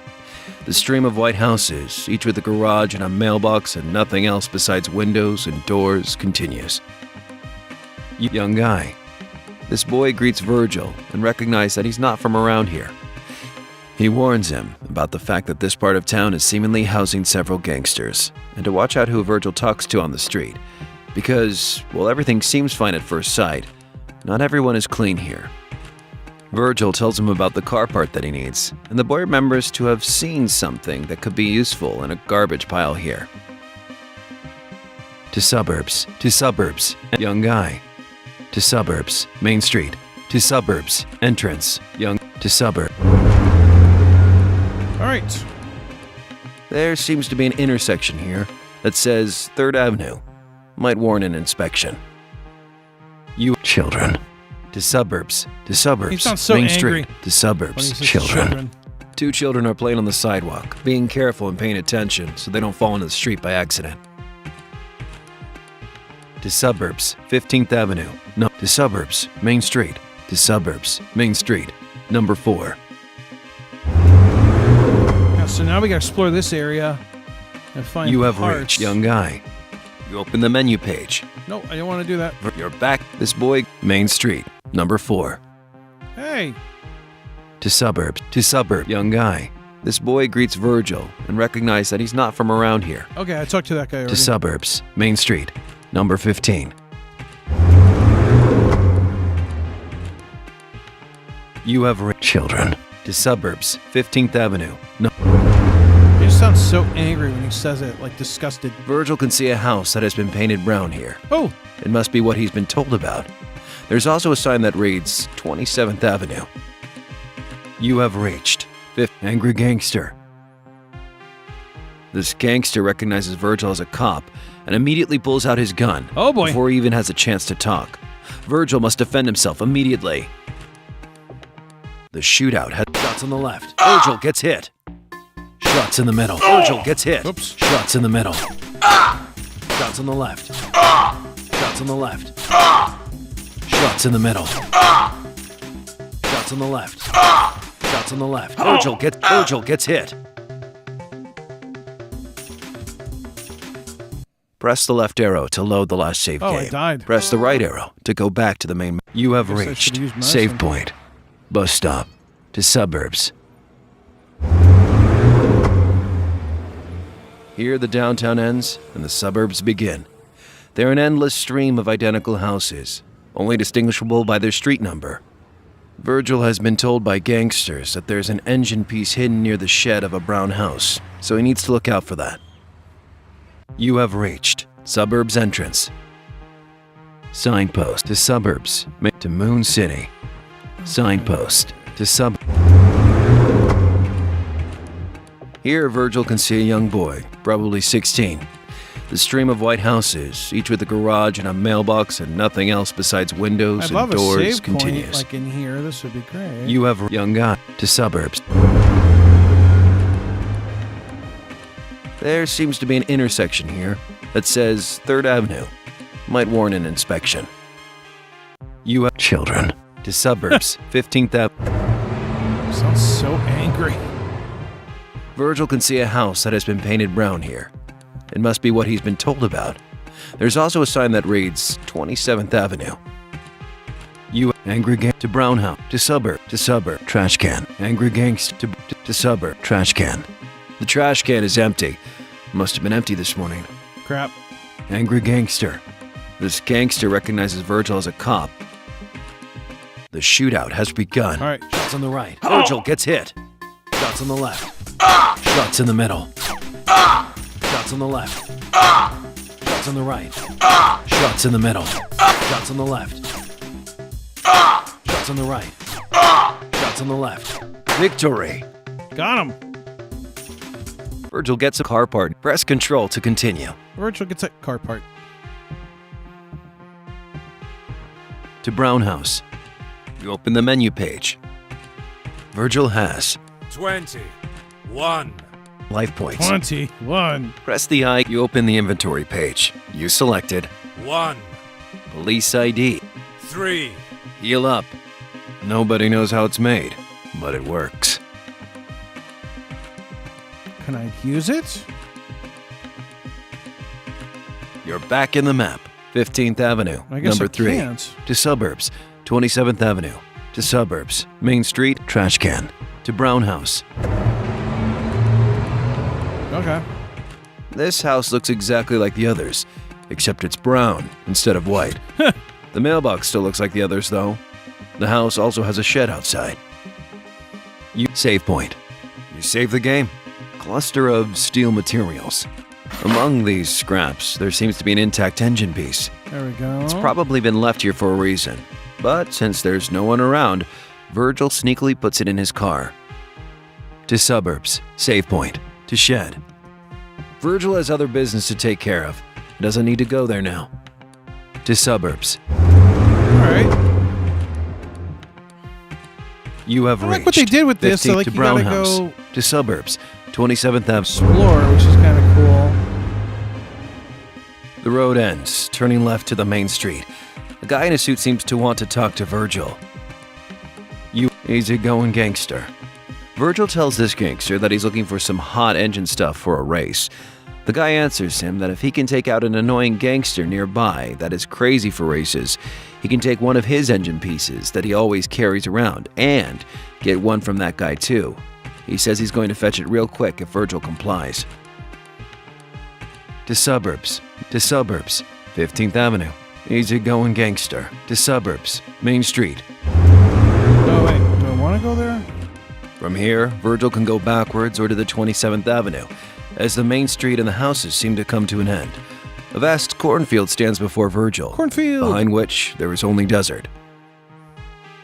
The stream of white houses, each with a garage and a mailbox and nothing else besides windows and doors, continues. Young guy. This boy greets Virgil and recognizes that he's not from around here. He warns him about the fact that this part of town is seemingly housing several gangsters, and to watch out who Virgil talks to on the street, because, while everything seems fine at first sight, not everyone is clean here. Virgil tells him about the car part that he needs, and the boy remembers to have seen something that could be useful in a garbage pile here. To suburbs, young guy. To suburbs, Main Street. To suburbs, entrance, young. To suburb. All right. There seems to be an intersection here that says 3rd Avenue. Might warrant an inspection. You children. To suburbs. He sounds so Main angry Street. To suburbs. when he says Children. 2 children are playing on the sidewalk, being careful and paying attention so they don't fall into the street by accident. To suburbs, 15th Avenue. No, to suburbs, Main Street. To suburbs, Main Street, number 4. Yeah, so now we gotta explore this area and find You have parts. reached, young guy. You open the menu page. No, I don't want to do that. You're back. This boy, Main Street, number 4. Hey, To suburb, young guy. This boy greets Virgil and recognizes that he's not from around here. okay, I talked to that guy already. To suburbs, Main Street, number 15. You have children. To suburbs, 15th Avenue. No. He just sounds so angry when he says it, like disgusted. Virgil can see a house that has been painted brown here. Oh, It must be what he's been told about. There's also a sign that reads 27th Avenue. You have reached 5th Angry Gangster. This gangster recognizes Virgil as a cop and immediately pulls out his gun. Oh, boy. Before he even has a chance to talk. Virgil must defend himself immediately. The shootout has shots on the left. Virgil gets hit. Shots in the middle. Virgil gets hit. Oops. Shots in the middle. Shots on the left. Shots on the left. Shots in the middle. Shots on the left. Shots on the left. Virgil gets hit. Press the left arrow to load the last save Oh, game. I died. Press the right arrow to go back to the main. You have Guess I reached should've used save medicine. point. Bus stop to suburbs. Here the downtown ends and the suburbs begin. They're an endless stream of identical houses, only distinguishable by their street number. Virgil has been told by gangsters that there's an engine piece hidden near the shed of a brown house, so he needs to look out for that. You have reached suburbs entrance. Signpost to suburbs to Moon City. Signpost to sub. Here, Virgil can see a young boy, probably 16. The stream of white houses, each with a garage and a mailbox and nothing else besides windows I'd and love a doors, save continues. point, like in here. This would be great. You have a young guy to suburbs. There seems to be an intersection here that says 3rd Avenue. Might warrant an inspection. You have children to suburbs, 15th Avenue. Sounds so angry. Virgil can see a house that has been painted brown here. It must be what he's been told about. There's also a sign that reads 27th Avenue. You angry gang to brown house to suburb trash can. Angry gangster to suburb trash can. The trash can is empty. Must have been empty this morning. Crap. Angry gangster. This gangster recognizes Virgil as a cop. The shootout has begun. All right. Shots on the right. Virgil gets hit. Shots on the left. Shots in the middle. Shots on the left. Shots on the right. Shots in the middle. Shots on the left. Shots on the right. Shots on the left. Victory! Got him. Virgil gets a car part. Press Control to continue. Virgil gets a car part. To Brown House. You open the menu page. Virgil has 21. life points. 21. Press the I. You open the inventory page. You selected 1. Police ID. 3. Heal up. Nobody knows how it's made, but it works. Can I use it? You're back in the map. 15th Avenue, I guess number I 3. can't. To suburbs. 27th Avenue. To suburbs. Main Street, trash can. To Brown House. Okay. This house looks exactly like the others, except it's brown instead of white. The mailbox still looks like the others, though. The house also has a shed outside. You save point. You save the game. Cluster of steel materials. Among these scraps, there seems to be an intact engine piece. There we go. It's probably been left here for a reason. But since there's no one around, Virgil sneakily puts it in his car. To suburbs. Save point. To shed. Virgil has other business to take care of. Doesn't need to go there now. To suburbs. All right. You have I reached like what they did with this. So 15th like to you Brown gotta House. go To suburbs. 27th Avenue. explore, which is kind of cool. The road ends, turning left to the main street. A guy in a suit seems to want to talk to Virgil. You easygoing gangster. Virgil tells this gangster that he's looking for some hot engine stuff for a race. The guy answers him that if he can take out an annoying gangster nearby that is crazy for races, he can take one of his engine pieces that he always carries around and get one from that guy too. He says he's going to fetch it real quick if Virgil complies. To suburbs. To suburbs. 15th Avenue. Easygoing gangster. To suburbs. Main Street. Oh wait, do I want to go there? From here, Virgil can go backwards or to the 27th Avenue, as the main street and the houses seem to come to an end. A vast cornfield stands before Virgil, Cornfield. behind which there is only desert.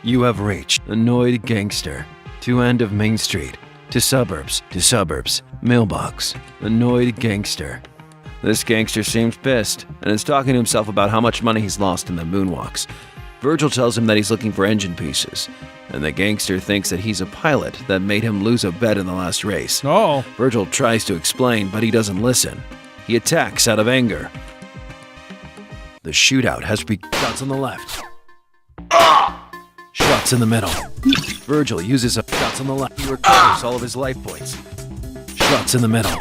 You have reached Annoyed Gangster. To end of Main Street. To suburbs. To suburbs. Mailbox. Annoyed Gangster. This gangster seems pissed and is talking to himself about how much money he's lost in the Moonwalks. Virgil tells him that he's looking for engine pieces, and the gangster thinks that he's a pilot that made him lose a bet in the last race. Oh. Virgil tries to explain, but he doesn't listen. He attacks out of anger. The shootout has begun. Shots on the left. Shots in the middle. Virgil uses a shots on the left. He recovers all of his life points. Shots in the middle.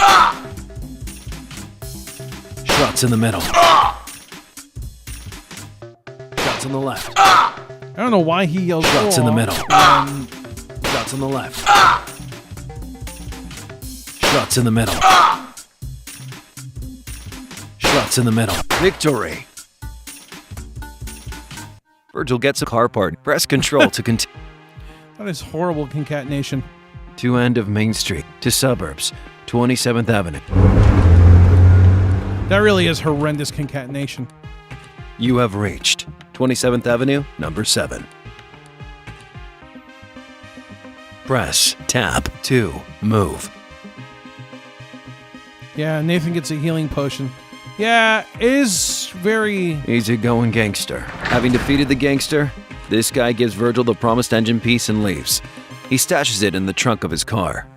Shots in the middle. Shots on the left. I don't know why he yells. Shots in the middle. Shots on the left. Shots in the middle. Shots in the middle. Victory. Virgil gets a car part. Press control to continue. That is horrible concatenation. To end of Main Street. To suburbs. 27th Avenue. That really is horrendous concatenation. You have reached 27th Avenue, number 7. Press tab to move. Yeah, Nathan gets a healing potion. Yeah, it is very... Easygoing gangster. Having defeated the gangster, this guy gives Virgil the promised engine piece and leaves. He stashes it in the trunk of his car.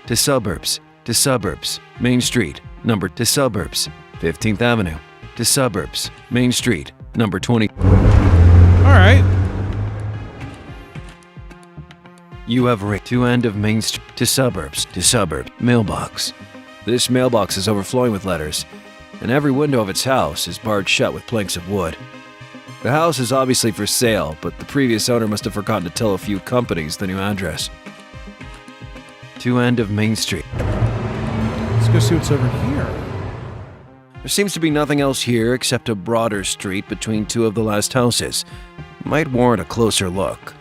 To suburbs. To suburbs. Main Street. Number to suburbs. 15th Avenue. To suburbs. Main Street. Number 20. Alright. You have reached to end of Main Street. To suburbs. To suburb. Mailbox. This mailbox is overflowing with letters, and every window of its house is barred shut with planks of wood. The house is obviously for sale, but the previous owner must have forgotten to tell a few companies the new address. To end of Main Street. Let's go see what's over here. There seems to be nothing else here except a broader street between two of the last houses. Might warrant a closer look.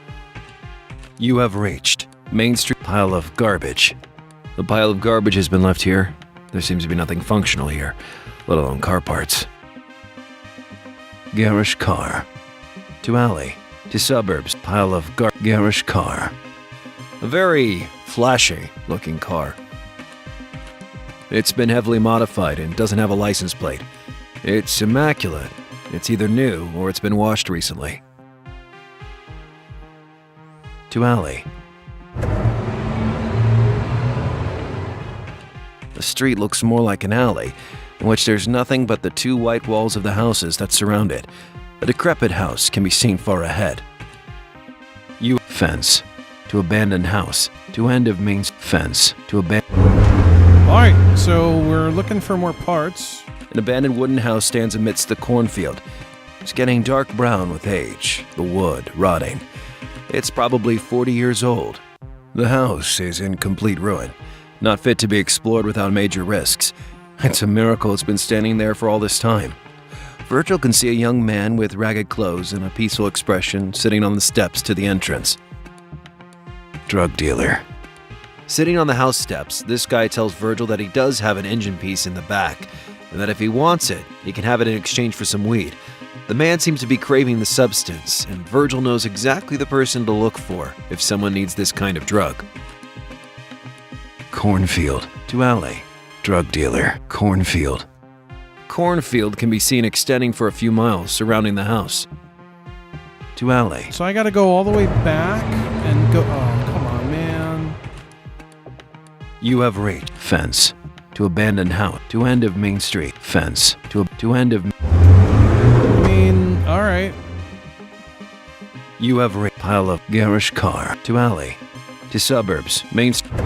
You have reached Main Street. Pile of garbage. The pile of garbage has been left here. There seems to be nothing functional here, let alone car parts. Garish car. To alley. To suburbs. Pile of garish car. A very flashy looking car. It's been heavily modified and doesn't have a license plate. It's immaculate. It's either new or it's been washed recently. To alley. The street looks more like an alley, in which there's nothing but the two white walls of the houses that surround it. A decrepit house can be seen far ahead. You fence. To abandoned house. To end of Main fence. To abandon. Alright, so we're looking for more parts. An abandoned wooden house stands amidst the cornfield. It's getting dark brown with age, the wood rotting. It's probably 40 years old. The house is in complete ruin, not fit to be explored without major risks. It's a miracle it's been standing there for all this time. Virgil can see a young man with ragged clothes and a peaceful expression sitting on the steps to the entrance. Drug dealer. Sitting on the house steps, this guy tells Virgil that he does have an engine piece in the back, and that if he wants it, he can have it in exchange for some weed. The man seems to be craving the substance, and Virgil knows exactly the person to look for if someone needs this kind of drug. Cornfield. To alley. Drug dealer. Cornfield. Cornfield can be seen extending for a few miles surrounding the house. To alley. So I gotta go all the way back and go... Oh, come on, man. You have reached fence. To abandoned house. To end of Main Street. Fence. To end of... I mean, alright. You have reached pile of garish car. To alley. To suburbs. Main Street.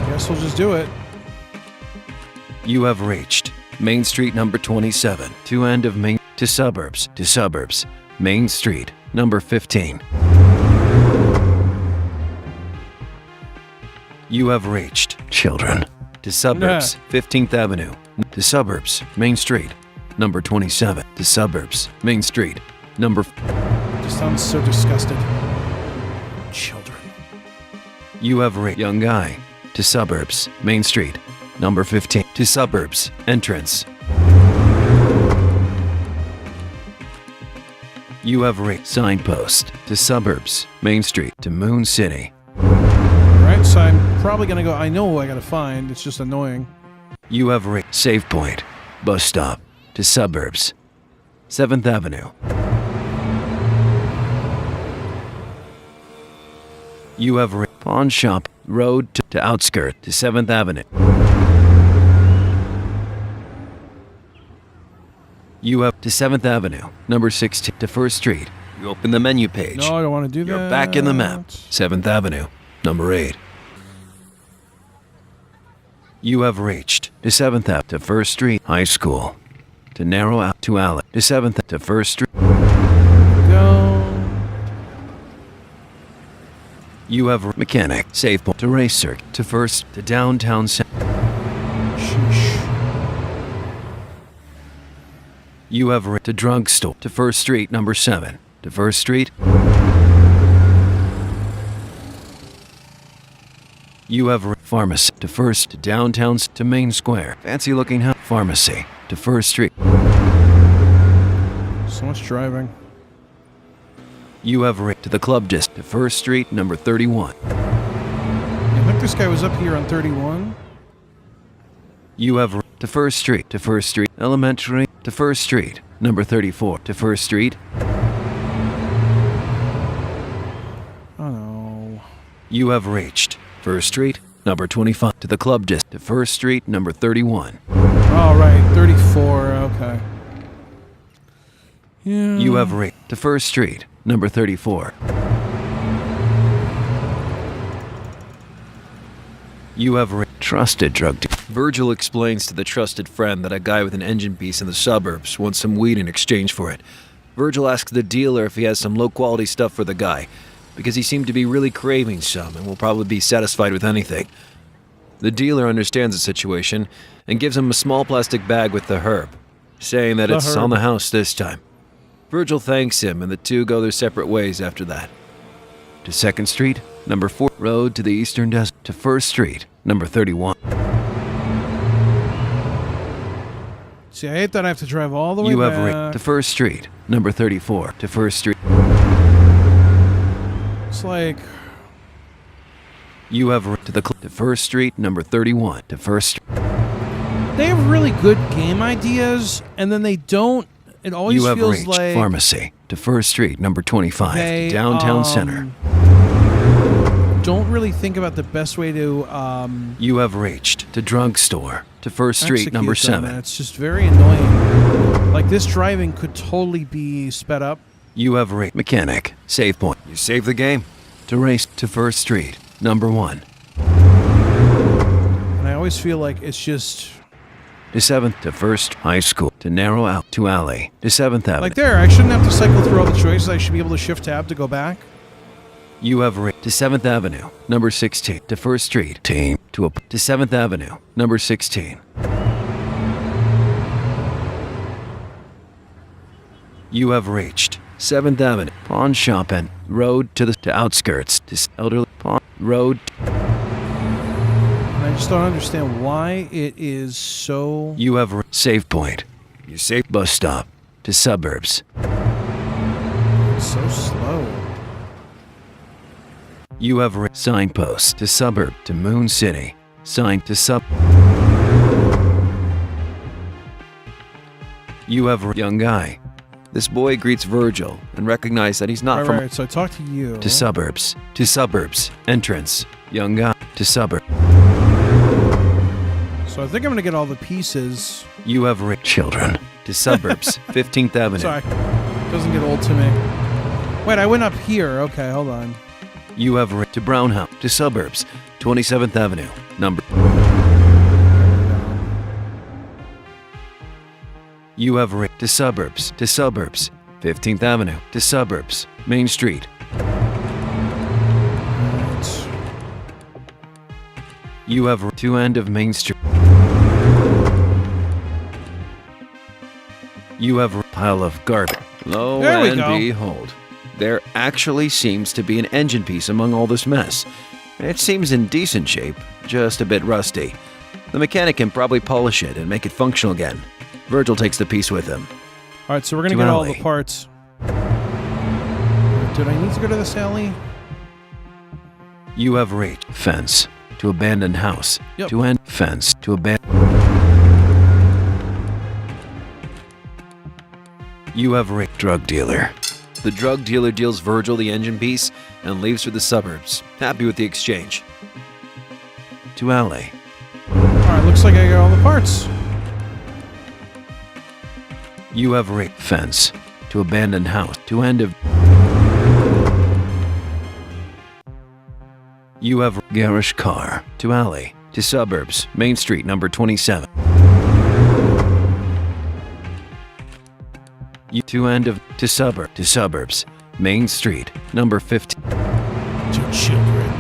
Guess we'll just do it. You have reached Main Street number 27. To end of Main... To suburbs. To suburbs. Main Street number 15. You have reached children. To suburbs. 15th Avenue. To suburbs. Main Street number 27. To suburbs. Main Street number... Just sounds so disgusted. Children. You have reached young guy. To suburbs. Main Street number 15. To suburbs. Entrance. You have reached signpost. To suburbs. Main Street. To Moon City. Alright, so I'm probably gonna go... I know who I gotta find. It's just annoying. You have reached save point. Bus stop. To suburbs. 7th Avenue. You have reached pawn shop. Road to outskirt. To 7th Avenue. You have to 7th Avenue, number 16, to 1st Street. You open the menu page. No, I don't want to do that. You're back in the map. 7th Avenue, number 8. You have reached to 7th Ave to 1st Street High School. To narrow out to alley. To 7th to 1st Street. Go. You have mechanic. Safe point to racer. To 1st to downtown center. Sheesh. You have to drugstore. To 1st Street, number 7. To 1st Street. You have pharmacy. To 1st to downtown to Main Square. Fancy looking house. Pharmacy. To 1st Street. So much driving. You have to the club disc. To 1st Street, number 31. I think this guy was up here on 31. You have to 1st Street. To 1st Street. Elementary. To 1st Street, number 34. To 1st Street. Oh no. You have reached 1st Street, number 25. To the club disc. To 1st Street, number 31. All right, 34. Okay. Yeah. You have reached to 1st Street, number 34. You have trusted drug dealer. Virgil explains to the trusted friend that a guy with an engine piece in the suburbs wants some weed in exchange for it. Virgil asks the dealer if he has some low-quality stuff for the guy, because he seemed to be really craving some and will probably be satisfied with anything. The dealer understands the situation and gives him a small plastic bag with the herb, saying that it's on the house this time. Virgil thanks him and the two go their separate ways after that. To 2nd Street, number 4. Road to the Eastern Desert. To 1st Street, number 31. See, I hate that I have to drive all the way You back. have to 1st Street, number 34. To 1st Street. It's like... You have to the to 1st Street, number 31. To 1st Street. They have really good game ideas, and then they don't... It always You have feels reached like... Pharmacy. To 1st Street, number 25. They, To downtown center. Don't really think about the best way to... You have reached to drugstore. To 1st Street, number execute them, 7. and it's just very annoying. Like, this driving could totally be sped up. You have reached mechanic. Save point. You save the game. To race to 1st Street, number 1. And I always feel like it's just... To 7th to 1st High School. To narrow out to alley. To 7th Avenue. Like there, I shouldn't have to cycle through all the choices. I should be able to shift tab to go back. You have reached to 7th Avenue, number 16. To 1st Street. Team. To 7th Avenue, number 16. You have reached 7th Avenue. Pawn shop and road to the outskirts. To elderly pawn road. And I just don't understand why it is so... You have save point. You save bus stop. To suburbs. so slow. You have signpost to suburb to Moon City. Sign to sub. You have young guy. This boy greets Virgil and recognizes that he's not from. Right, so I talked to you. To suburbs. To suburbs. Entrance. Young guy. To suburb. So I think I'm gonna get all the pieces. You have children. To suburbs. 15th Avenue. Sorry, doesn't get old to me. Wait, I went up here. Okay, hold on. You have to Brown House. To suburbs. 27th Avenue. Number. You have to suburbs. To suburbs. 15th Avenue. To suburbs. Main Street. Right. You have to end of Main Street. You have a pile of garbage. Lo There we and go. behold, there actually seems to be an engine piece among all this mess. It seems in decent shape, just a bit rusty. The mechanic can probably polish it and make it functional again. Virgil takes the piece with him. All right, so we're gonna To get all alley. the parts. Did I need to go to this alley? You have reached fence to abandoned house. Yep. To end fence to abandon. You have reached drug dealer. The drug dealer deals Virgil the engine piece and leaves for the suburbs, happy with the exchange. To alley. All right, looks like I got all the parts. You have reached fence to abandoned house. To end of. You have garish car. To alley. to suburbs, Main Street, number 27. To suburbs, Main Street, number 15. To children.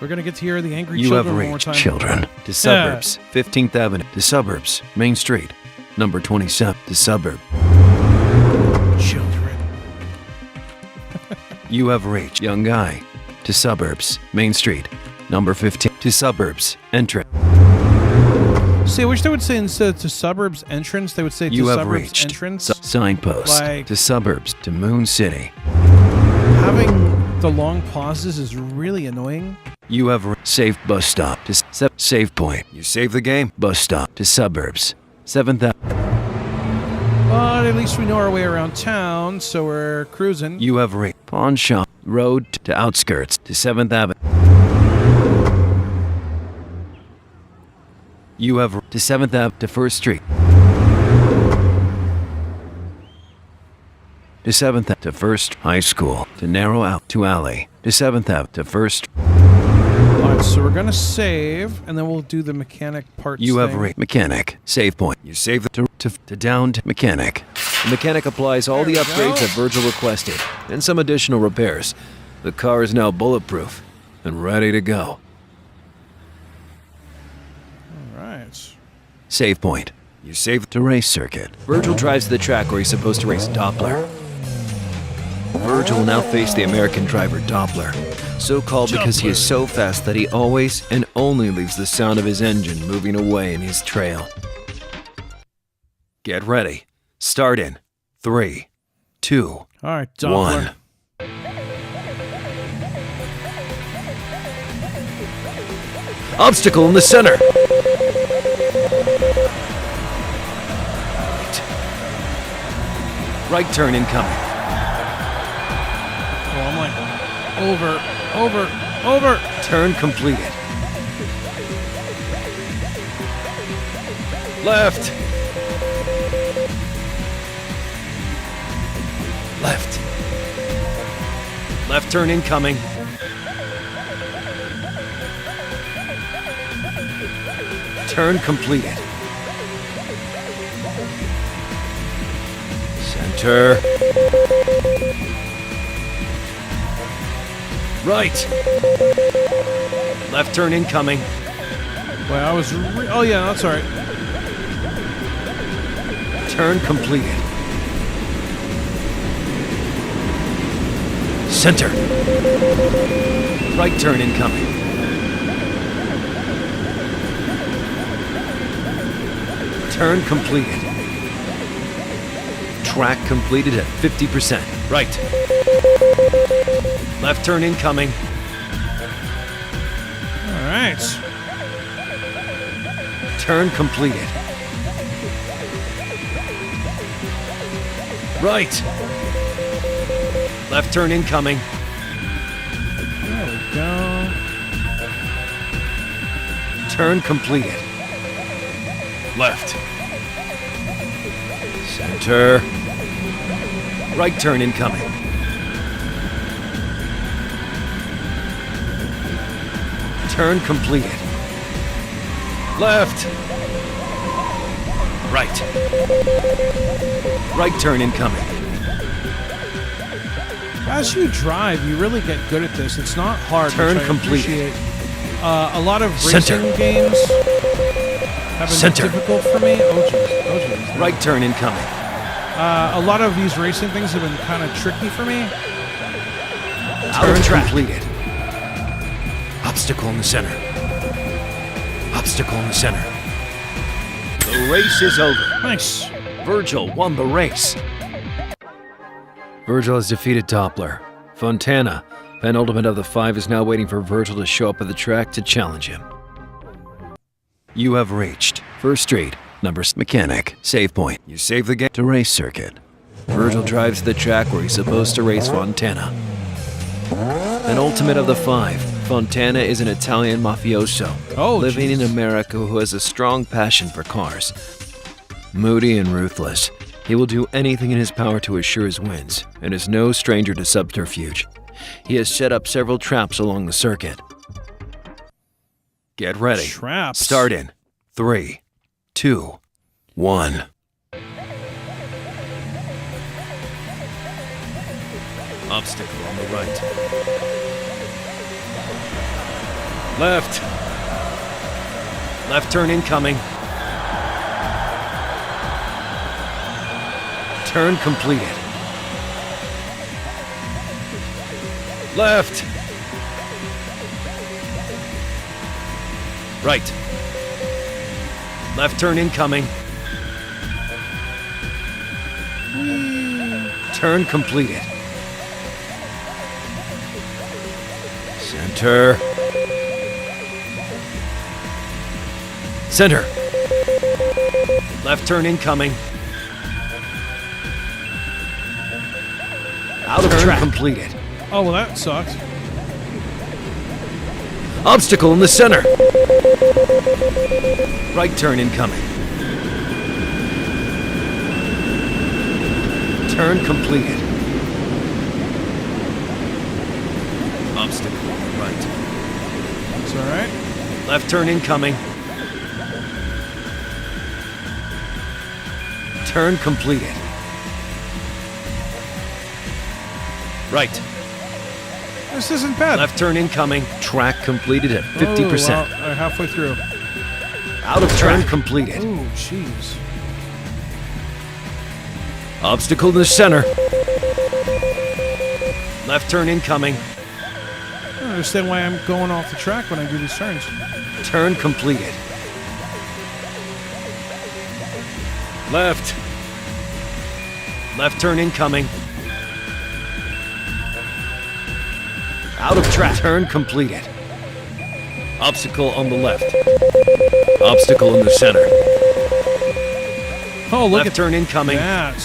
We're gonna get to hear the angry You have children one more reached time. children. To suburbs, 15th Avenue. To suburbs, Main Street, number 27. To suburb. Children. You have reached young guy. To suburbs, Main Street, number 15. To suburbs, entrance. See, I wish they would say instead of to suburbs entrance, they would say to You have suburbs reached entrance. signpost. Like- To suburbs, to Moon City. Having the long pauses is really annoying. You have safe bus stop to save point. You save the game. Bus stop to suburbs, 7th Avenue. But at least we know our way around town, so we're cruising. You have reached pawn shop road to outskirts to 7th Avenue. You have to 7th Ave to 1st Street. To 7th Ave to 1st High School. To narrow out to alley. To 7th Ave to 1st. Alright, so we're gonna save, and then we'll do the mechanic parts. You have thing. reached mechanic. Save point. You save the to down to mechanic. The mechanic applies all the There we upgrades go. that Virgil requested and some additional repairs. The car is now bulletproof and ready to go. Alright. Save point. You save to race circuit. Virgil drives to the track where he's supposed to race Doppler. Virgil will now face the American driver Doppler, so called because he is so fast that he always and only leaves the sound of his engine moving away in his trail. Get ready. Start in 3, 2, Alright, Doppler. 1. Obstacle in the center. Right turn incoming. Oh, I'm like, over. Turn completed. Left. Left. Left turn incoming. Turn completed. Center. Right. Left turn incoming. Well, I was. Oh yeah, that's alright. Turn completed. Center. Right turn incoming. Turn completed. Track completed at 50%. Right. Left turn incoming. Alright. Turn completed. Right. Left turn incoming. There we go. Turn completed. Left. Center. Right turn incoming. Turn completed. Left. Right. Right turn incoming. As you drive, you really get good at this. It's not hard. Turn which I completed. appreciate. A lot of Center. racing games have been Center. difficult for me. Oh jeez. Right turn incoming. A lot of these racing things have been kind of tricky for me. Turn completed. Obstacle in the center. Obstacle in the center. The race is over. Nice. Virgil won the race. Virgil has defeated Doppler. Fontana, penultimate of the 5, is now waiting for Virgil to show up at the track to challenge him. You have reached 1st Street, number mechanic, save point. You save the game to race circuit. Virgil drives to the track where he's supposed to race Fontana. Penultimate of the 5, Fontana is an Italian mafioso living in America who has a strong passion for cars. Moody and ruthless, he will do anything in his power to assure his wins, and is no stranger to subterfuge. He has set up several traps along the circuit. Get ready. Traps. Start in 3, 2, 1. Obstacle on the right. Left. Left turn incoming. Turn completed. Left. Right. Left turn incoming. Turn completed. Center. Center. Left turn incoming. Out of track. Completed. Oh, well, that sucks. Obstacle in the center. Right turn incoming. Turn completed. Obstacle on the right. It's all right. Left turn incoming. Turn completed. Right. This isn't bad. Left turn incoming. Track completed at 50%. Oh, wow. Halfway through. Out of track completed. Oh, jeez. Obstacle in the center. Left turn incoming. I don't understand why I'm going off the track when I do these turns. Turn completed. Left. Left turn incoming. Out of track. Turn completed. Obstacle on the left. Obstacle in the center. Oh, look Left at turn incoming. that.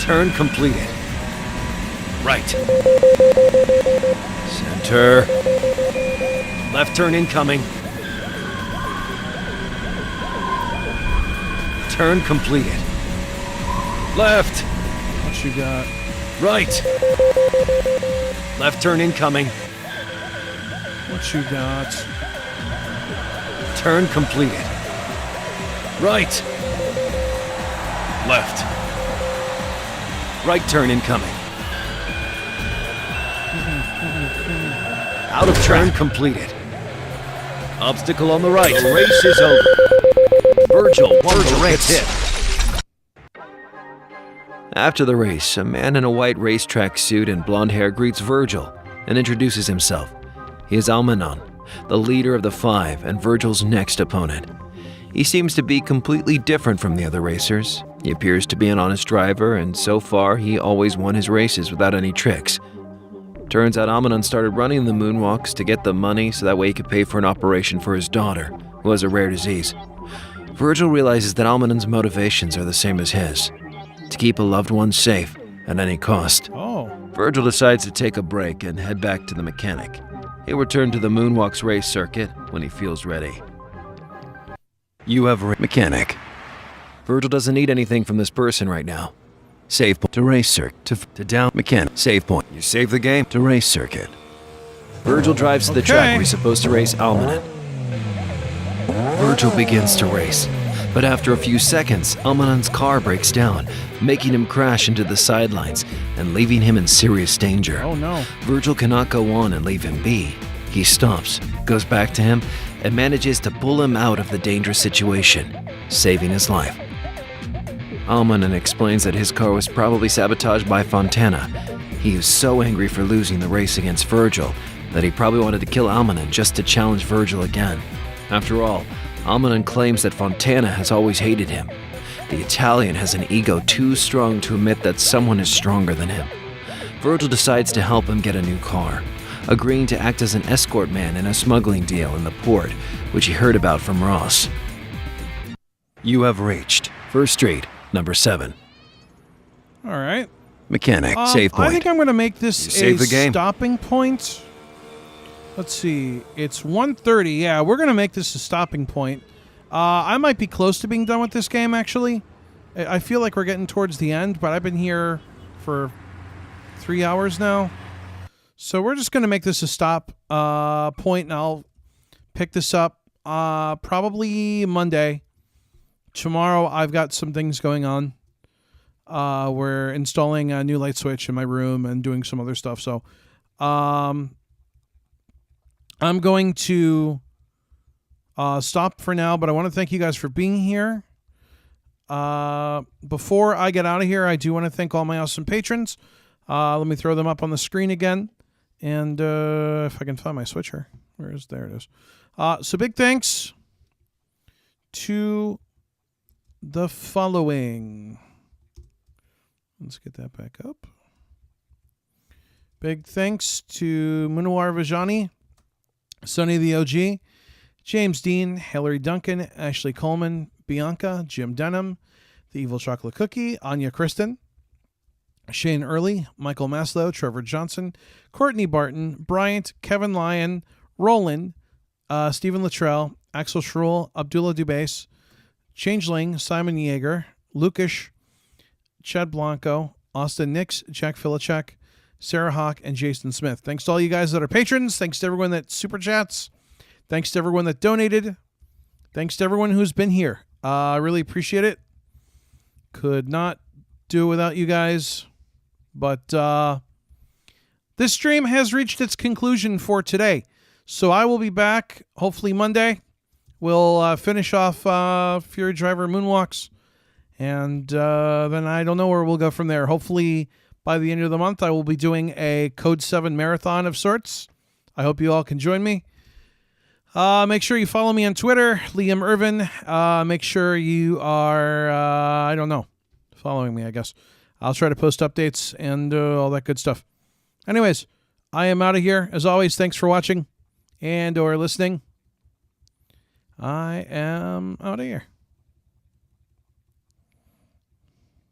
Turn completed. Right. Center. Left turn incoming. Turn completed. Left. What you got? Right. Left turn incoming. What you got? Turn completed. Right. Left. Right turn incoming. Out of track. Turn completed. Obstacle on the right. The race is over. Virgil won the race. Hit. After the race, a man in a white racetrack suit and blonde hair greets Virgil and introduces himself. He is Almanon, the leader of the Five and Virgil's next opponent. He seems to be completely different from the other racers. He appears to be an honest driver, and so far he always won his races without any tricks. Turns out Almanon started running the Moonwalks to get the money so that way he could pay for an operation for his daughter, who has a rare disease. Virgil realizes that Almanon's motivations are the same as his, to keep a loved one safe at any cost. Oh. Virgil decides to take a break and head back to the mechanic. He'll return to the Moonwalks race circuit when he feels ready. You have a mechanic. Virgil doesn't need anything from this person right now. Save point to race circuit to down mechanic. Save point. You save the game to race circuit. Virgil drives to the track where he's supposed to race Almanon. Virgil begins to race, but after a few seconds, Almanon's car breaks down, making him crash into the sidelines and leaving him in serious danger. Oh no. Virgil cannot go on and leave him be. He stops, goes back to him, and manages to pull him out of the dangerous situation, saving his life. Almanon explains that his car was probably sabotaged by Fontana. He is so angry for losing the race against Virgil that he probably wanted to kill Almanon just to challenge Virgil again. After all, Almanon claims that Fontana has always hated him. The Italian has an ego too strong to admit that someone is stronger than him. Virgil decides to help him get a new car, agreeing to act as an escort man in a smuggling deal in the port, which he heard about from Ross. You have reached First Street, number 7. All right. Mechanic, save point. I think I'm going to make this You save the game. stopping point. Let's see. It's 1:30. Yeah, we're going to make this a stopping point. I might be close to being done with this game, actually. I feel like we're getting towards the end, but I've been here for 3 hours now. So we're just going to make this a stop point, and I'll pick this up probably Monday. Tomorrow I've got some things going on. We're installing a new light switch in my room and doing some other stuff. So I'm going to stop for now, but I want to thank you guys for being here. Before I get out of here, I do want to thank all my awesome patrons. Let me throw them up on the screen again. And if I can find my switcher. There it is. So big thanks to the following. Let's get that back up. Big thanks to Munawar Vajani, Sonny the OG, James Dean, Hillary Duncan, Ashley Coleman, Bianca, Jim Denham, The Evil Chocolate Cookie, Anya Kristen, Shane Early, Michael Maslow, Trevor Johnson, Courtney Barton, Bryant, Kevin Lyon, Roland, Stephen Luttrell, Axel Schruel, Abdullah Dubase, Changeling, Simon Yeager, Lukash, Chad Blanco, Austin Nix, Jack Filichek, Sarah Hawk, and Jason Smith. Thanks to all you guys that are patrons. Thanks to everyone that super chats. Thanks to everyone that donated. Thanks to everyone who's been here. I really appreciate it. Could not do it without you guys. But this stream has reached its conclusion for today. So I will be back hopefully Monday. We'll finish off Fury Driver Moonwalks. And then I don't know where we'll go from there. Hopefully by the end of the month, I will be doing a Code 7 marathon of sorts. I hope you all can join me. Make sure you follow me on Twitter, Liam Irvin. Make sure you are, following me, I guess. I'll try to post updates and all that good stuff. Anyways, I am out of here. As always, thanks for watching and or listening. I am out of here.